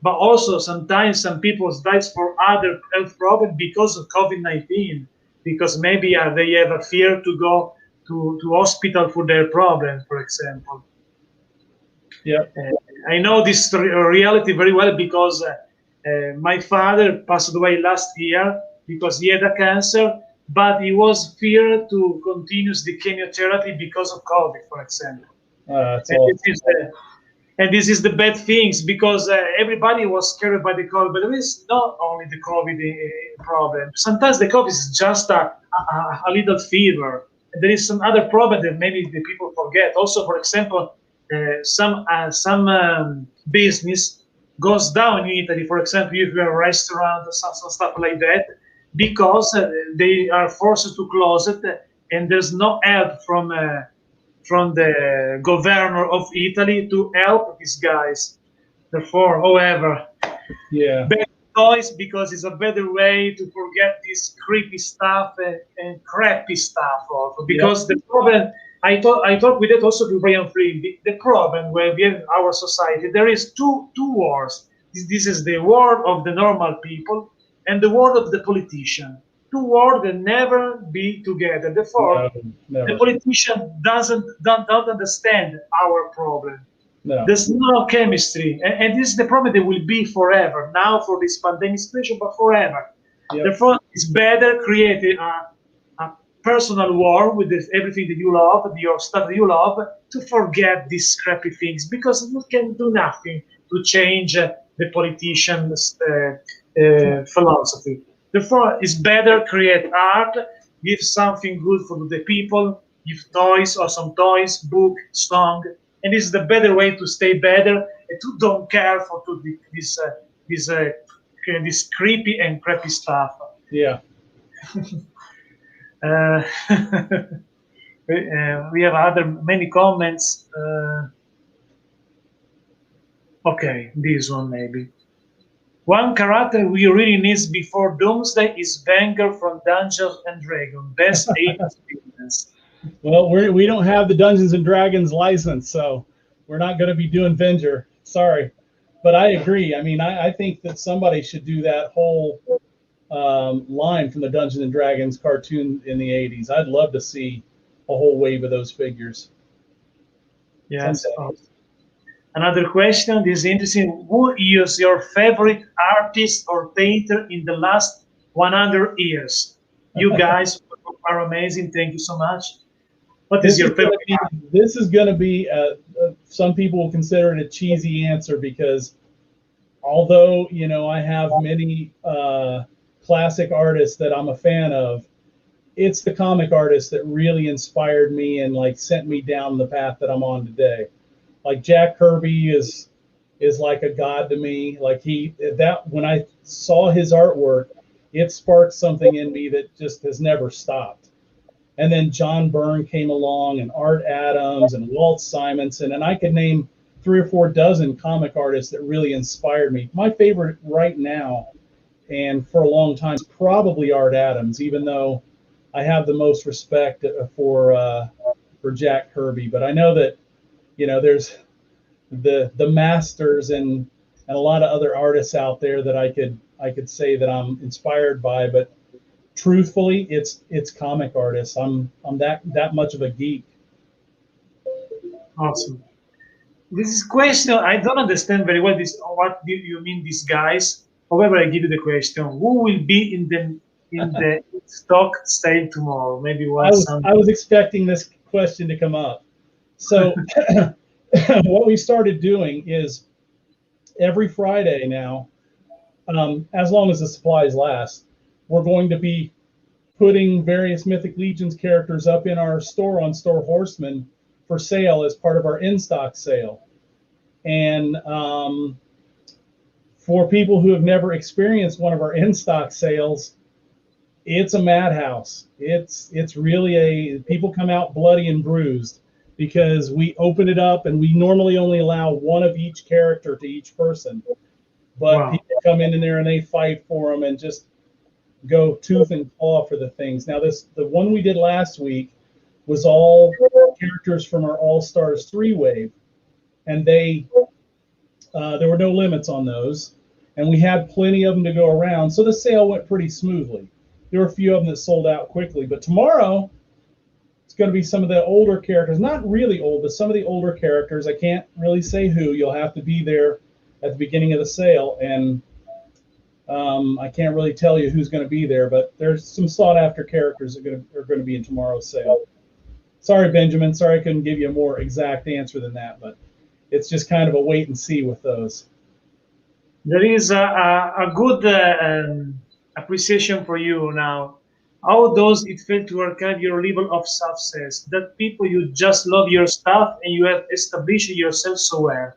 but also sometimes some people dies for other health problems because of COVID-19, because maybe they have a fear to go to hospital for their problem, for example. Yeah. I know this reality very well because my father passed away last year because he had a cancer, but he was feared to continue the chemotherapy because of COVID, for example. And this is the bad things because everybody was scared by the COVID, but there is not only the COVID problem. Sometimes the COVID is just a little fever. And there is some other problem that maybe the people forget. Also, for example, some business goes down in Italy. For example, if you're a restaurant or some stuff like that, because they are forced to close it, and there's no help from the governor of Italy to help these guys. Therefore, however, better toys because it's a better way to forget this creepy stuff and crappy stuff also. Because the problem, I talked with it also to Brian Free. The problem where we have in our society, there is two wars. This is the war of the normal people and the war of the politician. Two wars that never be together. Therefore, the politician don't understand our problem. No. There's no chemistry, and this is the problem that will be forever. Now for this pandemic situation, but forever. Therefore, it's better create personal war with everything that you love, your stuff that you love, to forget these scrappy things, because you can do nothing to change the politician's philosophy. Therefore, it's better create art, give something good for the people, give toys or some toys, book, song, and this is the better way to stay better and to don't care for this creepy and crappy stuff. Yeah. Uh, we have other many comments. Okay, this one maybe. One character we really need before Doomsday is Banger from Dungeons and Dragons. Best 80s villains. Well, we don't have the Dungeons and Dragons license, so we're not going to be doing Venger. Sorry, but I agree. I mean, I think that somebody should do that whole line from the Dungeons and Dragons cartoon in the 80s. I'd love to see a whole wave of those figures. Yes. Another question. This is interesting. Who is your favorite artist or painter in the last 100 years? You guys are amazing. Thank you so much. What is your favorite? This is going to be, some people will consider it a cheesy answer, because although, you know, I have many classic artists that I'm a fan of, it's the comic artists that really inspired me and like sent me down the path that I'm on today. Like Jack Kirby is like a god to me. Like when I saw his artwork, it sparked something in me that just has never stopped. And then John Byrne came along, and Art Adams and Walt Simonson, and I could name 3 or 4 dozen comic artists that really inspired me. My favorite right now, and for a long time, is probably Art Adams, even though I have the most respect for Jack Kirby. But I know that, you know, there's the masters and a lot of other artists out there that I could say that I'm inspired by, but truthfully, it's comic artists. I'm that much of a geek. Awesome. This is question I don't understand very well. What do you mean, these guys? However, I give you the question: who will be in the stock sale tomorrow? Maybe I was expecting this question to come up. So what we started doing is every Friday now, as long as the supplies last, we're going to be putting various Mythic Legions characters up in our store on Four Horsemen for sale as part of our in-stock sale. And for people who have never experienced one of our in-stock sales, it's a madhouse. It's really people come out bloody and bruised, because we open it up and we normally only allow one of each character to each person. But wow, people come in there and they fight for them and just go tooth and claw for the things. Now, the one we did last week was all characters from our All-Stars 3 wave, and there were no limits on those, and we had plenty of them to go around, so the sale went pretty smoothly. There were a few of them that sold out quickly, but tomorrow it's going to be some of the older characters, not really old, but some of the older characters. I can't really say who. You'll have to be there at the beginning of the sale, and I can't really tell you who's going to be there, but there's some sought-after characters that are going to be in tomorrow's sale. Sorry, Benjamin. Sorry I couldn't give you a more exact answer than that, but it's just kind of a wait and see with those. There is a good appreciation for you now. How does it feel to archive your level of success? That people, you just love your stuff and you have established yourself so well.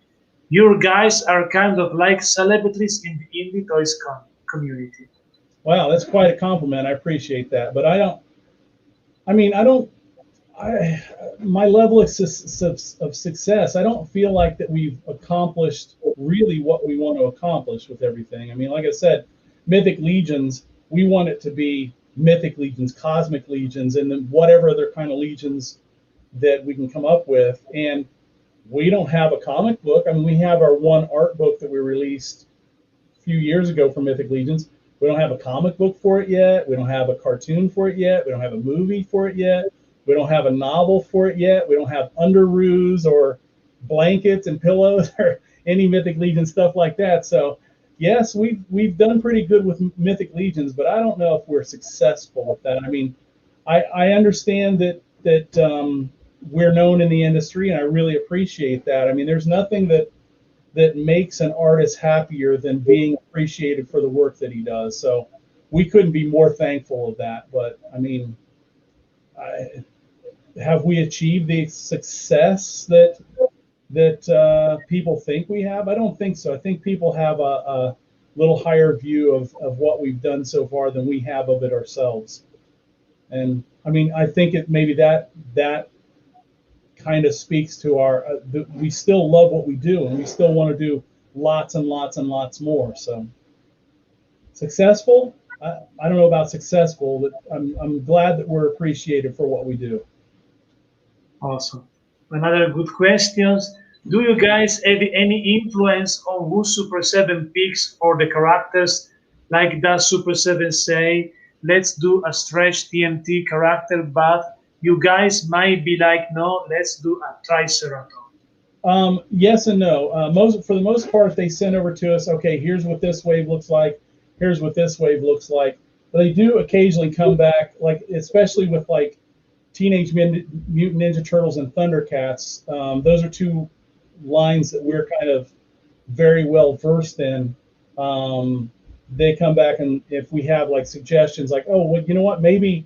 Your guys are kind of like celebrities in the indie toys community. Wow, that's quite a compliment. I appreciate that. But my level of success, I don't feel like that we've accomplished really what we want to accomplish with everything. I mean, like I said, Mythic Legions, we want it to be Mythic Legions, Cosmic Legions, and then whatever other kind of legions that we can come up with. And we don't have a comic book. I mean, we have our one art book that we released a few years ago for Mythic Legions. We don't have a comic book for it yet. We don't have a cartoon for it yet. We don't have a movie for it yet. We don't have a novel for it yet. We don't have underoos or blankets and pillows or any Mythic Legion stuff like that. So yes, we've done pretty good with Mythic Legions, but I don't know if we're successful with that. I mean, I understand that we're known in the industry, and I really appreciate that. I mean, there's nothing that makes an artist happier than being appreciated for the work that he does. So we couldn't be more thankful of that. But I mean, have we achieved the success that people think we have? I don't think so. I think people have a little higher view of what we've done so far than we have of it ourselves. And I mean, I think it maybe that kind of speaks to our we still love what we do, and we still want to do lots and lots and lots more. So successful, I don't know about successful, but I'm glad that we're appreciated for what we do. Awesome. Another good questions. Do you guys have any influence on who Super 7 picks for the characters? Like, does Super 7 say, let's do a stretch TMT character, but you guys might be like, no, let's do a Triceratops? Yes and no. For the most part, they send over to us, okay, here's what this wave looks like. Here's what this wave looks like. But they do occasionally come back, like especially with like Teenage Mutant Ninja Turtles and Thundercats. Those are two lines that we're kind of very well versed in. They come back, and if we have like suggestions like, oh, well, you know what, maybe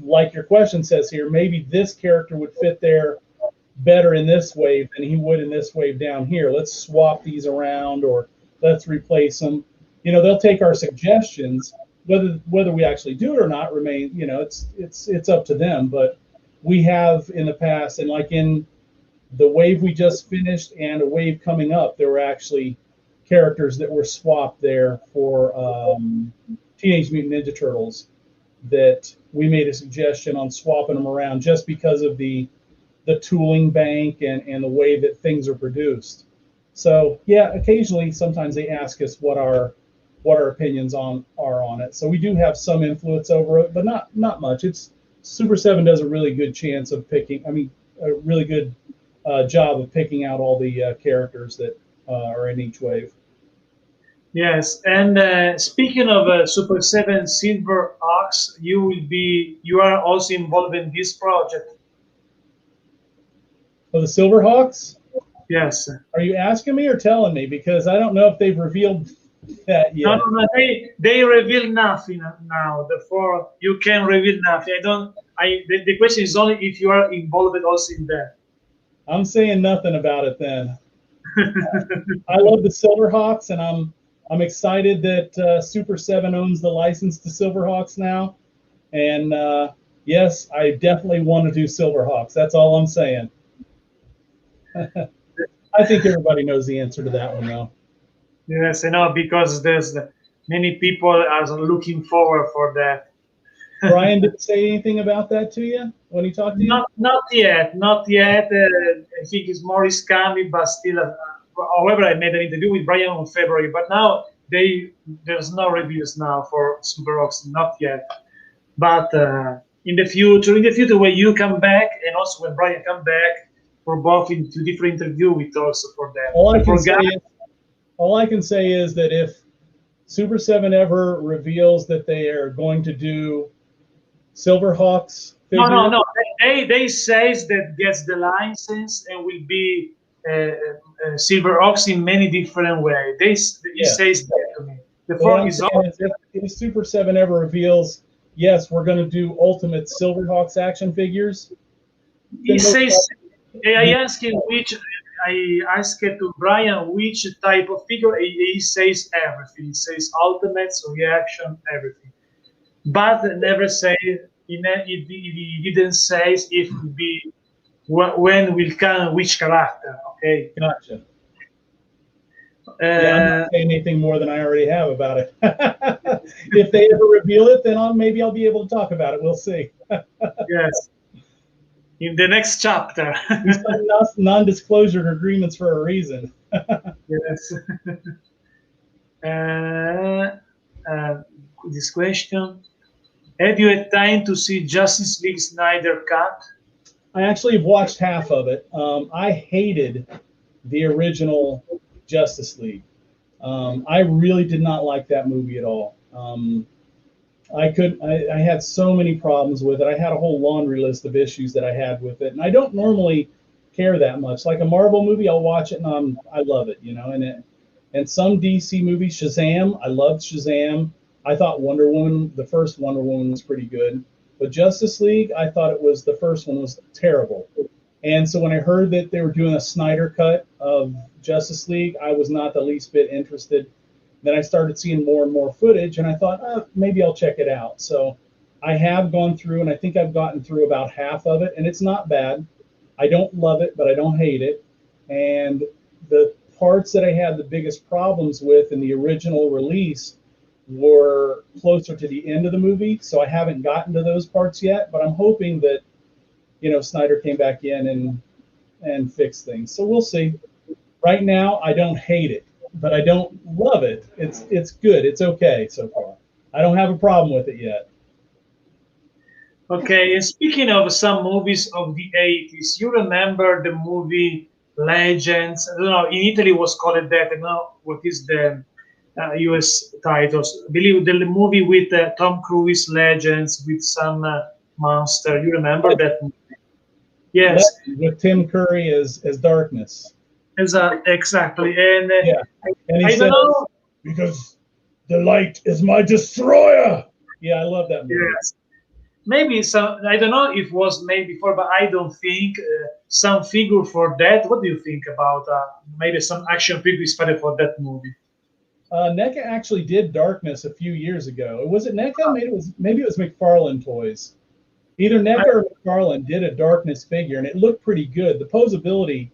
like your question says here, maybe this character would fit there better in this wave than he would in this wave down here. Let's swap these around, or let's replace them. You know, they'll take our suggestions. Whether we actually do it or not remain, you know, it's up to them. But we have in the past, and like in the wave we just finished and a wave coming up, there were actually characters that were swapped there for Teenage Mutant Ninja Turtles that we made a suggestion on swapping them around just because of the tooling bank and the way that things are produced. So yeah, occasionally, sometimes they ask us what our opinions are on it. So we do have some influence over it, but not much. It's Super 7 does a really good chance of picking. I mean, a really good job of picking out all the characters that are in each wave. Yes, and speaking of Super 7 Silver Ox, you are also involved in this project. Oh, the Silverhawks? Yes. Are you asking me or telling me? Because I don't know if they've revealed that yet. No. They reveal nothing now. Therefore, you can reveal nothing. The question is only if you are involved also in that. I'm saying nothing about it then. I love the Silverhawks, and I'm excited that Super 7 owns the license to Silverhawks now. And yes, I definitely want to do Silverhawks. That's all I'm saying. I think everybody knows the answer to that one, though. Yes, I know, because there's many people are looking forward for that. Brian didn't say anything about that to you when he talked to you? Not yet. I think it's Morris coming, but still. However, I made an interview with Brian in February, but now there's no reviews now for Super Rocks, not yet. But in the future, when you come back, and also when Brian come back, for both into different interview with also for them. All I can say is that if Super 7 ever reveals that they are going to do Silverhawks figure, no. They says that gets the license and will be Silverhawks in many different ways. He says that to me. If Super 7 ever reveals, yes, we're going to do Ultimate Silverhawks action figures. He says. I asked him to Brian which type of figure. He says everything. He says ultimates, reaction, everything. But never say. He didn't say if it will be when will come which character. Okay. Gotcha. I'm not saying anything more than I already have about it. If they ever reveal it, then maybe I'll be able to talk about it. We'll see. Yes. In the next chapter. We signed non-disclosure agreements for a reason. Yes. This question. Have you had time to see Justice League Snyder Cut? I actually have watched half of it. I hated the original Justice League. I really did not like that movie at all. I had so many problems with it. I had a whole laundry list of issues that I had with it, and I don't normally care that much. Like a Marvel movie, I'll watch it and I love it, you know. And some DC movies, Shazam, I loved Shazam. I thought Wonder Woman, the first Wonder Woman, was pretty good, but Justice League, I thought the first one was terrible. And so when I heard that they were doing a Snyder cut of Justice League, I was not the least bit interested. Then I started seeing more and more footage, and I thought, maybe I'll check it out. So I have gone through, and I think I've gotten through about half of it, and it's not bad. I don't love it, but I don't hate it. And the parts that I had the biggest problems with in the original release were closer to the end of the movie, so I haven't gotten to those parts yet. But I'm hoping that Snyder came back in and fixed things. So we'll see. Right now, I don't hate it, but I don't love it. It's good. It's okay so far. I don't have a problem with it yet. Okay, and speaking of some movies of the 80s, you remember the movie Legends? I don't know, in Italy it was called that. I don't know what is the US titles. I believe the movie with Tom Cruise, Legends, with some monster. You remember that movie? Yes. With Tim Curry as Darkness. Exactly. And yeah. And I don't know. Because the light is my destroyer. Yeah, I love that movie. Yes. Maybe some, I don't know if it was made before, but I don't think some figure for that. What do you think about maybe some action figure inspired for that movie? NECA actually did Darkness a few years ago. Was it NECA? Maybe it was McFarlane Toys. Either NECA or McFarlane did a Darkness figure, and it looked pretty good. The posability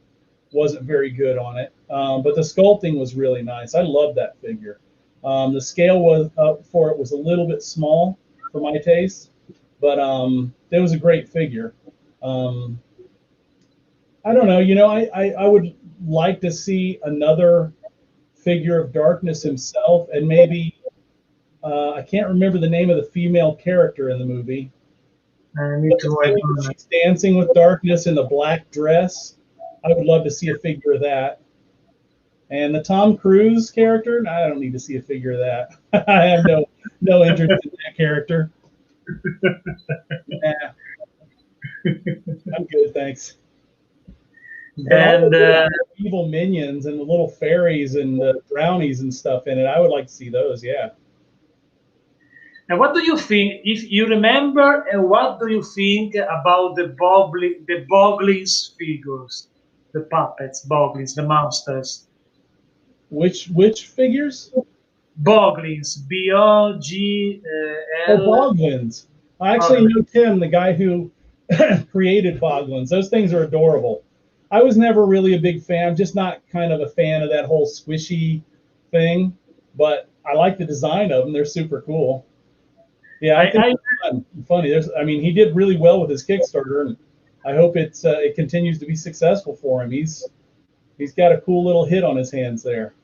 wasn't very good on it, but the sculpting was really nice. I love that figure. The scale for it was a little bit small for my taste, but it was a great figure. I don't know. I would like to see another figure of Darkness himself, and maybe I can't remember the name of the female character in the movie. She's dancing with Darkness in the black dress. I would love to see a figure of that. And the Tom Cruise character, I don't need to see a figure of that. I have no interest in that character. Nah. I'm good, thanks. And evil minions and the little fairies and the brownies and stuff in it. I would like to see those, yeah. And what do you think, if you remember, and what do you think about the Boglins figures, the puppets, Boglins, the monsters? Which figures? Boglins, B-O-G-L. Oh, Boglins. I actually know Tim, the guy who created Boglins. Those things are adorable. I was never really a big fan, just not kind of a fan of that whole squishy thing, but I like the design of them. They're super cool. Yeah, I think it's funny. He did really well with his Kickstarter, and I hope it continues to be successful for him. He's got a cool little hit on his hands there.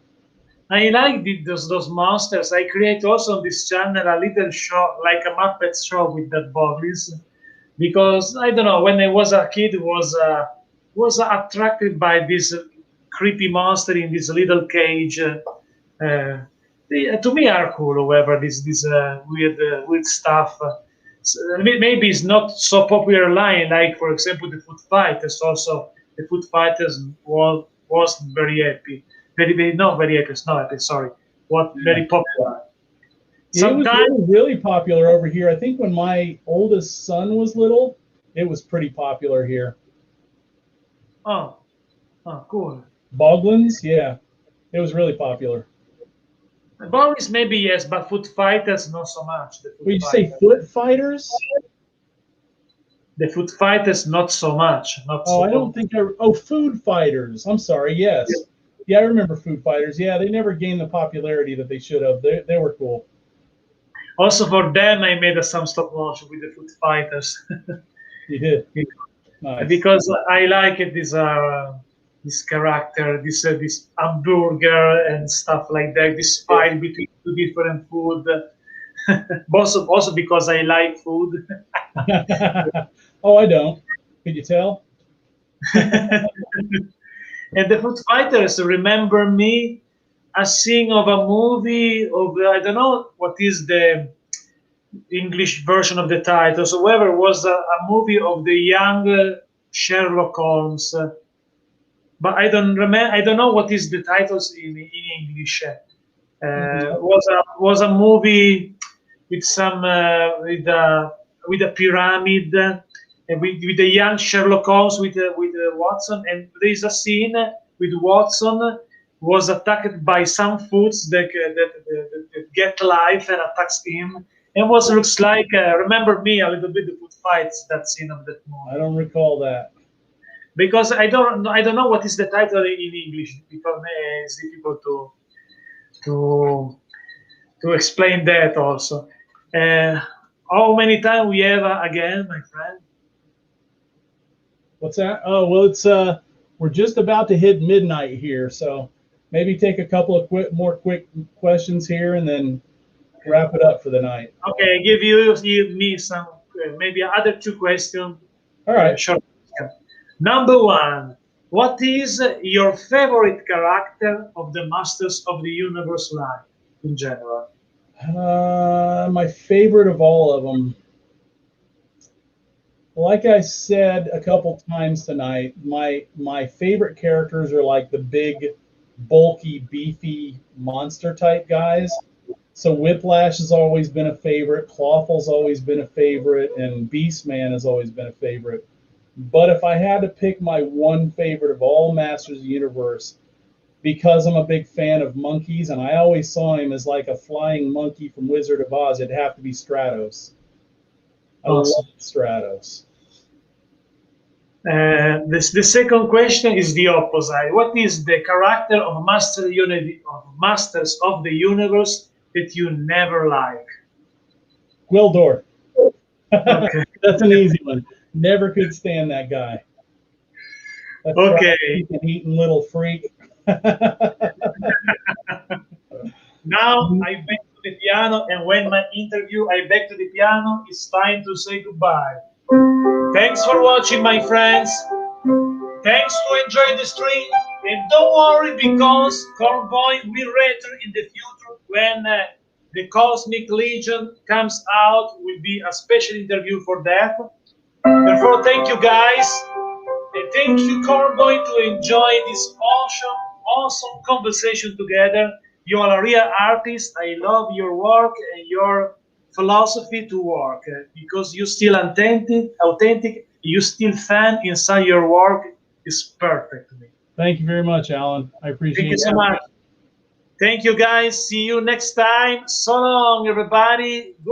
I like those monsters. I create also on this channel a little show, like a Muppet show with that Boglins, because I don't know, when I was a kid, was attracted by this creepy monster in this little cage. To me are cool, however, this weird stuff. Maybe it's not so popular line, like for example the Foot Fighters. Also, the Foot Fighters wasn't very happy. Not very happy. It's not happy. Sorry, very popular. Sometimes it was really popular over here. I think when my oldest son was little, it was pretty popular here. Oh, cool. Boglins, yeah, it was really popular. Boglins maybe yes, but Foot Fighters not so much. Would you say Foot Fighters? The Foot Fighters not so much. I don't think Food Fighters. I'm sorry. Yes. Yeah, I remember Food Fighters. Yeah, they never gained the popularity that they should have. They were cool. Also for them, I made some stop motion with the Foot Fighters. You did. Nice. Because I like this character, this hamburger and stuff like that. This fight between two different food. also because I like food. Oh, I don't. Could you tell? And the Foot Fighters remember me a scene of a movie of I don't know what is the English version of the titles. However, it was a movie of the young Sherlock Holmes. But I don't remember. I don't know what is the titles in English. Was a movie with some with a pyramid with the young Sherlock Holmes with Watson, and there is a scene with Watson was attacked by some foods that get life and attacks him. And what looks like remember me a little bit the food fights that scene of that movie. I don't recall that. Because I don't know what is the title in English because it's difficult to explain that also. How many time we have again, my friend? What's that? Oh, well, it's we're just about to hit midnight here, so maybe take a couple of more quick questions here and then wrap it up for the night. Okay, give me some maybe other two questions. All right. Short. Number one, what is your favorite character of the Masters of the Universe line in general? My favorite of all of them. Like I said a couple times tonight, my favorite characters are like the big, bulky, beefy monster type guys. So Whiplash has always been a favorite, Clawful's always been a favorite, and Beastman has always been a favorite. But if I had to pick my one favorite of all Masters of the Universe, because I'm a big fan of monkeys, and I always saw him as like a flying monkey from Wizard of Oz, it'd have to be Stratos. I love Stratos. The second question is the opposite. What is the character of Masters of the Universe that you never like? Gwildor. Okay. That's an easy one. Never could stand that guy. That's okay. An eating little freak. Now I back to the piano, and when my interview I back to the piano, it's time to say goodbye. Thanks for watching, my friends. Thanks for enjoying the stream, and don't worry because Cornboy will return in the future when the Cosmic Legion comes out. Will be a special interview for that. Therefore, thank you guys, and thank you, Cornboy, to enjoy this awesome conversation together. You are a real artist. I love your work and your philosophy to work because you still authentic. You still fan inside your work is perfect to me. Thank you very much, Alan. I appreciate it. Thank you so much. Thank you, guys. See you next time. So long, everybody.